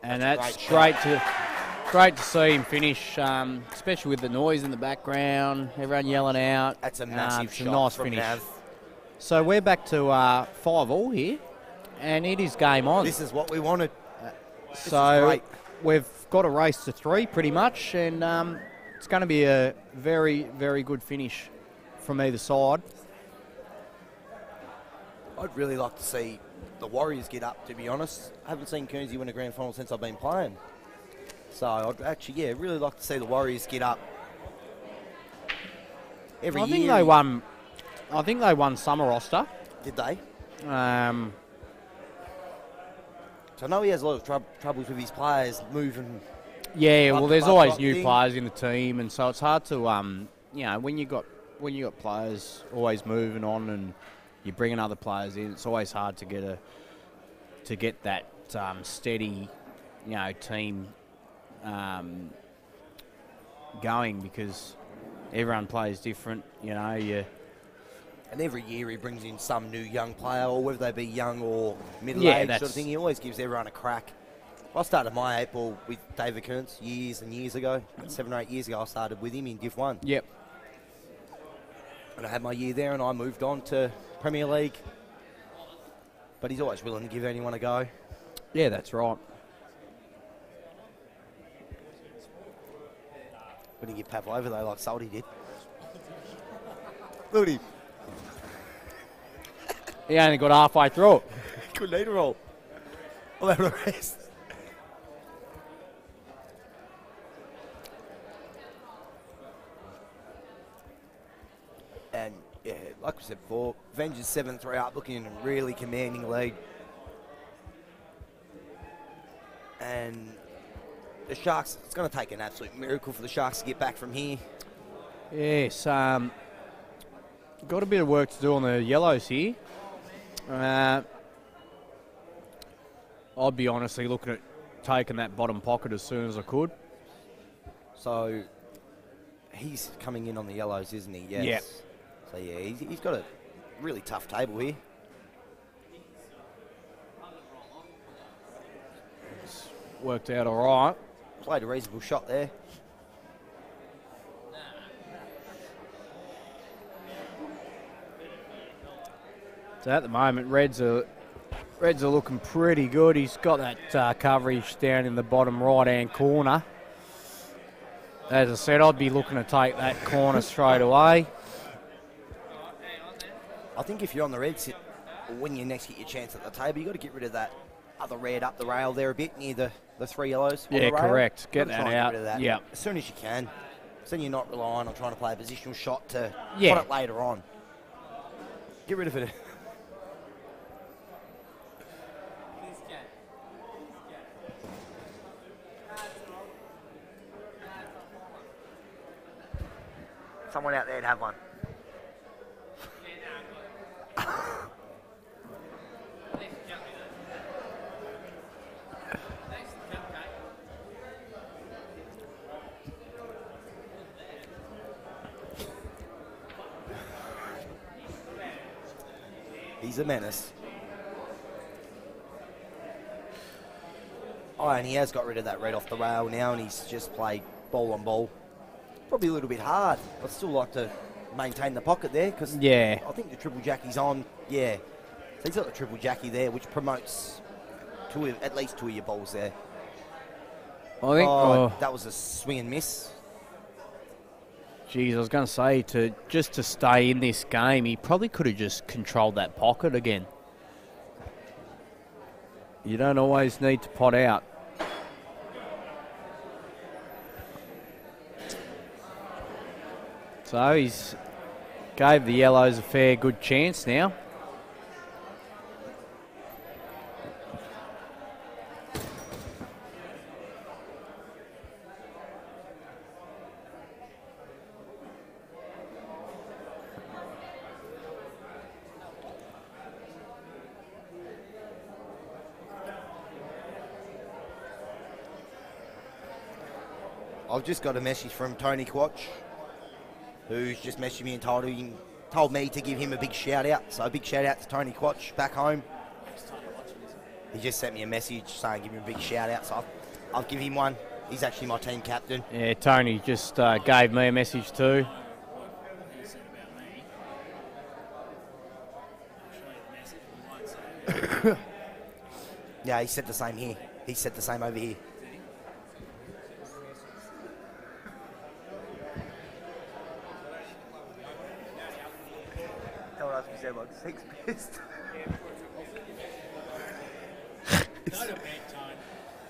And That's that's a great great to see him finish, especially with the noise in the background, everyone yelling out. That's a massive it's shot a nice from finish. Nav. So we're back to 5-all here, and it is game on. This is what we wanted. This is So great. we've got a race to 3 pretty much, and it's going to be a very, very good finish from either side. I'd really like to see the Warriors get up, to be honest. I haven't seen Guernsey win a grand final since I've been playing. So I'd actually, really like to see the Warriors get up. Every I year. think they won summer roster. Did they? So Um, I know he has a lot of troubles with his players moving. Yeah, Club well, to there's club always type new thing. players in the team, and so it's hard to, when you got players always moving on, and you're bringing other players in, it's always hard to get that steady, team going, because everyone plays different. And every year he brings in some new young player, or whether they be young or middle-aged Yeah, sort of that's- thing. He always gives everyone a crack. I started my 8-ball with David Kearns years and years ago. 7 or 8 years ago I started with him in Div 1. Yep. And I had my year there and I moved on to Premier League. But he's always willing to give anyone a go. Yeah, that's right. When he give Pavlova though, like Salty did. Look at him. He only got halfway through it. Good leader roll. I'll have the rest. And yeah, like we said before, Avengers 7-3 up, looking in a really commanding lead. And the Sharks, it's going to take an absolute miracle for the Sharks to get back from here. Yes, got a bit of work to do on the yellows here. I'd be honestly looking at taking that bottom pocket as soon as I could. So he's coming in on the yellows, isn't he? Yes. Yep. So yeah, he's got a really tough table here. It's worked out all right. Played a reasonable shot there. So at the moment, Reds are looking pretty good. He's got that coverage down in the bottom right-hand corner. As I said, I'd be looking to take that corner straight away. I think if you're on the Reds, when you next get your chance at the table, you've got to get rid of that other red up the rail there a bit near the 3 yellows. on Yeah, the rail. correct. You've Get got to that try and out. rid of that Yeah. as soon as you can. So then you're not relying on trying to play a positional shot to Yeah. put it later on. Get rid of it. Someone out there'd have one. He's a menace. Oh, and he has got rid of that red off the rail now, and he's just played ball on ball. Probably a little bit hard. I'd still like to maintain the pocket there, because Yeah. I think the triple jackie's on. Yeah. So he's got the triple jackie there, which promotes at least 2 of your balls there. I think. That was a swing and miss. Geez, I was going to say, to stay in this game, he probably could have just controlled that pocket again. You don't always need to pot out. So he's gave the yellows a fair good chance now. I've just got a message from Tony Quatch, who's just messaged me and told me to give him a big shout out. So a big shout out to Tony Quatch back home. He just sent me a message saying give him a big shout out. So I'll give him one. He's actually my team captain. Yeah, Tony just gave me a message too. Yeah, he said the same here. He said the same over here. Told us we sound like Sex Pest.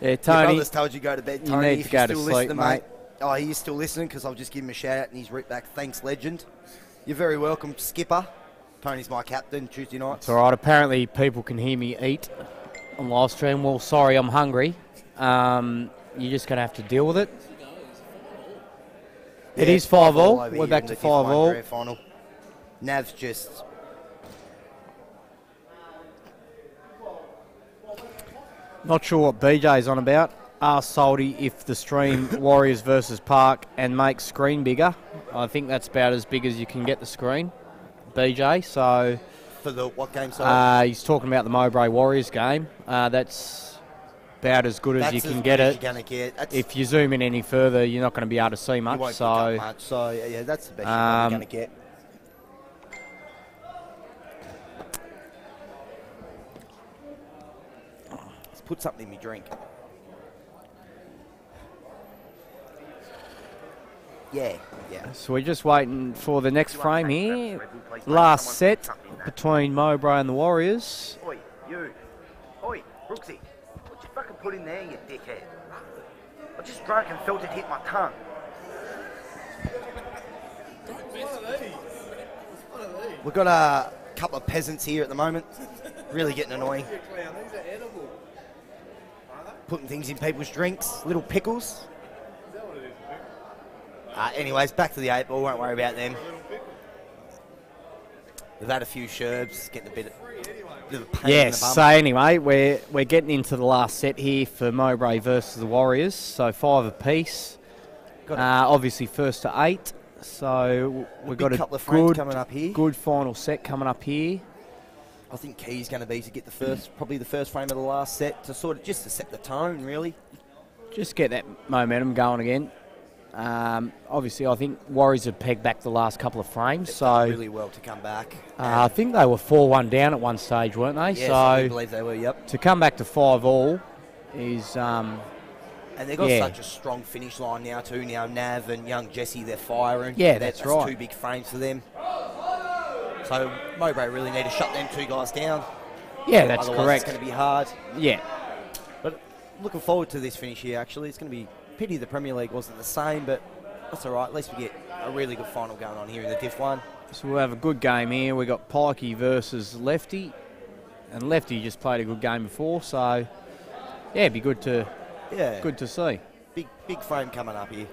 Yeah, Your Tony, brother's told you go to bed, Tony. you need if to go you're to still sleep, listening, mate. Oh, he is still listening because I've just given him a shout out and he's writ back, thanks, legend. You're very welcome, Skipper. Tony's my captain Tuesday nights. it's all right. Apparently, people can hear me eat on live stream. Well, sorry, I'm hungry. You're just going to have to deal with it. Yeah, It is 5 all. over We're here back in to the 5 Div 1 all. grand final. Nav's just... Not sure what BJ's on about. Ask Salty if the stream Warriors versus Park and make screen bigger. I think that's about as big as you can get the screen, BJ. So For the what game, sorry? he's talking about the Mowbray Warriors game. That's about as good as That's you can as get good as it. you're gonna get. That's, If you zoom in any further, you're not going to be able to see you much. won't pick So up much. So yeah, that's the best you're probably gonna get. Let's put something in my drink. Yeah. So we're just waiting for the next frame here. Last set between Mowbray and the Warriors. Oi, you. Oi, Brooksy. What you fucking put in there, you dickhead? I just drank and felt it hit my tongue. We've got a couple of peasants here at the moment. Really getting annoying. Putting things in people's drinks. Little pickles. Anyways, back to the 8 ball. Won't worry about them. We've had a few sherbs. Getting a bit of a pain in Yes, the bum. so anyway, we're getting into the last set here for Mowbray versus the Warriors. So 5 apiece. Obviously first to 8. So we've got a couple of frames good, coming up here. good final set coming up here. I think key's going to be to get the first, probably the first frame of the last set to sort of just to set the tone, really. Just get that momentum going again. Obviously, I think Warriors have pegged back the last couple of frames. They've done So really well to come back. I think they were 4-1 down at one stage, weren't they? Yes, I do So believe they were. Yep. to come back to 5 all is And they've got yeah. such a strong finish line now too. Now Nav and young Jesse, they're firing. Yeah, that's right. 2 big frames for them. So Mowbray really need to shut them 2 guys down. yeah, that's Otherwise correct. it's going to be hard. Yeah, But looking forward to this finish here, actually. It's going to be pity the Premier League wasn't the same, but that's all right. At least we get a really good final going on here in the Div 1. so we'll have a good game here. We got Pikey versus Lefty, and Lefty just played a good game before. So yeah, it'd be good to see. Big frame coming up here.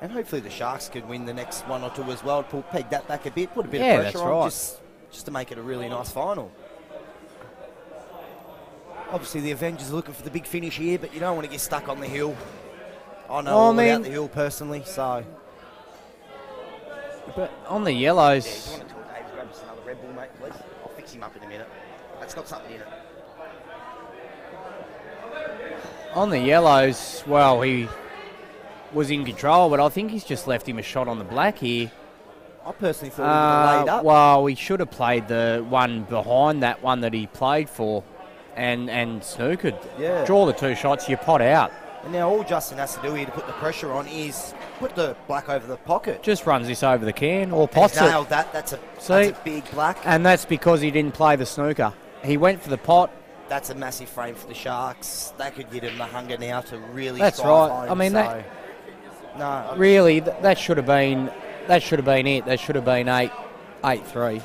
And hopefully the Sharks could win the next 1 or 2 as well. Peg that back a bit, put a bit Yeah, of pressure that's on, right. just to make it a really nice final. Obviously the Avengers are looking for the big finish here, but you don't want to get stuck on the hill. I know all about the hill personally, so... But on the Yeah, yellows, do you want to tell Dave to grab us another Red Bull, mate, please? I'll fix him up in a minute. That's got something in it. well, he was in control, but I think he's just left him a shot on the black here. I personally thought he would have laid up. Well, he should have played the one behind that one that he played for, and snookered. Yeah. Draw the 2 shots, you pot out. And now all Justin has to do here to put the pressure on is put the black over the pocket. Just runs this over the can or pots He's it. nailed that. That's a big black. And that's because he didn't play the snooker. He went for the pot. That's a massive frame for the Sharks. That could give him the hunger now to really That's strive right. home. I mean, so, no, Really, that should have been it. That should have been 8-3.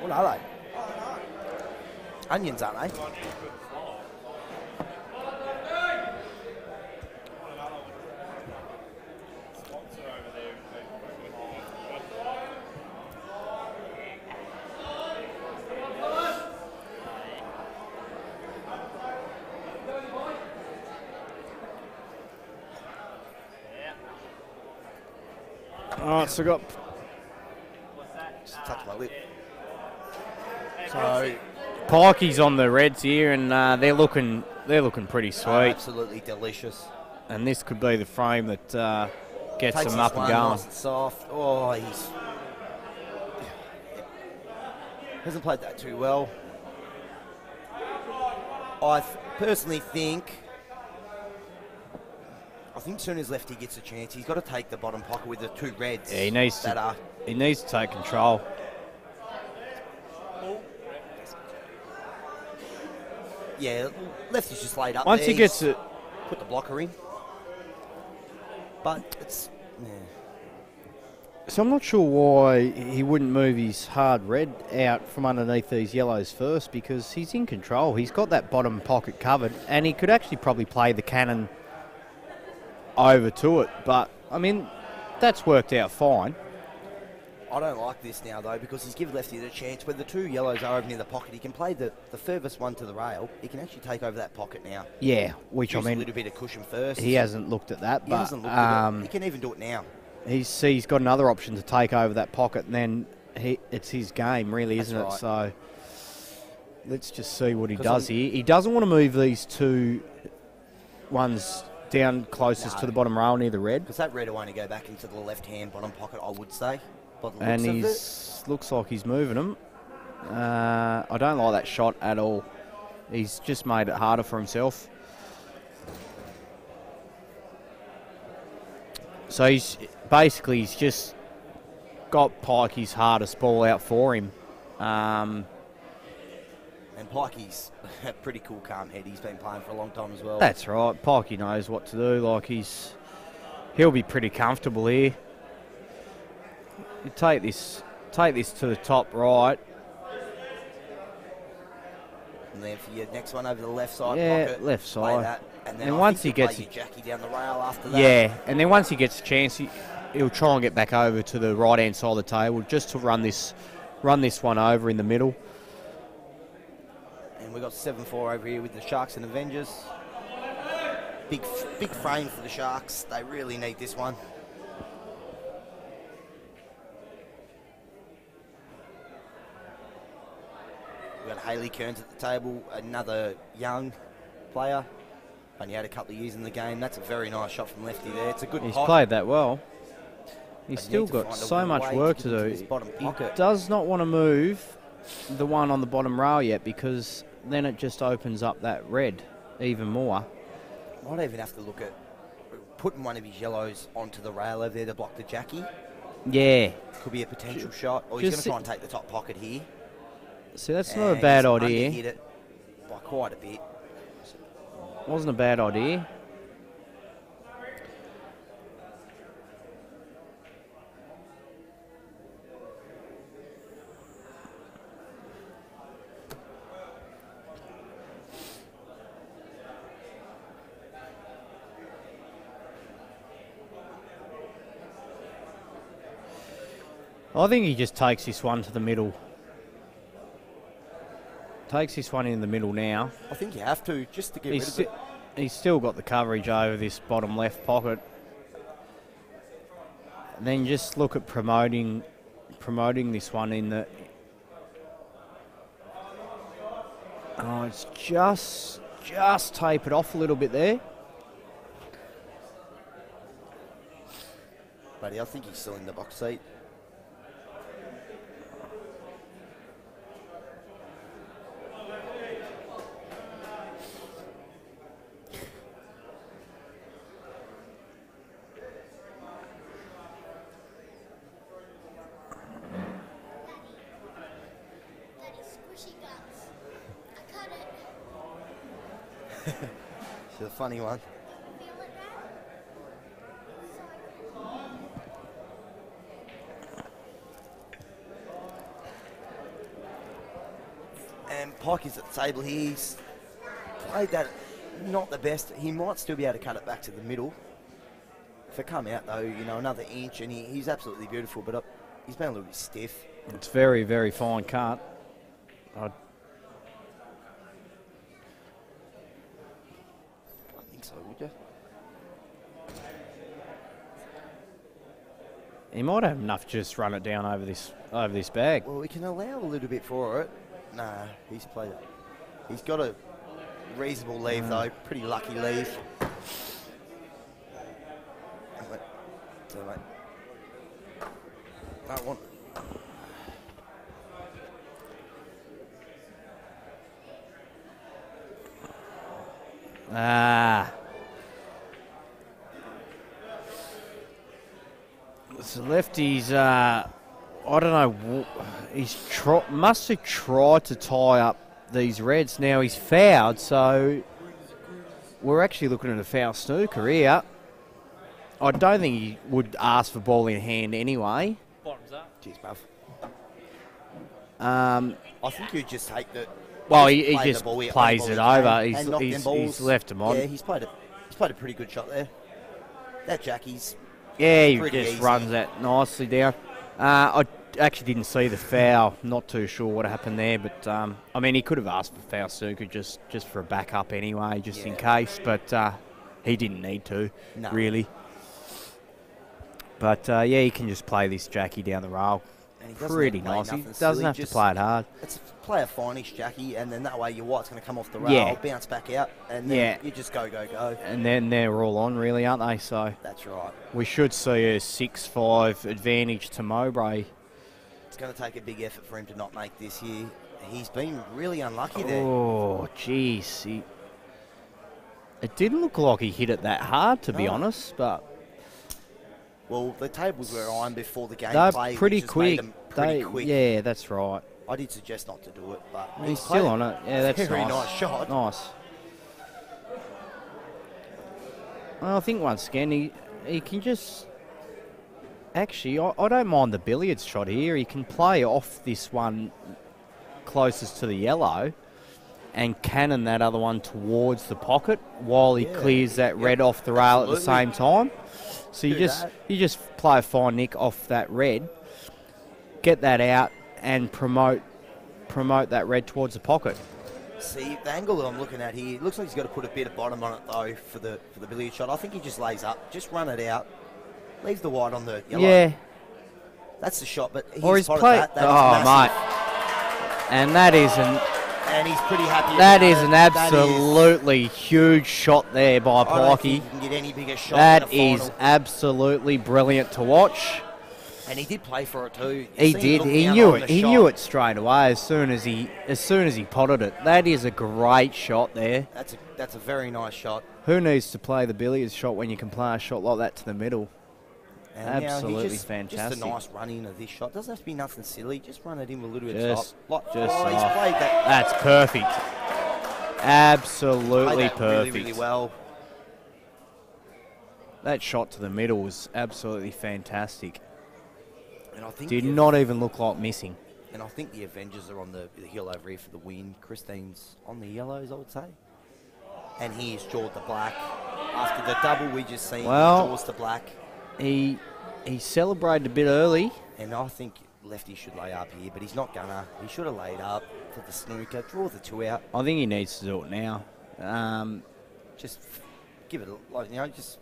what are they? Onions, aren't they? All right, so got Just touch my lip. so Pikey's on the reds here, and they're looking pretty sweet. Absolutely delicious. And this could be the frame that gets Takes them this up and one going. nice and soft. Oh, he's hasn't played that too well. I personally think as soon as lefty gets a chance, he's got to take the bottom pocket with the two reds. Yeah, he needs to take control. Yeah, lefty's just laid up. Once there. he gets He's it, put the blocker in. But it's so I'm not sure why he wouldn't move his hard red out from underneath these yellows first, because he's in control. He's got that bottom pocket covered, and he could actually probably play the cannon over to it. But I mean, that's worked out fine. I don't like this now, though, because he's given lefty the chance. When the two yellows are over near the pocket, he can play the furthest one to the rail. He can actually take over that pocket now. Yeah, which Use I a mean, little bit of cushion first. he hasn't looked at that, He but hasn't looked at it. He can even do it now. he's got another option to take over that pocket, and then it's his game, really, That's isn't it? right. So let's just see what he 'Cause does here. He doesn't want to move these two ones down closest to the bottom rail near the red. Because that red will only go back into the left-hand bottom pocket, I would say. By the And looks of looks like he's moving them. I don't like that shot at all. He's just made it harder for himself. So he's just got Pikey's hardest ball out for him. And Pikey's a pretty cool, calm head. He's been playing for a long time as well. That's right. Pikey knows what to do. Like he'll be pretty comfortable here. You take this to the top right. And then for your next one over the left side Yeah, pocket. left play side. that. And then And I once think he you gets play your Jackie down the rail after that. Yeah, and then once he gets a chance, he'll try and get back over to the right-hand side of the table just to run this one over in the middle. And we've got 7-4 over here with the Sharks and Avengers. Big frame for the Sharks. They really need this one. We've got Haley Kearns at the table, another young player. Only had a couple of years in the game. That's a very nice shot from lefty there. It's a good He's pot. played that well. He's They still need to got find a so much way work to to get into do. this bottom He pocket. does not want to move the one on the bottom rail yet, because then it just opens up that red even more. Might even have to look at putting one of his yellows onto the rail over there to block the Jackie. Yeah. Could be a potential shot. Or he's going just to try and take the top pocket here. See, that's not a And bad he's idea. underhit it by quite a bit. Wasn't a bad idea. I think he just takes this one to the middle. Takes this one in the middle now. I think you have to, just to get rid of it. He's still got the coverage over this bottom left pocket. And then just look at promoting this one in the... Oh, it's just tapered off a little bit there. Buddy, I think he's still in the box seat. It's a funny one. And Pikey's at the table. He's played that not the best. He might still be able to cut it back to the middle. If it come out though, you know, another inch, and he's absolutely beautiful, but he's been a little bit stiff. It's very, very fine cut. I think so, would you? He might have enough to just run it down over this bag. Well, we can allow a little bit for it. Nah, he's played it. He's got a reasonable leave, though. Pretty lucky leave. Don't want. So lefty's, I don't know, must have tried to tie up these reds. Now he's fouled, so we're actually looking at a foul snooker here. I don't think he would ask for ball in hand anyway. Bottoms up. Cheers, bruv. I think you just take the. Well, he just plays it over. He's left him on. Yeah, he's played a pretty good shot there. That Jackie's. Yeah, he pretty just easy. runs that nicely down. I actually didn't see the foul. Not too sure what happened there, but I mean, he could have asked for foul snooker just for a backup anyway, just in case. But he didn't need to, really. But yeah, he can just play this Jackie down the rail. Pretty nice. He doesn't have to play it hard. It's play a fine-ish Jackie, and then that way your white's going to come off the rail, bounce back out, and then you just go. And then they're all on, really, aren't they? So that's right. We should see a 6-5 advantage to Mowbray. It's going to take a big effort for him to not make this year. He's been really unlucky there. Oh, jeez. It didn't look like he hit it that hard, to be honest, but... Well, the tables were on before the game They're played. pretty quick. Quick. Yeah, that's right. I did suggest not to do it, but he's still on it. Yeah, that's very nice. Nice shot. Nice. Well, I think once again he can just... Actually, I don't mind the billiards shot here. He can play off this one closest to the yellow and cannon that other one towards the pocket while he clears that red off the rail at the same time. So you just play a fine nick off that red, get that out, and promote that red towards the pocket. See, the angle that I'm looking at here, it looks like he's got to put a bit of bottom on it though for the billiard shot. I think he just lays up, just run it out, leave the white on the yellow. Yeah, that's the shot. But he's played that. Oh mate, and that is and he's pretty happy. That is an absolutely huge shot there by Pikey. I don't think you can get any bigger shot. That is absolutely brilliant to watch. And he did play for it too. He did. He knew it. He knew it straight away as soon as he potted it. That is a great shot there. That's a very nice shot. Who needs to play the billiards shot when you can play a shot like that to the middle? And absolutely fantastic. Just a nice run in of this shot. Doesn't have to be nothing silly. Just run it in with a little bit of top. He's played that. That's perfect. Absolutely perfect. Really, really well. That shot to the middle was absolutely fantastic. And I think did not even look like missing. And I think the Avengers are on the hill over here for the win. Christine's on the yellows, I would say. And he has jawed the black. After the double we just seen, jaws the black. He celebrated a bit early. And I think lefty should lay up here, but he's not gonna. He should have laid up for the snooker, draw the two out. I think he needs to do it now. Just give it, just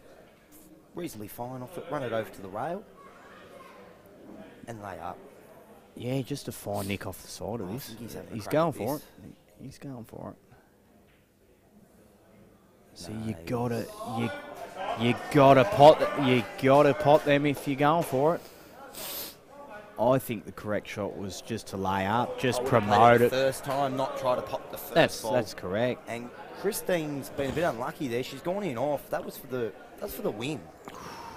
reasonably fine off it, run it over to the rail, and lay up. Yeah, just a fine nick off the side of this. He's going for it. He's going for it. So you gotta pot them if you're going for it. I think the correct shot was just to lay up, just promote it. First time, not try to pop the first ball. That's correct. And Christine's been a bit unlucky there. She's gone in off. That was for the win.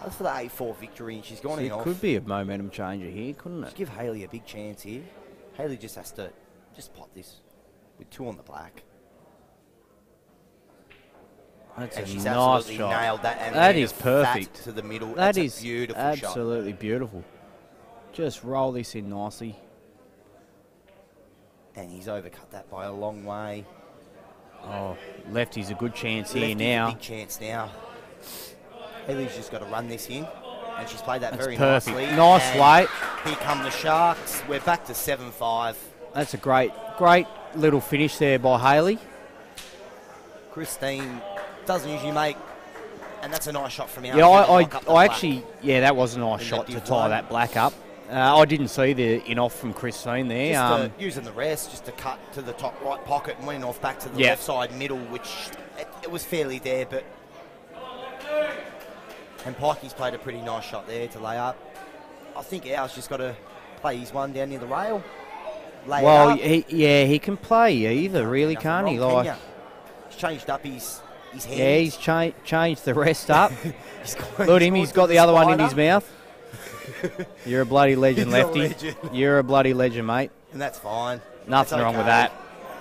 That's for the 8-4 victory, and she's gone in off. It could be a momentum changer here, couldn't it? Give Haley a big chance here. Haley just has to pot this with two on the black. That's and a she's nice absolutely shot. nailed that. And that is perfect. To the middle. That is beautiful absolutely beautiful. Just roll this in nicely. And he's overcut that by a long way. Oh, lefty's a good chance here now. A big chance now. Haley's just got to run this in. And she's played that That's very perfect. nicely. Nice weight. Here come the Sharks. We're back to 7-5. That's a great little finish there by Haley. Christine doesn't usually make And that's a nice shot from out. Yeah, Lock up the I black. actually, yeah, that was a nice In shot that to div tie line. that black up. I didn't see the in-off from Christine there. Just using the rest just to cut to the top right pocket and went off back to the left side middle, which it was fairly there, but... And Pikey's played a pretty nice shot there to lay up. I think ours just got to play his one down near the rail. Lay well, it up. he can play either, really, Nothing can't he? wrong, Like, can ya? He's changed up his hand. yeah, he's changed the rest up. He's Look at him, he's got the other one in his spider. mouth. You're a bloody legend, He's a Lefty. legend. You're a bloody legend, mate. And that's fine. Nothing It's wrong with okay. that.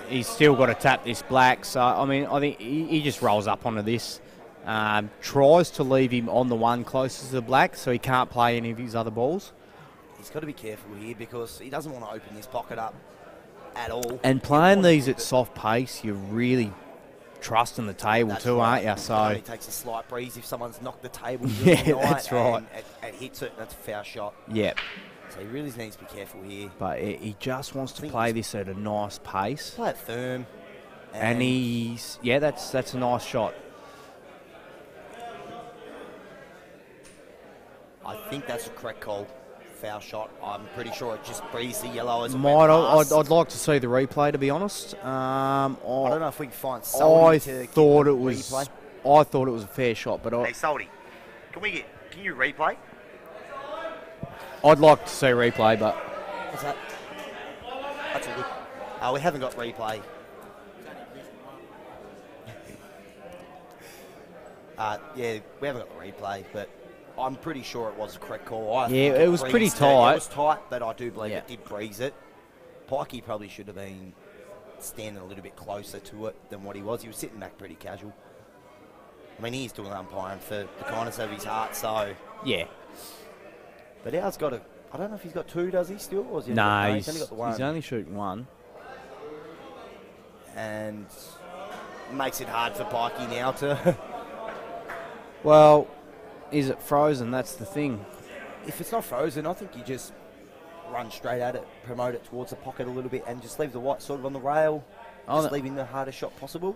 He's still got to tap this black. So, I mean, I think he just rolls up onto this. Tries to leave him on the one closest to the black so he can't play any of his other balls. He's got to be careful here because he doesn't want to open this pocket up at all. And playing these at soft pace, you're really trusting the table That's too, right. aren't you? It So, only takes a slight breeze if someone's knocked the table. Yeah, really night that's right. And it hits it, and that's a foul shot. yeah. So he really needs to be careful here. But he just wants to think play he's- this at a nice pace. Play it firm. And he's, yeah, that's a nice shot. I think that's a correct call. Foul shot. I'm pretty sure it just breezed the yellow as it Might, went I'd past. like to see the replay, to be honest. I don't know if we can find I somebody to give thought the it was. replay. I thought it was a fair shot, but Hey, Salty, can you replay? I'd like to see replay. But What's that? That's all good. We haven't got replay. Yeah, we haven't got the replay, but I'm pretty sure it was a correct call. I Yeah, think it was pretty breezed tight. It was tight, but I do believe Yeah. it did breeze it. Pikey probably should have been standing a little bit closer to it than what he was. He was sitting back pretty casual. I mean, he's doing umpiring for the kindness of his heart, so... yeah, But ours got a... I don't know if he's got two, does he still? Or has he only no, got, he's only got the one. only shooting one. And makes it hard for Pikey now to... Well, is it frozen? That's the thing. If it's not frozen, I think you just run straight at it, promote it towards the pocket a little bit, and just leave the white sort of on the rail. Oh, Just no. leaving the hardest shot possible.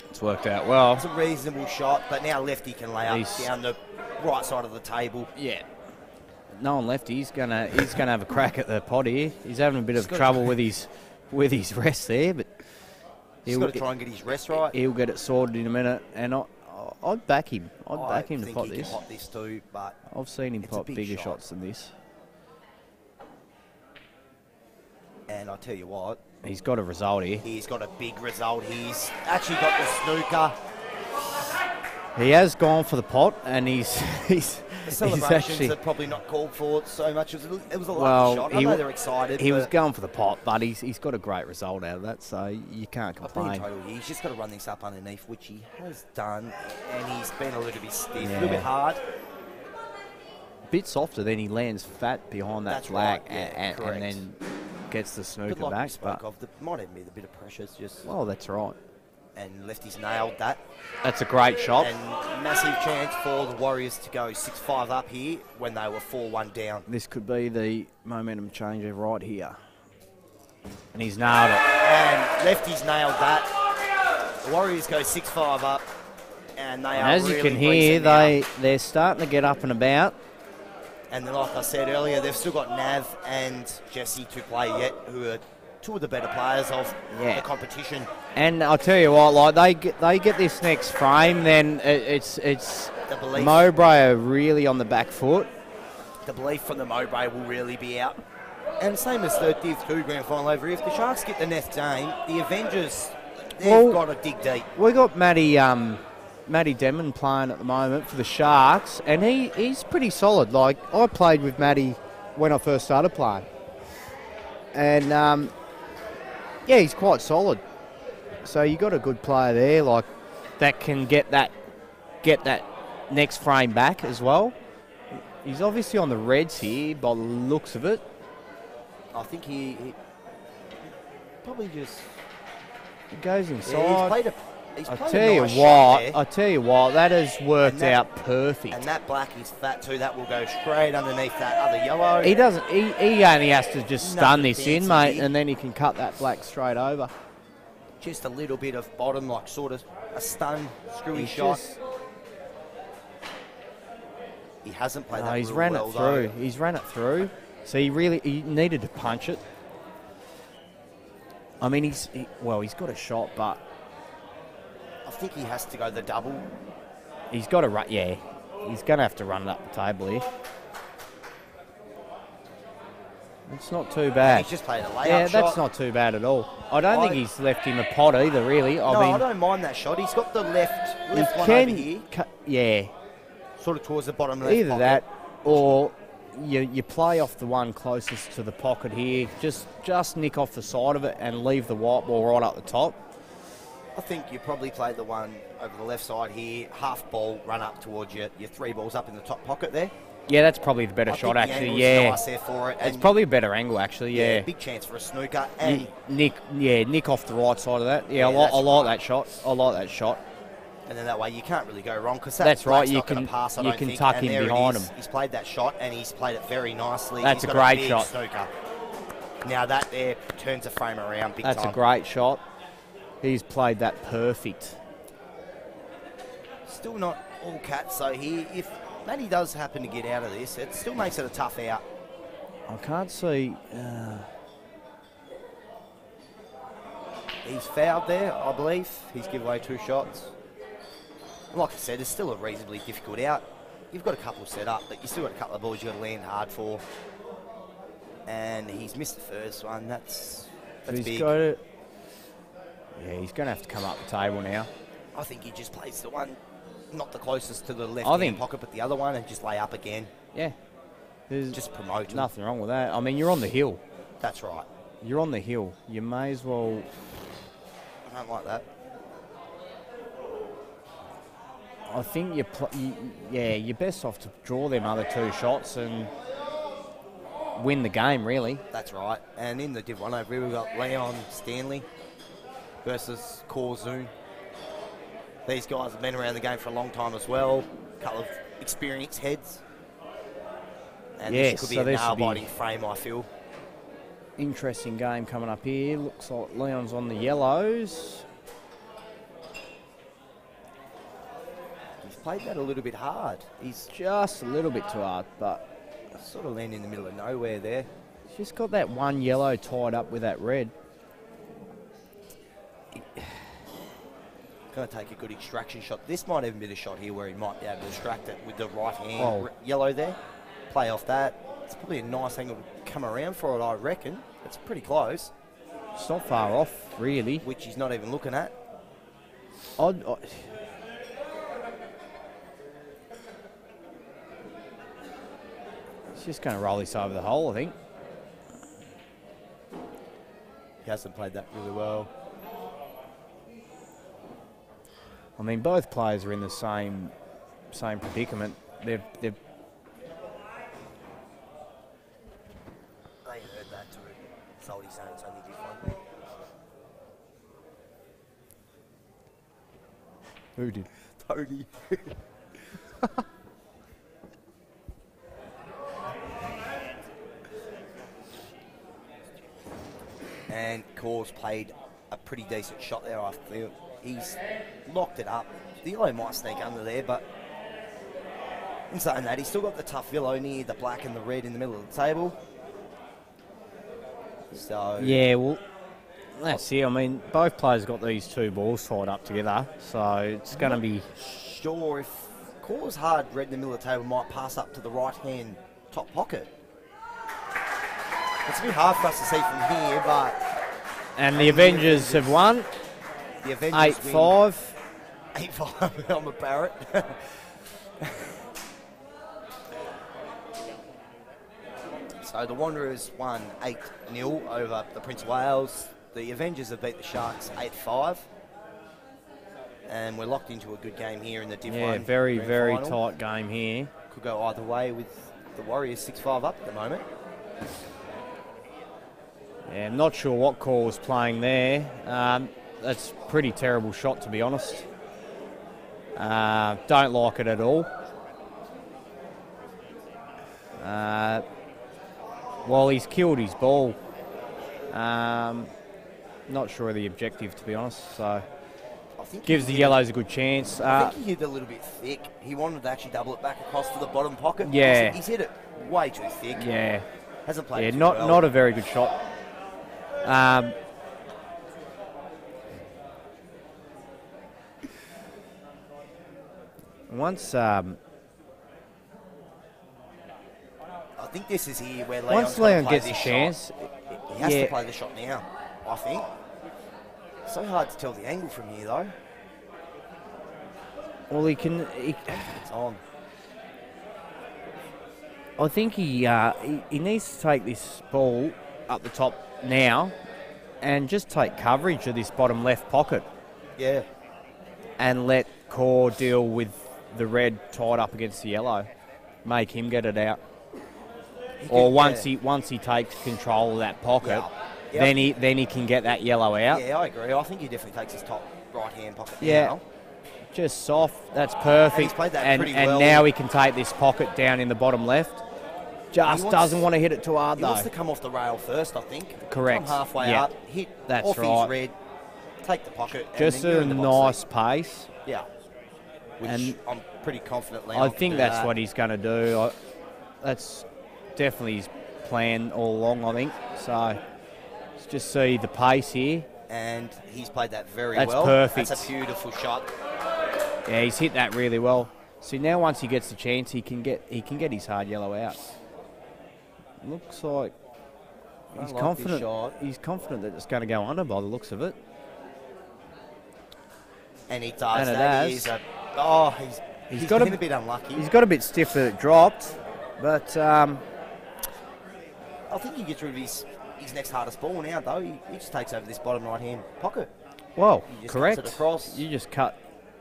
It's worked out well. It's a reasonable shot, but now Lefty can lay up He's- down the right side of the table. Yeah. No one left. He's gonna have a crack at the pot here. He's having a bit He's of got- trouble with his rest there, but He's got to try and get his rest right. he'll get it sorted in a minute. And I'd back him. I'd I back him to think pot he this. can pot this too, but I've seen him It's a pot big bigger shot. shots than this. and I tell you what, He's got a result here. he's got a big result. He's actually got the snooker. He has gone for the pot, and he's The he's celebrations actually. are probably not called for so much. It was a lucky Well, shot. I he know w- they're excited. He was but going for the pot, but he's got a great result out of that, so you can't I've been complain. total. He's just got to run this up underneath, which he has done, and he's been a little bit stiff, a Yeah. little bit hard. A bit softer, then he lands fat behind that That's black, right, yeah, and correct. then gets the But snooker like we back. spoke But of, there might even be a bit of pressure. It's just well, that's right. and Lefty's nailed that. That's a great shot. And massive chance for the Warriors to go 6-5 up here when they were 4-1 down. This could be the momentum changer right here. And he's nailed it. And Lefty's nailed that. The Warriors go 6-5 up, and they And are as really you can hear, breezing now. they're starting to get up and about. And then, like I said earlier, they've still got Nav and Jesse to play yet, who are two of the better players of Yeah. the competition. And I'll tell you what, like they get this next frame, then it's The belief, Mowbray are really on the back foot. the belief from the Mowbray will really be out. And same as the Div 2 grand final over here, if the Sharks get the next game, the Avengers, they've Well- got to dig deep. We got Matty Demon playing at the moment for the Sharks, and he's pretty solid. Like, I played with Matty when I first started playing. And, yeah, he's quite solid. So you got a good player there, like, that can get that next frame back as well. He's obviously on the Reds here by the looks of it. I think he probably just... He goes Yeah, he's inside. played a I nice tell you what, that has worked And that- out perfect. And that black is fat too. That will go straight underneath that other yellow. He doesn't. He only has to just stun Nothing this in, fancy, mate, he- and then he can cut that black straight over. just a little bit of bottom, like sort of a stun, screwy He's shot. just- He hasn't played that he's real ran well, it through. though. He's ran it through. So he needed to punch it. I mean, he's got a shot, but I think he has to go the double. he's got to run. Yeah, he's going to have to run it up the table here. It's not too bad. He's just played a layup Yeah, shot. that's not too bad at all. I don't think he's left him a pot either, really. I don't mind that shot. He's got the left one over here, yeah, sort of towards the bottom left either pocket. that or you play off the one closest to the pocket here. Just nick off the side of it and leave the white ball right up the top. I think you probably played the one over the left side here, half ball, run up towards your 3 balls up in the top pocket there. Yeah, that's probably the better I shot, think the actually. angle's Yeah, nice there for it. it's and probably a better angle, actually. Yeah, big chance for a snooker. And nick off the right side of that. Yeah, Yeah, I like that shot. I like that shot. And then that way you can't really go wrong because That's right, Black's you not gonna can- pass, I you don't can think, tuck and in there it behind is. him. He's played that shot and he's played it very nicely. That's He's a got great big shot. Snooker. Now that there turns the frame around big That's time. a great shot. He's played that perfect. Still not all cats, so here, if Matty does happen to get out of this, it still makes it a tough out. I can't see. He's fouled there, I believe. He's given away 2 shots. And like I said, it's still a reasonably difficult out. You've got a couple set up, but you've still got a couple of balls you've got to land hard for. And he's missed the first one. That's He's big. got it. Yeah, he's going to have to come up the table now. I think he just plays the one, not the closest to the left I hand think- pocket, but the other one, and just lay up again. Yeah, there's Just promote him. nothing wrong with that. I mean, you're on the hill. That's right. You're on the hill. You may as well. I don't like that. I think you're best off to draw them other 2 shots and win the game, really. That's right. And in the Div 1 over here, we've got Leon Stanley versus Corzoon. These guys have been around the game for a long time as well. A couple of experienced heads. And Yes, this could be so a this should be- nail-biting frame, I feel. Interesting game coming up here. Looks like Leon's on the yellows. He's played that a little bit hard. He's Just a little bit too hard, but sort of landing in the middle of nowhere there. he's just got that one yellow tied up with that red. Going to take a good extraction shot. This might even be the shot here where he might be able to extract it with the right hand Oh. yellow there. Play off that. It's probably a nice angle to come around for it, I reckon. It's pretty close, It's not far off, really. which he's not even looking at. He's just going to roll this over the hole, I think. He hasn't played that really well. I mean, both players are in the same predicament. They've They heard that too. Salty saying it's only different. who did? Tony. And Cores played a pretty decent shot there, I feel. He's locked it up. The yellow might sneak under there, but in saying that, he's still got the tough yellow near the black and the red in the middle of the table. So Yeah, well, that's it. I mean, both players got these 2 balls tied up together, so it's going to be. sure if Cores hard red in the middle of the table might pass up to the right hand top pocket. It's a bit hard for us to see from here, but And the Avengers have won the Avengers 8-5. 8-5. I'm a parrot. So the Wanderers won 8-0 over the Prince of Wales. The Avengers have beat the Sharks 8-5. And we're locked into a good game here in the Div 1 Yeah, very, grand very final. tight game here. Could go either way with the Warriors 6-5 up at the moment. Yeah, I'm not sure what call was playing there. That's a pretty terrible shot, to be honest. Don't like it at all. Well, he's killed his ball. not sure of the objective, to be honest. So I think gives the yellows a good chance. I think he hit it a little bit thick. He wanted to actually double it back across to the bottom pocket. Yeah. He's hit it way too thick. Yeah. Hasn't played Yeah, it too not well. not a very good shot. Once I think this is here where once Leon's Leon play gets a this chance, shot. He has yeah. to play the shot now, I think. So hard to tell the angle from here, though. Well, he can. It's on. I think he needs to take this ball up the top now, and just take coverage of this bottom left pocket, Yeah. and let Core deal with the red tied up against the yellow, make him get it out. Or once he takes control of that pocket, Yeah. then he can get that yellow out. Yeah, I agree. I think he definitely takes his top right-hand pocket Yeah. now. Just soft. That's perfect. And he's played that and pretty and well. now he can take this pocket down in the bottom left. Just doesn't want to hit it too hard He though. wants to come off the rail first, I think. Correct. Come halfway Yeah. up, hit That's off right. his red, take the pocket. and Just then you're a in the box nice pace. seat. Yeah. Which And I'm pretty confident Leon I can think do that's that. what he's going to do. That's definitely his plan all along, I think. So let's just see the pace here. And he's played that very That's well. perfect. That's a beautiful shot. Yeah, he's hit that really well. See, now once he gets the chance, he can get his hard yellow out. Looks like I he's like this confident. shot. He's confident that it's going to go under by the looks of it. And he does. And it That has. is he's got been a- a bit unlucky. He's got a bit stiff that it dropped, but I think he gets rid of his next hardest ball now, though. He just takes over this bottom right-hand pocket. well, He just correct. cuts it across. You just cut.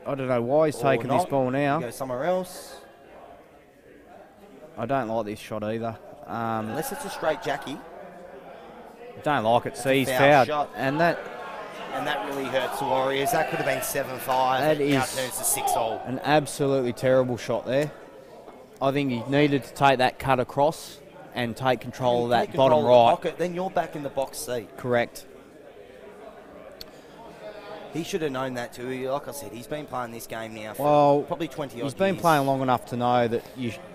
I don't know why he's Or taking this not. ball now. Go somewhere else. I don't like this shot either. Unless it's a straight Jackie. Don't like it. See, he's foul fouled, shot. and that And that really hurts the Warriors. That could have been 7-5. That It now is- turns to 6-all. an absolutely terrible shot there. I think he needed to take that cut across and take control of that Take bottom control of the right. pocket, then you're back in the box seat. Correct. He should have known that too. Like I said, he's been playing this game now for Well, probably 20 odd He's been years. playing long enough to know that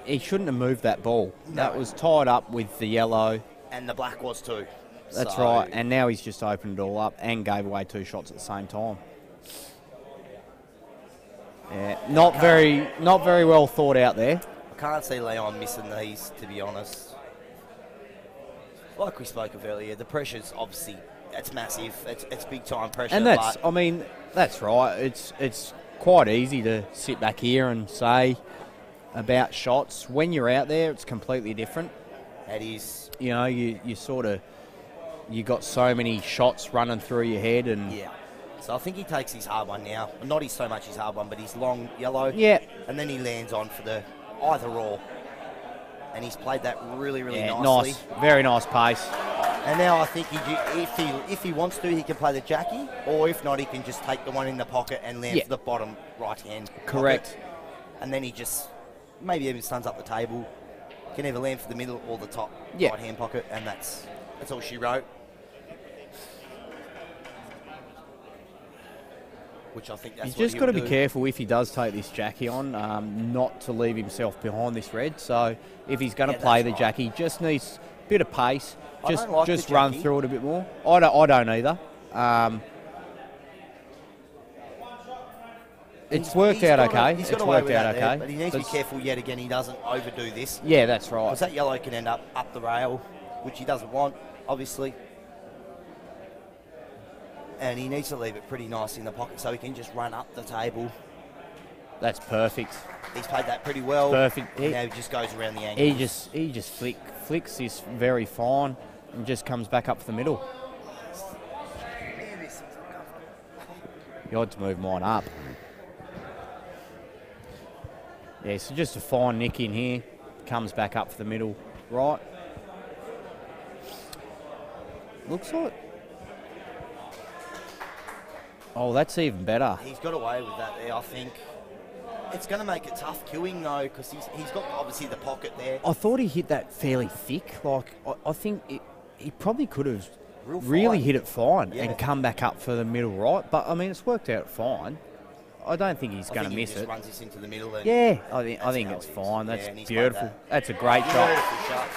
he shouldn't have moved that ball. No. That was tied up with the yellow. And the black was too. That's So, right. And now he's just opened it all up and gave away 2 shots at the same time. Yeah, not very well thought out there. I can't see Leon missing these, to be honest. Like we spoke of earlier, the pressure's obviously, it's massive. It's big time pressure. And that's, but I mean, that's right. It's quite easy to sit back here and say about shots. When you're out there, it's completely different. it is, You know, you sort of, you got so many shots running through your head, and yeah. So I think he takes his hard one now. Not his so much his hard one, but his long yellow. yeah, And then he lands on for the either or. And he's played that really, really yeah, nicely. nice, very nice pace. And now I think if he wants to, he can play the Jackie, or if not, he can just take the one in the pocket and land Yeah. for the bottom right hand. Correct. Pocket. And then he just maybe even stuns up the table. Can either land for the middle or the top Yeah. right hand pocket, and that's all she wrote. Which I think that's He's what just got to he'll be do. careful if he does take this Jackie on, not to leave himself behind this red. So if he's going to Yeah, play the that's right. Jackie, just needs a bit of pace. I don't like Just the run Jackie. through it a bit more. I don't either. It's worked He's out got okay. He's It's got away worked with out that there, okay. but he needs to be careful yet again he doesn't overdo this. Yeah, that's right. Because that yellow can end up the rail, which he doesn't want, obviously. And he needs to leave it pretty nice in the pocket so he can just run up the table. That's perfect. He's played that pretty well. Perfect. And now he just goes around the angle. He just flicks this very fine and just comes back up for the middle. You had to move mine up. Yeah, so just a fine nick in here. Comes back up for the middle. Right. Looks like... Oh, that's even better. He's got away with that there, I think. It's going to make it tough queuing, though, because he's got, obviously, the pocket there. I thought he hit that fairly thick. Like, I think he probably could have really hit it fine Yeah. and come back up for the middle right. But, I mean, it's worked out fine. I don't think he's going to miss he just it. runs this into the middle. And Yeah, I think how it's it is. fine. Yeah, That's and he's played beautiful. that. That's a great shot. Beautiful shot.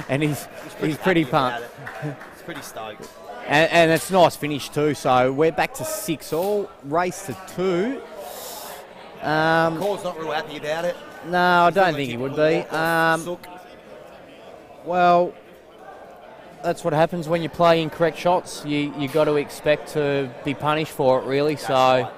And he's pretty happy pumped. about it. He's pretty stoked. And it's a nice finish too. So we're back to 6-all. Race to 2. Cole's not real happy about it. No, I don't think he would be. Well, that's what happens when you play incorrect shots. You got to expect to be punished for it, really. So,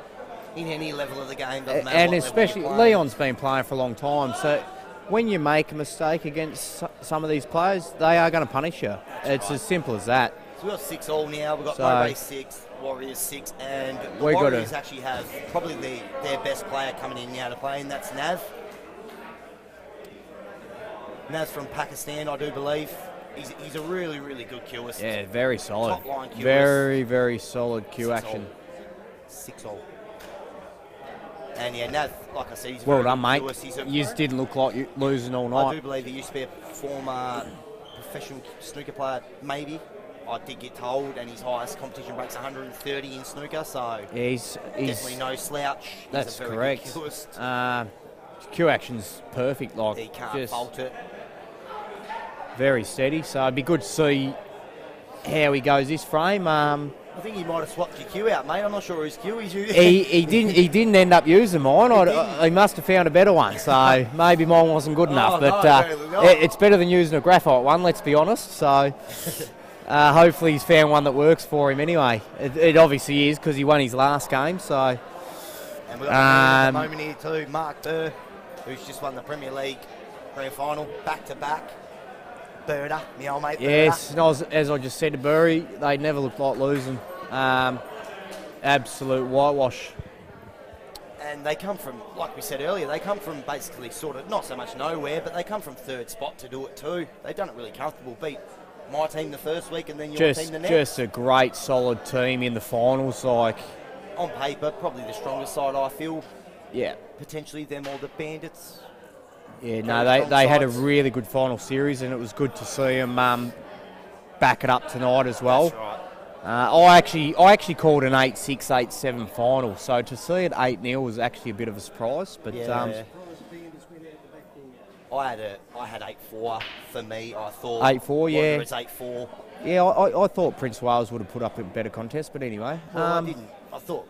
in any level of the game, doesn't matter and what especially level you're playing. Leon's been playing for a long time. So, when you make a mistake against some of these players, they are going to punish you. It's as simple as that. So we've got 6-all now. We've got So- Murray 6, Warriors 6, and the We've gotta- Warriors actually have probably their best player coming in now to play, and that's Nav. Nav's from Pakistan, I do believe. He's a really, really good cueist. Yeah, very solid. Top line cueist. Very, very solid cue 6-all. action. 6-all. And yeah, Nav, like I said, he's a Well very done, good mate. cueist. He's a- You just didn't look like you losing all I do night. believe he used to be a former professional snooker player, maybe. I did get told, and his highest competition break's 130 in snooker, so Yeah, he's definitely no slouch. He's that's a very correct. Good cueist. Cue action's perfect. Like He can't just fault it. very steady. So it'd be good to see how he goes this frame. I think he might have swapped your cue out, mate. I'm not sure whose cue he's using. He didn't end up using mine. He must have found a better one. So maybe mine wasn't good enough. Oh, But no, really not. it's better than using a graphite one. Let's be honest. So. Hopefully he's found one that works for him anyway. It obviously is because he won his last game. So And we've got at the moment here too, Mark Burr, who's just won the Premier League Grand Final, back-to-back. Burder, my old mate. yes, and as I just said to Burry, they never looked like losing. Absolute whitewash. And they come from, like we said earlier, they come from basically sort of, not so much nowhere, but they come from third spot to do it too. They've done it really comfortable. Beat my team the first week and then your team the next. Just a great solid team in the finals. Like, on paper, probably the strongest side, I feel. yeah. Potentially them or the Bandits. Yeah, no, Very they had a strong really good final series, and it was good to see them back it up tonight as well. That's right. I actually called an 8-6, 8-7 final, so to see it 8-0 was actually a bit of a surprise. But Yeah. I had 8-4 for me. I thought 8-4, yeah. It's 8-4. yeah, I thought Prince Wales would have put up a better contest, but anyway. Well, I didn't. I thought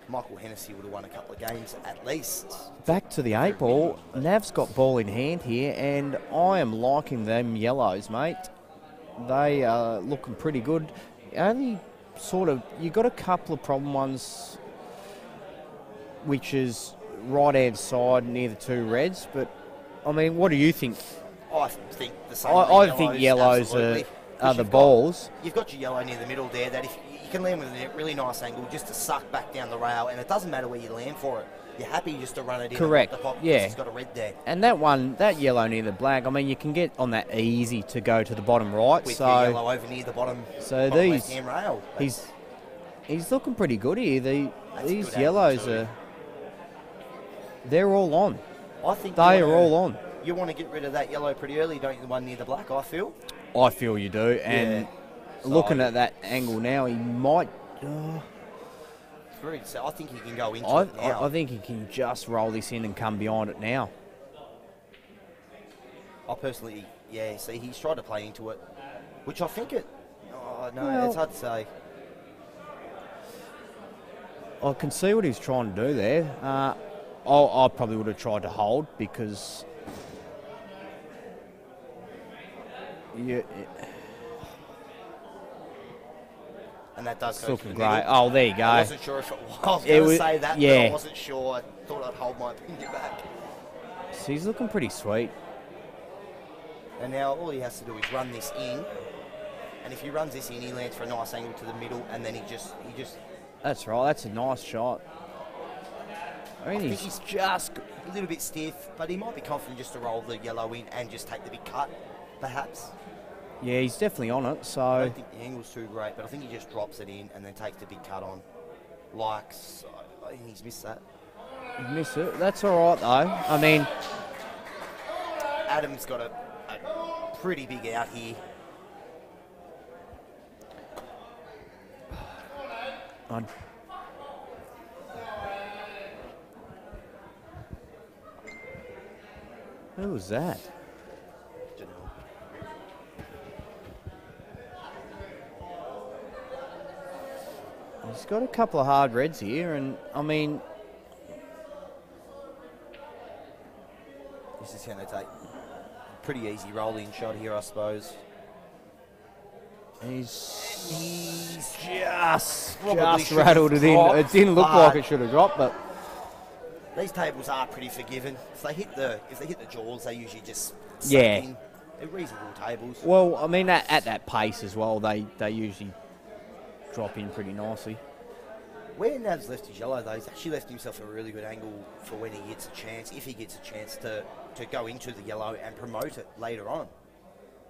Michael Hennessy would have won a couple of games at least. Back to the 8-ball. Nav's got ball in hand here, and I am liking them yellows, mate. They are looking pretty good. Only sort of, you got a couple of problem ones, which is right-hand side near the two reds, but I mean, what do you think? I think the same. I think yellows absolutely. are the You've got- balls. You've got your yellow near the middle there that if you can land with a really nice angle just to suck back down the rail, and it doesn't matter where you land for it. You're happy just to run it in. Correct, And knock the pop yeah. because it's got a red there. And that yellow near the black, I mean, you can get on that easy to go to the bottom right. With so your yellow over near the bottom these, left-hand rail. he's looking pretty good here. That's These good yellows angle too. they're all on. I think They you are wanna- all on. You want to get rid of that yellow pretty early, don't you? The one near the black, I feel. I feel you do. And So looking at that angle now, he might. It's very, so I think he can go into I it now. think he can just roll this in and come behind it now. I personally, yeah, see, he's tried to play into it, which I think it. Oh no, Well- it's hard to say. I can see what he's trying to do there. I probably would have tried to hold because. Yeah, And that does it's go looking to the great. middle. Oh, there you go. I wasn't sure if it was. I was It going to was- say that, but yeah. I wasn't sure. I thought I'd hold my opinion back. So he's looking pretty sweet. And now all he has to do is run this in. And if he runs this in, he lands for a nice angle to the middle, and then he just. That's right. That's a nice shot. I mean, I think he's he's just a little bit stiff, but he might be confident just to roll the yellow in and just take the big cut, perhaps. yeah, he's definitely on it. I So don't think the angle's too great, but I think he just drops it in and then takes the big cut on. Like so. I think he's missed that. you miss it. That's all right though. I mean, Adam's got a pretty big out here. Who was that? He's got a couple of hard reds here, and I mean, This is going to take a pretty easy rolling shot here, I suppose. he's just Probably should rattled have it in. dropped, It didn't look but like it should have dropped, but these tables are pretty forgiving. If they hit the jaws, they usually just suck Yeah. in. They're reasonable tables. well, I mean, at that pace as well, they usually drop in pretty nicely. Where Nav's left his yellow, though, he's actually left himself a really good angle for when he gets a chance, if he gets a chance to go into the yellow and promote it later on.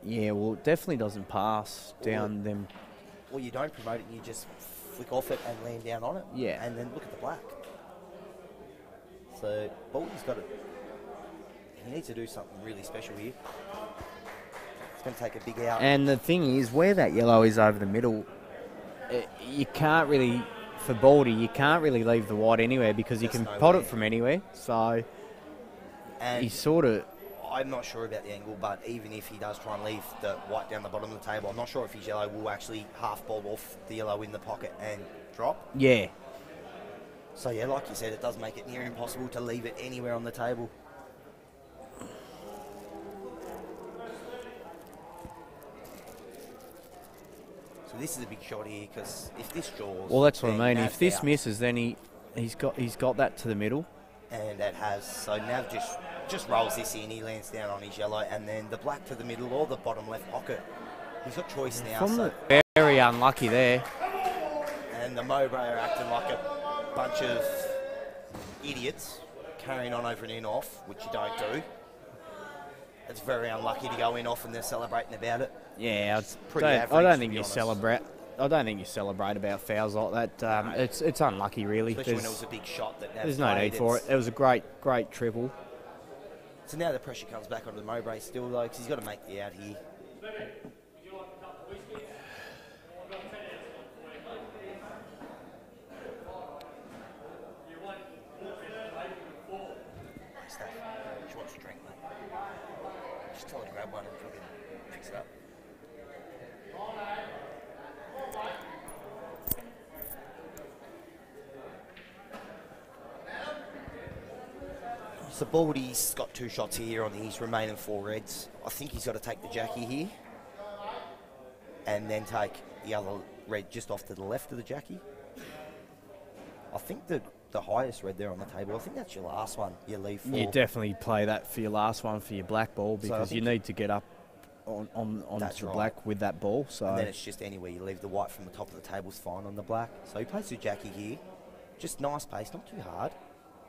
Yeah, well, it definitely doesn't pass down them. Or you don't promote it and you just flick off it and land down on it. Yeah. And then look at the black. So, Baldy's got it. He needs to do something really special here. It's going to take a big out. And the thing is, where that yellow is over the middle, you can't really, for Baldy, you can't really leave the white anywhere because you There's can no pot way. it from anywhere. So And he's sort of, I'm not sure about the angle, but even if he does try and leave the white down the bottom of the table, I'm not sure if his yellow will actually half bowl off the yellow in the pocket and drop. yeah. So yeah, like you said, it does make it near impossible to leave it anywhere on the table. So this is a big shot here because if this draws, Well, that's what I then mean. Nav's If this out. misses, then he's got that to the middle. And that has, so Nav just rolls this in, he lands down on his yellow, and then the black to the middle or the bottom left pocket. He's got choice now, From so, the very unlucky there. and the Mowbray are acting like a bunch of idiots, carrying on over and in off, which you don't do. It's very unlucky to go in off and they're celebrating about it. Yeah, Pretty I average, don't to think be you honest. celebrate. I don't think you celebrate about fouls like that. It's unlucky, really. Especially when it was a big shot that Nav There's no played. need for it. It was a great triple. So now the pressure comes back onto the Mowbray still, though, because he's got to make the out here. Steph, she wants a drink, mate. Just tell her to grab one and fucking fix it up. So Baldy's got 2 shots here on his remaining 4 reds. I think he's got to take the Jackie here and then take the other red just off to the left of the Jackie. I think the highest red there on the table, I think that's your last one you leave for. You definitely play that for your last one for your black ball So I because you think- need to get up on That's the right. black with that ball. So And then it's just anywhere you leave the white from the top of the table's fine on the black. So he plays the Jackie here. Just nice pace, not too hard.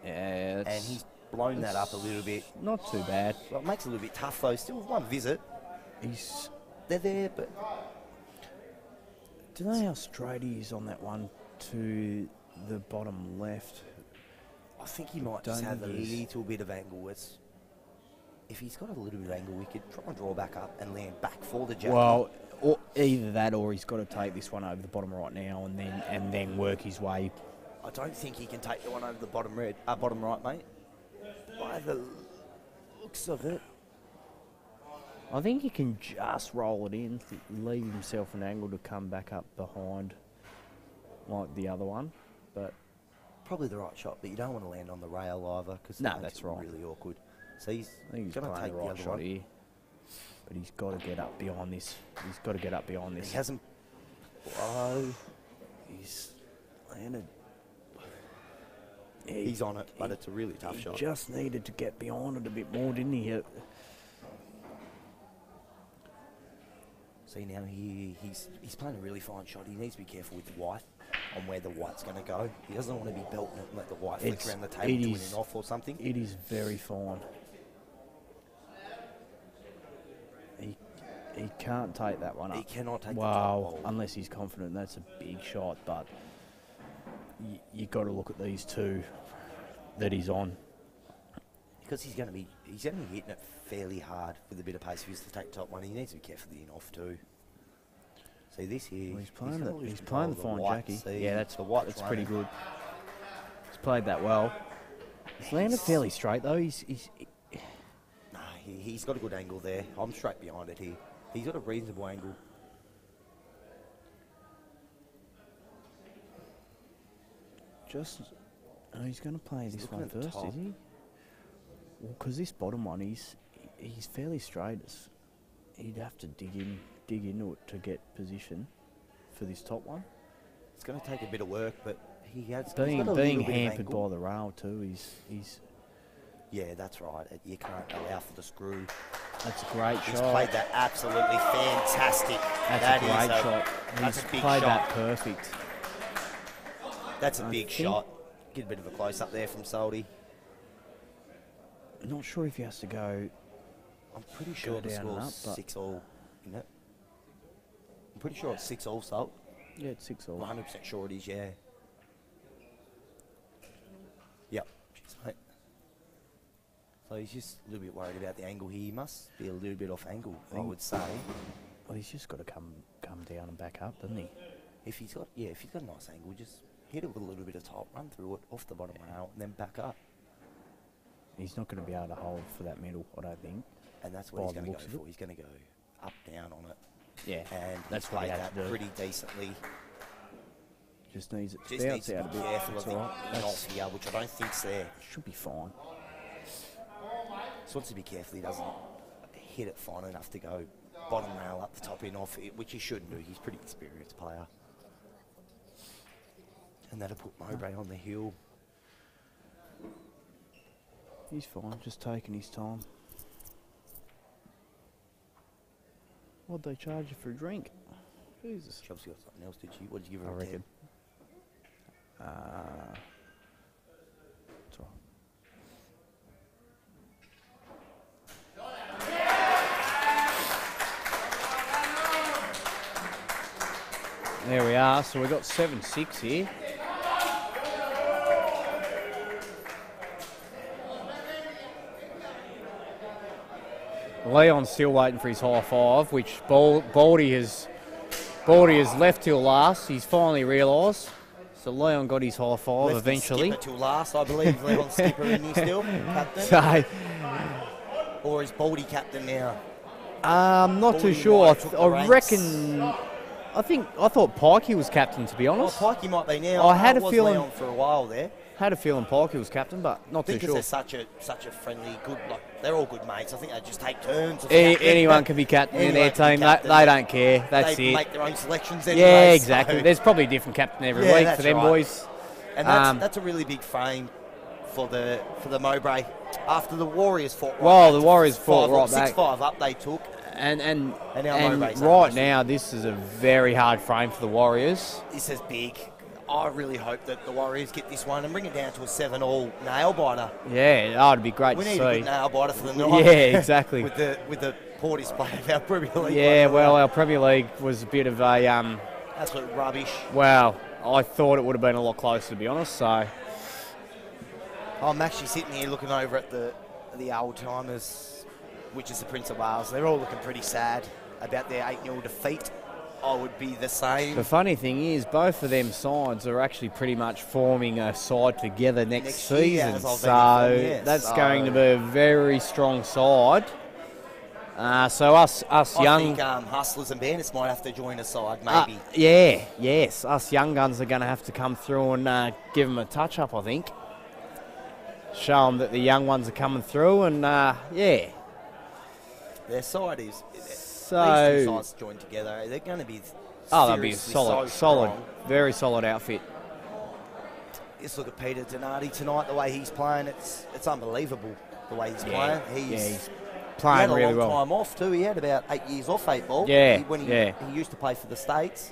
yeah, And he's blown that up a little bit. not too bad. Well, it makes it a little bit tough though. Still one visit. He's. They're there, but Do you know how straight he is on that one to the bottom left? I think he might just Don't have a think he's- little bit of angle. If he's got a little bit of angle, we could try and draw back up and land back for the Jackie. Well, or either that or he's got to take this one over the bottom right now and then work his way. I don't think he can take the one over the bottom bottom right, mate. By the looks of it. I think he can just roll it in, leave himself an angle to come back up behind like the other one. But Probably the right shot, but you don't want to land on the rail either because No, that's right. really awkward. So he's I think he's going to playing take the the right other shot one. here. But he's got to get up behind this. He's got to get up behind this. He hasn't. Oh, He's landed. he's on it, but it's a really tough shot. Just needed to get behind it a bit more, didn't he? See now he's playing a really fine shot. He needs to be careful with the white on where the white's going to go. He doesn't want to be belting it and let the white flick It's- around the table it to win is- it off or something. It is very fine. He can't take that one up. He cannot take the Wow, top bowl. unless he's confident. That's a big shot, but you got to look at these two that he's on. because he's going to be hitting it fairly hard with a bit of pace. If he's to take top one, he needs to be careful of the in-off too. See this here. Well, he's he's playing the fine Jackie. Yeah, that's pretty good. He's played that well. He's landed fairly straight though. Nah, he's got a good angle there. I'm straight behind it here. He's got a reasonable angle. He's going to play this one first, is he? Well, because this bottom one, he's fairly straight. He'd have to dig into it to get position for this top one. It's going to take a bit of work, but he's got Being a little bit of hampered angle. by the rail too. He's Yeah, that's right. You can't allow for the screw. That's a great He's shot. played that absolutely fantastic. That's a great shot. That's He's a big played shot. that perfect. That's a I big think- shot. Get a bit of a close up there from Soldy. Not sure if he has to go. I'm pretty sure the down and score's up, but- 6-all, isn't it? I'm pretty sure it's 6-all, Salt. Yeah, it's 6-all. I'm 100% sure it is, yeah. Yep. Cheers, mate. So he's just a little bit worried about the angle here. He must be a little bit off angle, I would say. Well, he's just got to come down and back up, doesn't he? If he's got a nice angle, just hit it with a little bit of top, run through it off the bottom rail, and then back up. He's not going to be able to hold for that middle, I don't think. And that's By what he's the going to looks go of for. it. He's going to go up, down on it. Yeah, And that's he's what he played has that to do. pretty decently. Just needs it to Just needs bounce to out a be bit. careful That's of all the right. off here, which I don't think's there. Should be fine. Just wants to be careful he doesn't hit it fine enough to go bottom rail up the top in off it, which he shouldn't do. He's a pretty experienced player. And that'll put Mowbray on the hill. He's fine, just taking his time. What'd they charge you for a drink? Jesus. Chelsea got something else, did you? What did you give I her? reckon. It's all right. There we are, so we've got 7-6 here. Leon's still waiting for his high five, which Baldy has left till last. He's finally realised. So Leon got his high five Left eventually. Skipper till last, I believe. Leon's skipper in here still, captain. So, Or is Baldy captain now? I'm not too Baldy sure. might have took the I reins. reckon. I thought Pikey was captain, to be Well, honest. Pikey might be now. I had It a was feeling- Leon for a while there. Had a feeling Pikey was captain, but not I too think sure. because they're such a friendly, good. They're all good mates. I think they just take turns. Anyone can be captain in their Anyone can be team. captain. They don't care. That's They it. make their own selections anyway. Yeah, so- exactly. There's probably a different captain every Yeah, week that's for them right. boys. And that's a really big frame for the Mowbray. After the Warriors fought The Warriors fought right back. 6-5 up they took. And now Mowbray's right up. now, this is a very hard frame for the Warriors. This is big. I really hope that the Warriors get this one and bring it down to a 7-all nail biter. Yeah, that would be great We to need see. a good nail biter for the night. Yeah, exactly. with the poor display of our Premier League. Yeah, one. well, our Premier League was a bit of a Absolute rubbish. well, I thought it would have been a lot closer, to be honest. So I'm actually sitting here looking over at the old timers, which is the Prince of Wales. They're all looking pretty sad about their 8-0 defeat. I would be the same. the funny thing is, both of them sides are actually pretty much forming a side together next year, season. as I've So been informed, yes. that's So- going to be a very strong side. So us I young. think Hustlers and Bandits might have to join a side, maybe. Yes, us young guns are going to have to come through and give them a touch up, I think. Show them that the young ones are coming through, and yeah. Their side is. So- these two sides joined together. They're going to be. They'll be a seriously solid, so solid, strong. very solid outfit. Just look at Peter Donati tonight. The way he's playing, it's unbelievable. The way he's playing. He's He playing had a really long well. time off too. He had about 8 years off 8 ball. Yeah, When he used to play for the States.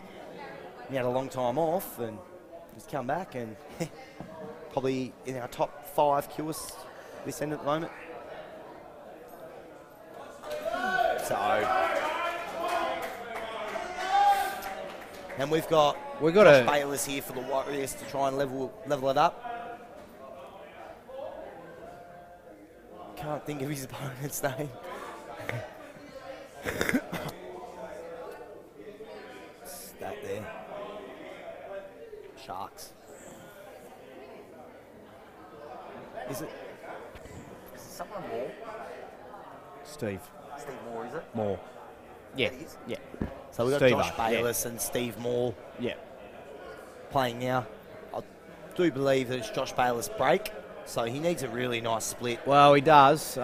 He had a long time off and he's come back and probably in our top 5 QS this end at the moment. So, and we've got Josh Bayless here for the Warriors to try and level it up. can't think of his opponent's name. It's that there. Sharks. Is it Someone more. Steve Steve Moore, is it? Moore. Yeah, It is? yeah, So we've got Steve-o, Josh Bayless and Steve Moore yeah. playing now. I do believe that it's Josh Bayless' break, so he needs a really nice split. Well, he does. He'll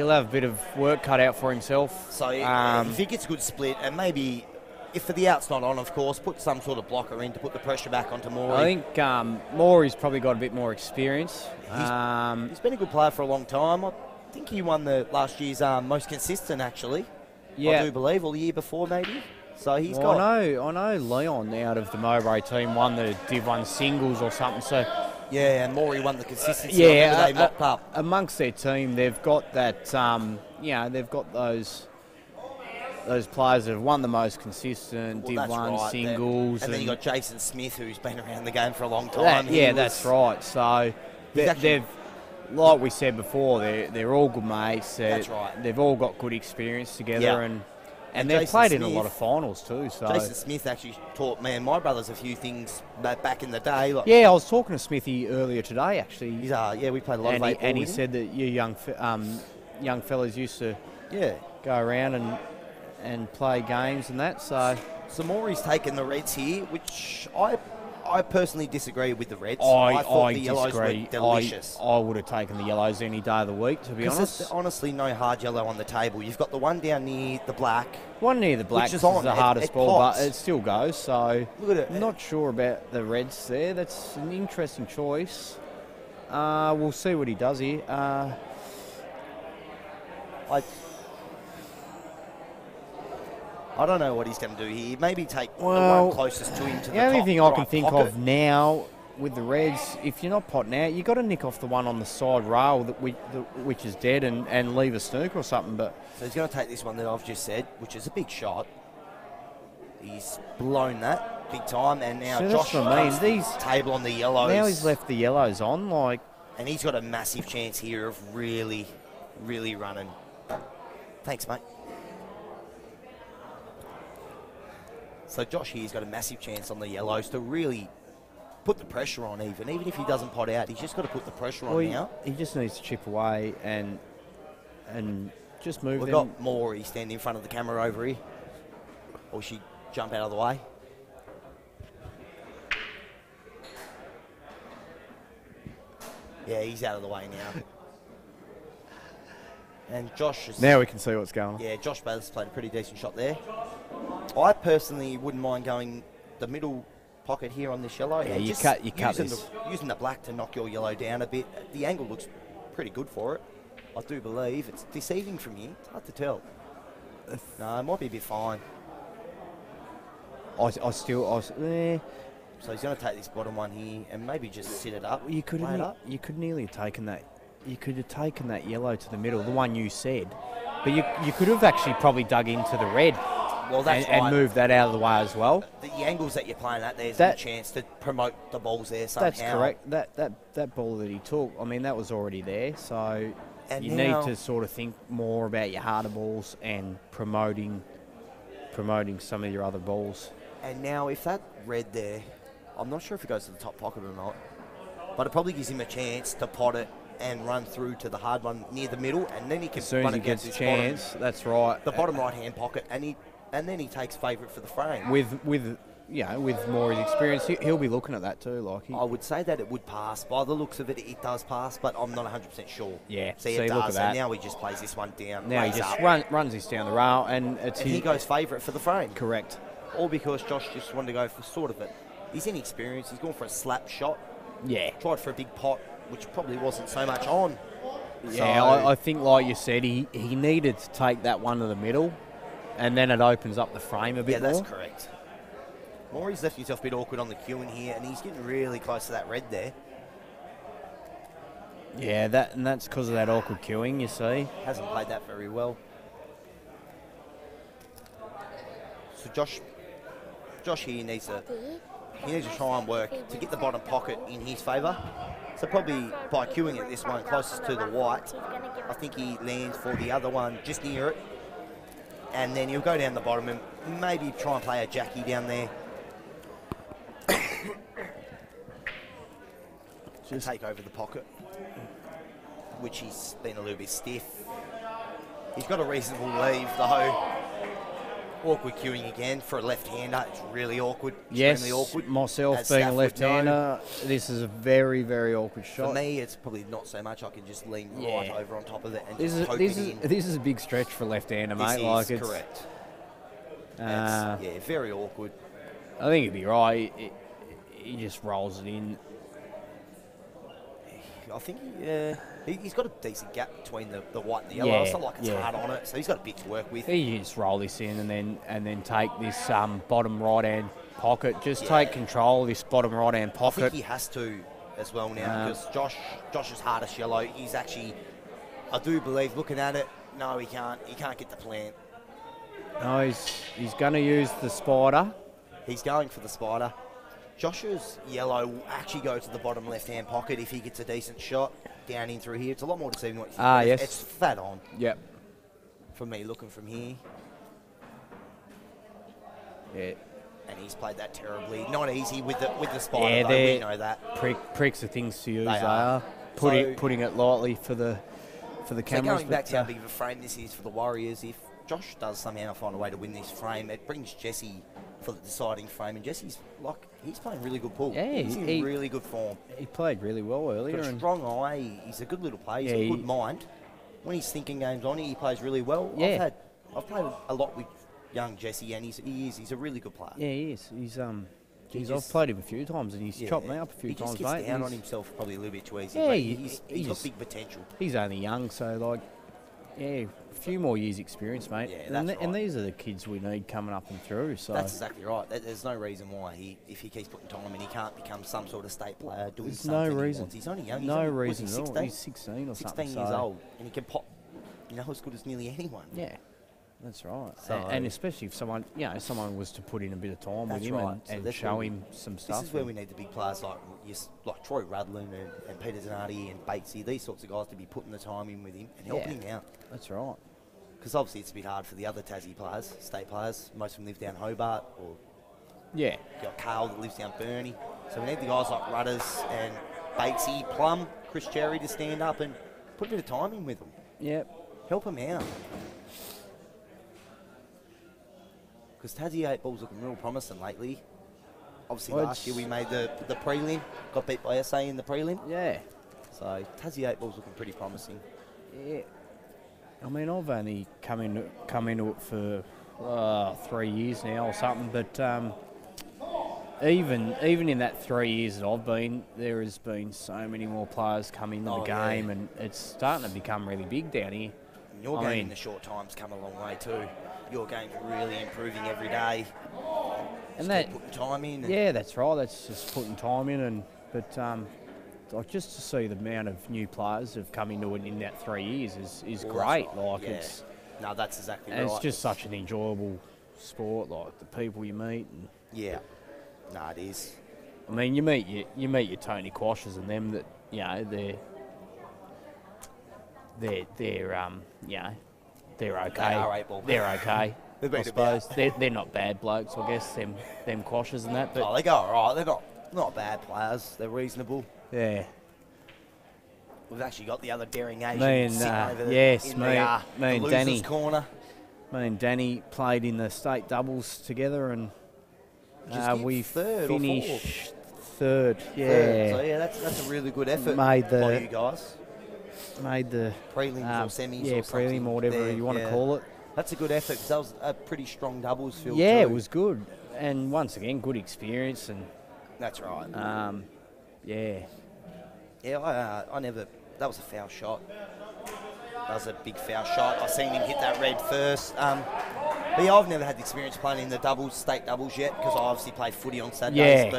have a bit of work cut out for himself. So if he gets a good split, and maybe if the out's not on, of course, put some sort of blocker in to put the pressure back onto Morey. I think Morey's probably got a bit more experience. He's been a good player for a long time. I think he won the last year's most consistent, actually. Yeah. I do believe, or the year before, maybe. So he's Well, got... I know Leon out of the Mowbray team won the Div 1 singles or something. So Yeah, and Morey won the consistency. I remember they mocked up. amongst their team, they've got that. They've got those players that have won the most consistent Well, Div that's 1 right. singles. And then you got Jason Smith, who's been around the game for a long time. That's right. So He's actually- they've, like we said before, they're all good mates. That's right. They've all got good experience together, Yeah. and And they've Jason played in a Smith- lot of finals too. So Jason Smith actually taught me and my brothers a few things back in the day. Like, yeah, I was talking to Smithy earlier today actually. he's, we played a lot of and he, eight ball and he with him. said that you young fellas used to Yeah. go around and play games and that. So So Morey's taken the Reds here, which I personally disagree with the Reds. I thought the yellows disagree. were delicious. I would have taken the yellows any day of the week, to be Because honest. there's honestly no hard yellow on the table. You've got the one down near the black. One near the blacks is is on. the It- hardest it ball, pops. but it still goes. So Look at it. I'm not sure about the Reds there. That's an interesting choice. We'll see what he does here. I don't know what he's going to do here. Maybe take the Well, one closest to him to the only top thing I can right think pocket. of now with the Reds, if you're not potting out, you've got to nick off the one on the side rail which is dead and leave a snooker or something. But So he's going to take this one that I've just said, which is a big shot. He's blown that big time, and now So that's Josh what I mean. comes to the These- table on the yellows. now he's left the yellows on. Like, And he's got a massive chance here of really, really running. Thanks, mate. So Josh here's got a massive chance on the yellows to really put the pressure on even if he doesn't pot out. He's just got to put the pressure on now. he just needs to chip away and just move We've them. got Morey standing in front of the camera over here. Or she jump out of the way. Yeah, he's out of the way now. And Josh is... Now we can see what's going on. Yeah, Josh Bayless played a pretty decent shot there. I personally wouldn't mind going the middle pocket here on this yellow. Yeah, and you just cut using this. using the black to knock your yellow down a bit. The angle looks pretty good for it. I do believe. It's deceiving from here. It's hard to tell. No, it might be a bit fine. I So he's going to take this bottom one here and maybe just sit it up. you could play it up. you could nearly have taken that. You could have taken that yellow to the middle, the one you said, but you could have actually probably dug into the red Well, that's and right. moved that out of the way as well. The angles that you're playing at, there's That- a chance to promote the balls there somehow. That's correct. That ball that he took, I mean, that was already there. So And you now- need to sort of think more about your harder balls and promoting some of your other balls. And now if that red there, I'm not sure if it goes to the top pocket or not, but it probably gives him a chance to pot it and run through to the hard one near the middle, and then he can As soon as run he against gets a his bottom, chance, that's right. the bottom right-hand pocket, and then he takes favourite for the frame. With Morey's experience, he'll be looking at that too. Like I would say that it would pass. By the looks of it, it does pass, but I'm not 100% sure. Yeah, See, see, it look does. at that. And now he just plays this one down. now he lays just up, runs this down the rail, and it's and he goes favourite for the frame. correct. All because Josh just wanted to go for sort of it. He's inexperienced. He's gone for a slap shot. Yeah, Tried for a big pot, which probably wasn't so much on. yeah. I think, like you said, he needed to take that one to the middle, and then it opens up the frame a bit Yeah, that's more. correct. Morey's left himself a bit awkward on the queue in here, and he's getting really close to that red there. Yeah, that's because of that awkward queuing. You see. Hasn't played that very well. So Josh here needs to he needs to try and work to get the bottom pocket in his favour. So probably by queuing it this one closest to the white, I think he lands for the other one just near it. And then he'll go down the bottom and maybe try and play a Jackie down there. Just take over the pocket, which he's been a little bit stiff. He's got a reasonable leave though. Awkward queuing again for a left-hander. It's really awkward. Extremely awkward. Myself As being a Staff would left-hander, know. this is a very, very awkward shot. For me, it's probably not so much. I can just lean right over on top of it and This just is poke this it is in. this is a big stretch for left-hander, This mate. is Like it's correct. That's, yeah, very awkward. I think he'd be right. He just rolls it in. I think he's got a decent gap between the white and the yellow. Yeah, It's not like it's yeah. hard on it, so he's got a bit to work with. He just roll this in and then take this bottom right-hand pocket. Just take control of this bottom right-hand I pocket. think he has to as well now because Josh's hardest yellow. He's actually, I do believe, looking at it, no, he can't get the plant. No, he's going to use the spider. He's going for the spider. Josh's yellow will actually go to the bottom left-hand pocket if he gets a decent shot down in through here. It's a lot more deceiving what you think. Yes. It's fat on Yep. for me looking from here. Yeah. And he's played that terribly. Not easy with the spider, Yeah, though. they're- We know that. Pricks are things to use. They are. Putting it lightly for the So cameras. going back to how big of a frame this is for the Warriors, if Josh does somehow find a way to win this frame, it brings Jesse for the deciding frame. And Jesse's he's playing really good pool. Yeah, he's in he- really good form. He played really well earlier. Got a And strong eye. He's a good little player. He's Yeah, a good mind. When he's thinking games on, he plays really well. Yeah. I've played a lot with young Jesse, and he's a really good player. yeah, he is. I've just- played him a few times, and he's Yeah. chopped me up a few he times, just gets mate. down on He's- himself probably a little bit too easy. Yeah, but he he's got just- big potential. He's only young, so like, yeah, a few more years' experience, mate. Yeah, and, that's and right. these are the kids we need coming up and through. So That's exactly right. There's no reason why if he keeps putting time in, he can't become some sort of state player doing there's something. no he reason. wants. He's only young. He's No only, reason was at he all. 16? He's 16 or 16 something. years so- old, and he can pop, as good as nearly anyone. Yeah, that's right. So- and especially if someone was to put in a bit of time with That's him right. So and that's show where him some stuff. This is where we need the big players like Troy Rudlin and Peter Zanardi and Batesy, these sorts of guys to be putting the time in with him and helping him out. That's right. Because obviously it's a bit hard for the other Tassie players, state players. Most of them live down Hobart, or Yeah, you got Carl that lives down Burnie. So we need the guys like Rudders and Batesy, Plum, Chris Cherry to stand up and put a bit of time in with them. yep. Help them out. Because Tassie 8 Ball's looking real promising lately. Obviously Well, last year we made the prelim, got beat by SA in the prelim. Yeah. So Tassie 8 Ball's looking pretty promising. Yeah. I mean, I've only come into it for 3 years now or something, but even in that 3 years that I've been, there has been so many more players come into the yeah. game, and it's starting to become really big down here. And your I game mean- in the short time's come a long way too. Your game's really improving every day. And Just that, keep putting time in. And yeah, that's right. That's just putting time in, but like just to see the amount of new players that have come into it in that 3 years is Well, great. that's right. Like Yeah. it's No, that's exactly and right. it's just such an enjoyable sport. Like the people you meet, and Yeah. No, it is. I mean you meet your Tony Quashes and them that they're okay. They are 8 Ball. They're okay. They've I been suppose they're not bad blokes. I guess them Quashes and that, but Oh, they go all right. They're not bad players. They're reasonable. yeah. We've actually got the other daring Asian Me and, sitting over there yes, in me the and losers' Danny. corner. Me and Danny played in the state doubles together, and we third or finished third. Yeah, Third. So yeah, that's a really good effort Made the- by you guys. made the Prelims or semis yeah or prelim something or whatever there, you want yeah. to call it. That's a good effort because that was a pretty strong doubles field. Yeah, too. it was good, and once again, good experience, and That's right. yeah, Yeah, I never. That was a foul shot. That was a big foul shot. I seen him hit that red first. But yeah, I've never had the experience playing in the doubles, state doubles yet because I obviously play footy on Saturdays. Yeah.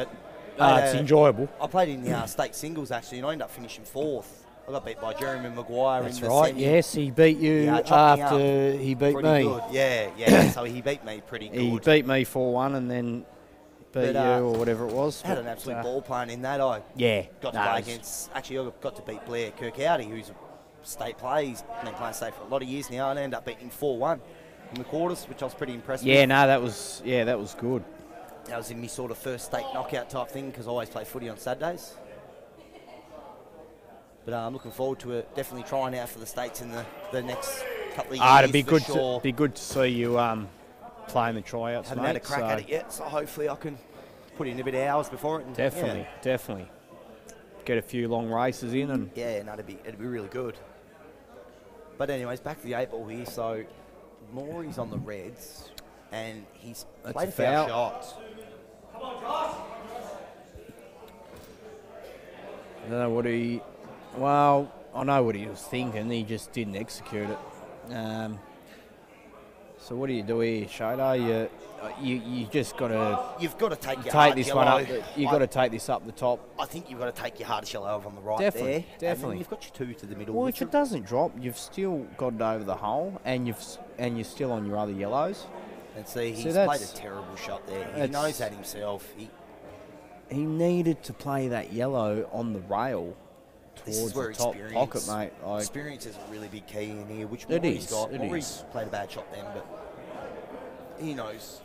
But it's enjoyable. I played in the state singles actually, and I ended up finishing fourth. I got beat by Jeremy Maguire That's in the right. semi. Yes, he beat you Yeah, chopped me after he beat Pretty me. good. Yeah. So he beat me pretty good. He beat me 4-1, and then beat But, you or whatever it was. Had but, an absolute ball playing in that. I Yeah. got to play against. Actually, I got to beat Blair Kirkowdy, who's a state player. He's been playing state for a lot of years now, and I ended up beating him 4-1 in the quarters, which I was pretty impressed Yeah, with. no, that was good. That was in my sort of first state knockout type thing because I always play footy on Saturdays. But I'm looking forward to it. Definitely trying out for the states in the next couple of years. It'd be for good. sure. Be good to see you playing the tryouts, Haven't mate. had a crack so at it yet, so hopefully I can put in a bit of hours before it. And, definitely. Get a few long races in and. Yeah, no, it'd be really good. But anyways, back to the 8 ball here. So Maury's on the Reds, and he's That's played a a foul foul. shots. I don't know what he. Well, I know what he was thinking. He just didn't execute it. So what do you do here, Shader? You just got to You've got to take your take hard this yellow. one up. You've got to take this up the top. I think you've got to take your hardest yellow over on the right Definitely, there. And definitely. then you've got your 2 to the middle. Well, which if it doesn't drop, you've still got it over the hole, and you're still on your other yellows. and see, he's that's- played a terrible shot there. He that's- knows that himself. He needed to play that yellow on the rail This is towards where the top experience, pocket, mate. Like, experience is a really big key in here, which It Maury's is, got. it Maury's is. played a bad shot then, but he knows.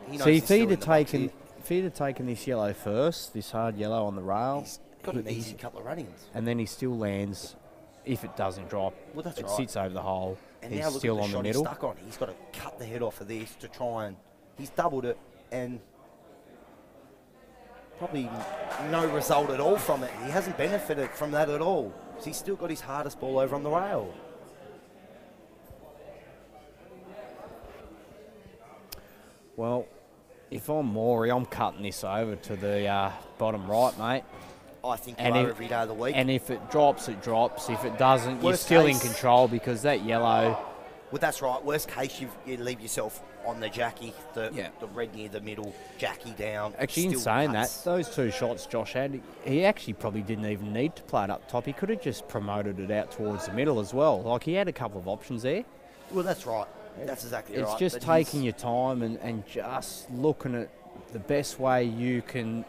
He knows see, he's if still he'd in have the box taken, here. if he'd have taken this yellow first, this hard yellow on the rail, He's got an easy couple of run-ins. and then he still lands. If it doesn't drop, Well, that's it right. sits over the hole. And He's now look still at the on the shot middle. he's stuck on. He's got to cut the head off of this to try and... He's doubled it and probably no result at all from it. He hasn't benefited from that at all. So he's still got his hardest ball over on the rail. Well, if I'm Maury, I'm cutting this over to the bottom right, mate. I think you And are if- every day of the week. And if it drops, it drops. If it doesn't, you're Worst still in case- control because that yellow. Well, that's right. Worst case, you leave yourself on the Jackie, the red near the middle, Jackie down. Actually, in still saying that, cuts. those 2 shots Josh had, he actually probably didn't even need to play it up top. He could have just promoted it out towards the middle as well. Like, he had a couple of options there. Well, that's right. That's exactly right. It's just but taking he's- your time and just looking at the best way you can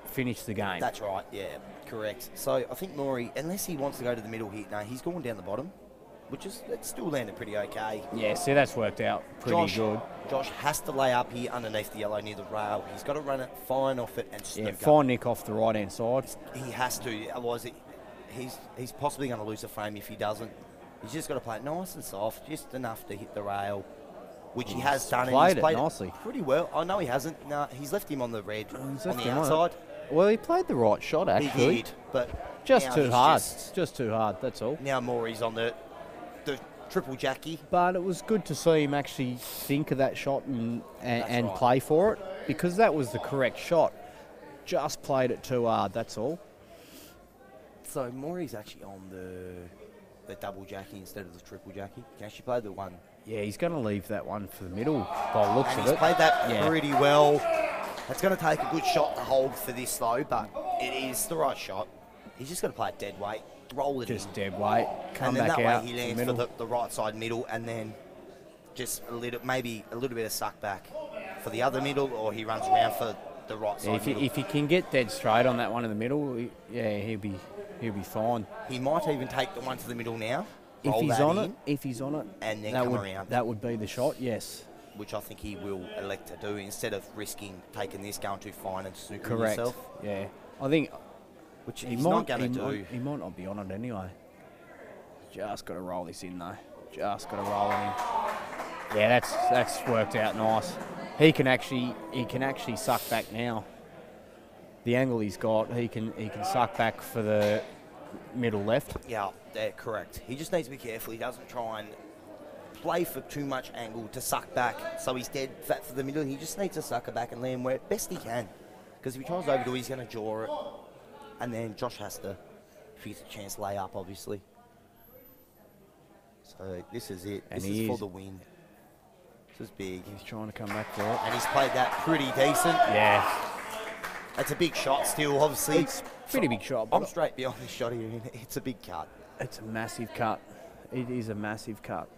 finish the game. That's right, yeah, correct. So I think Maury, unless he wants to go to the middle here, no, he's going down the bottom, which is, it's still landed pretty okay. Yeah, see, that's worked out pretty good. Josh has to lay up here underneath the yellow near the rail. He's got to run it fine off it and Yeah, snook up. fine nick off the right-hand side. He has to, otherwise he's possibly going to lose a frame if he doesn't. He's just got to play it nice and soft, just enough to hit the rail, which he has done. played and it he's played nicely. pretty well. I know he hasn't. No, he's left him on the red He's on left the him on it. outside. Well, he played the right shot, actually. He did, but Just now too he's hard. Just too hard, that's all. Now Maury's on the triple Jackie. But it was good to see him actually think of that shot and right. play for it, because that was the correct shot. Just played it too hard, that's all. So Maury's actually on the double Jackie instead of the triple Jackie. He actually played the one. Yeah, he's going to leave that one for the middle by the looks And of he's it. played that Yeah. pretty well. It's going to take a good shot to hold for this though, but it is the right shot. He's just got to play it dead weight, roll it Just in. dead weight, come and then back that out way he to the lands middle. for the right side middle, and then just maybe a little bit of suck back for the other middle, or he runs around for the right side middle. If he can get dead straight on that one in the middle, he'll be fine. He might even take the one to the middle now. If roll he's that on in, it, and then that come would, around. That would be the shot, yes. Which I think he will elect to do instead of risking taking this, going too fine and snooping Correct. yourself. Yeah, I think Which he he's might, not going to he do. might- he might not be on it anyway. Just got to roll this in though. Just got to roll it in. Yeah, that's worked out nice. He can actually suck back now. The angle he's got, he can suck back for the middle left. Yeah, correct. He just needs to be careful. He doesn't try and play for too much angle to suck back, so he's dead fat for the middle. He just needs to sucker back and land where best he can. Because if he tries overdo, he's going to jaw it. And then Josh has to, if he gets a chance, lay up, obviously. So this is it. And This he is for is- the win. This is big. He's trying to come back for it. And he's played that pretty decent. Yeah, It's a big shot still, obviously. it's a pretty big shot. I'm But straight behind this shot here. It's a big cut. it's a massive cut. It is a massive cut.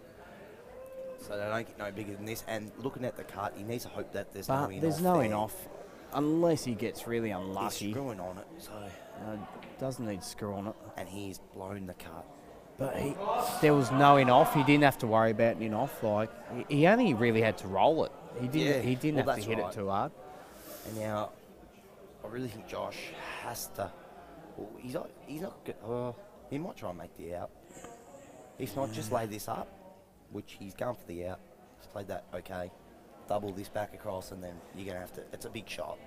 so they don't get no bigger than this. And looking at the cut, he needs to hope that there's no But in there's off no there. in off, unless he gets really He's unlucky. screwing on it, so Doesn't need to screw on it. and he's blown the cut. But there was no in off. He didn't have to worry about an in off. Like he only really had to roll it. He didn't. Yeah, He didn't well, have to that's hit right. it too hard. And now, I really think Josh has to. Well, he's not. He might try and make the out. If not, just lay this up, which he's going for the out. He's played that okay. Double this back across, and then you're gonna have to. It's a big shot.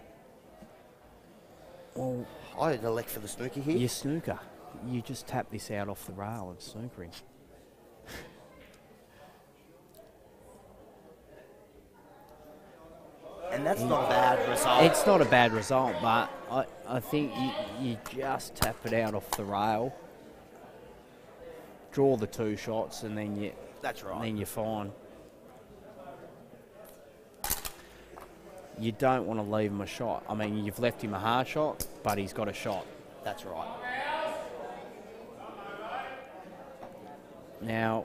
Well, I'd elect for the snooker here. your snooker. You just tap this out off the rail and snooker him. And that's not a bad result. It's not a bad result, but I think you just tap it out off the rail, draw the 2 shots, and then That's right. then you're fine. You don't want to leave him a shot. I mean, you've left him a hard shot, but he's got a shot. That's right. Now,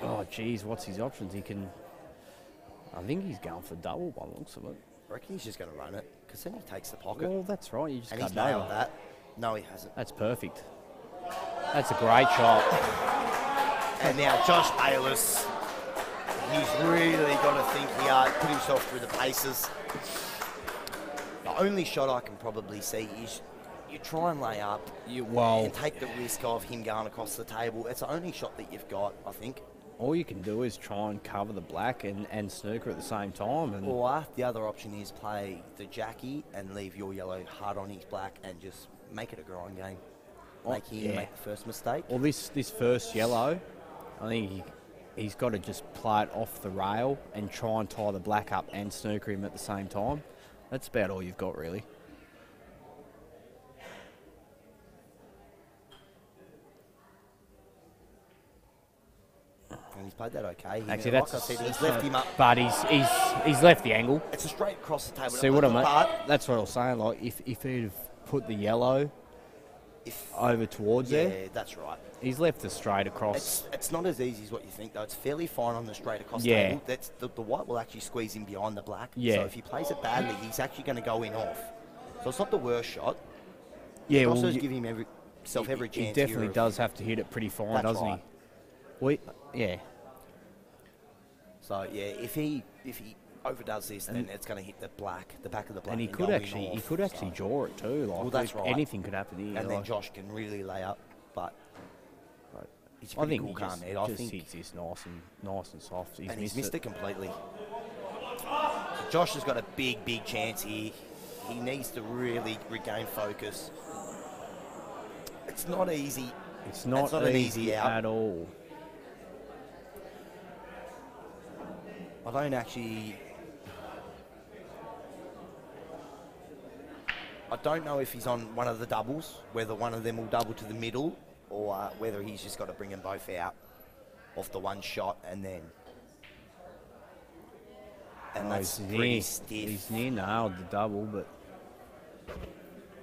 oh geez, what's his options? He can. I think he's going for double by the looks of it. I reckon he's just going to run it, because then he takes the pocket. Well, that's right. You just and cut he's it over. nailed that. No, he hasn't. That's perfect. That's a great shot. And now Josh Bayliss, he's really got to think hard, put himself through the paces. The only shot I can probably see is you try and lay up and take the risk of him going across the table. It's the only shot that you've got, I think. All you can do is try and cover the black and snooker at the same time. And Or the other option is play the Jackie and leave your yellow hard on his black and just make it a grind game. Make him make the first mistake. Well, this first yellow, I think he's got to just play it off the rail and try and tie the black up and snooker him at the same time. That's about all you've got, really. And he's played that okay. Actually, like that's I said, he's left him up. But he's left the angle. It's a straight across the table. See what I mean? But That's what I was saying. Like if he'd have put the yellow over towards there, yeah, that's right. he's left the straight across. It's not as easy as what you think, though. It's fairly fine on the straight across Yeah. table. That's the white will actually squeeze in behind the black. Yeah. So if he plays it badly, he's actually going to go in off. So it's not the worst shot. Yeah, It well, also give him every chance. he definitely here does have to hit it pretty fine, That's doesn't right. he? Yeah. So yeah, if he overdoes this, then it's going to hit the back of the black. And he go could in actually off. draw it too. Like Well, that's right. anything could happen here. And then like, Josh can really lay up, but he's a I pretty think cool he calm just, head. I just think hits this nice and soft. and he's missed it completely. So Josh has got a big chance here. He needs to really regain focus. It's not easy. It's not an easy easy out. at all. I don't actually. I don't know if he's on one of the doubles, whether one of them will double to the middle, or whether he's just got to bring them both out off the one shot and then. And that's pretty stiff. He's near nailed the double, but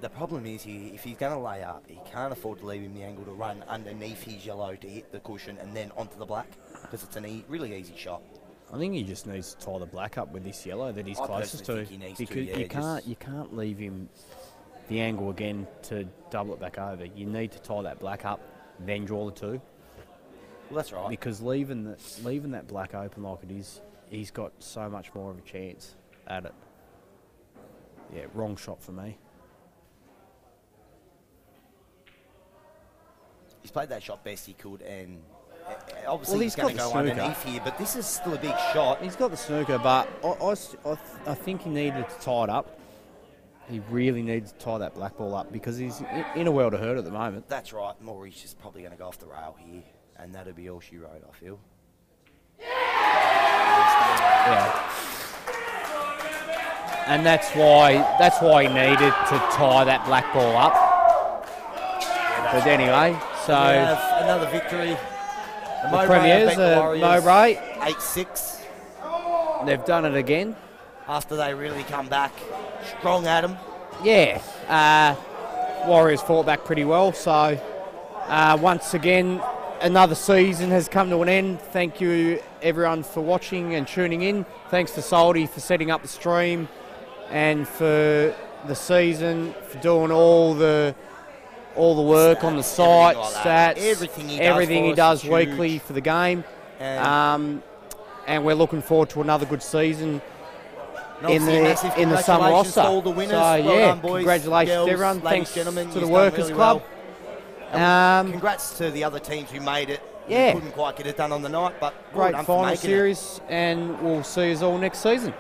The problem is, if he's going to lay up, he can't afford to leave him the angle to run underneath his yellow to hit the cushion and then onto the black, because it's a really easy shot. I think he just needs to tie the black up with this yellow that he's I closest personally to. think he needs because to, yeah, you can't leave him the angle again to double it back over. You need to tie that black up, then draw the 2. Well, that's right. Because leaving that black open like it is, he's got so much more of a chance at it. Yeah, wrong shot for me. He's played that shot best he could, and obviously he's he's going to got go the snooker. underneath here, but this is still a big shot. He's got the snooker, but I think he needed to tie it up. He really needs to tie that black ball up because he's in a world of hurt at the moment. That's right. Maurice is probably going to go off the rail here, and that'll be all she wrote, I feel. Yeah. And that's why he needed to tie that black ball up. But anyway, so we have another victory. the Premiers, Mowbray, 8-6. they've done it again. After they really come back strong at them. Yeah, Warriors fought back pretty well. So once again, another season has come to an end. Thank you everyone for watching and tuning in. Thanks to Salty for setting up the stream and for the season, for doing all the work on the site, stats, everything he does weekly for the game. And we're looking forward to another good season in the summer roster. To all the winners. So Well done, boys, congratulations girls, to everyone. ladies, Thanks gentlemen, to the you've done Workers really Club. Congrats to the other teams who made it. Yeah. Couldn't quite get it done on the night, but well Great done for final making it. series, and we'll see you all next season.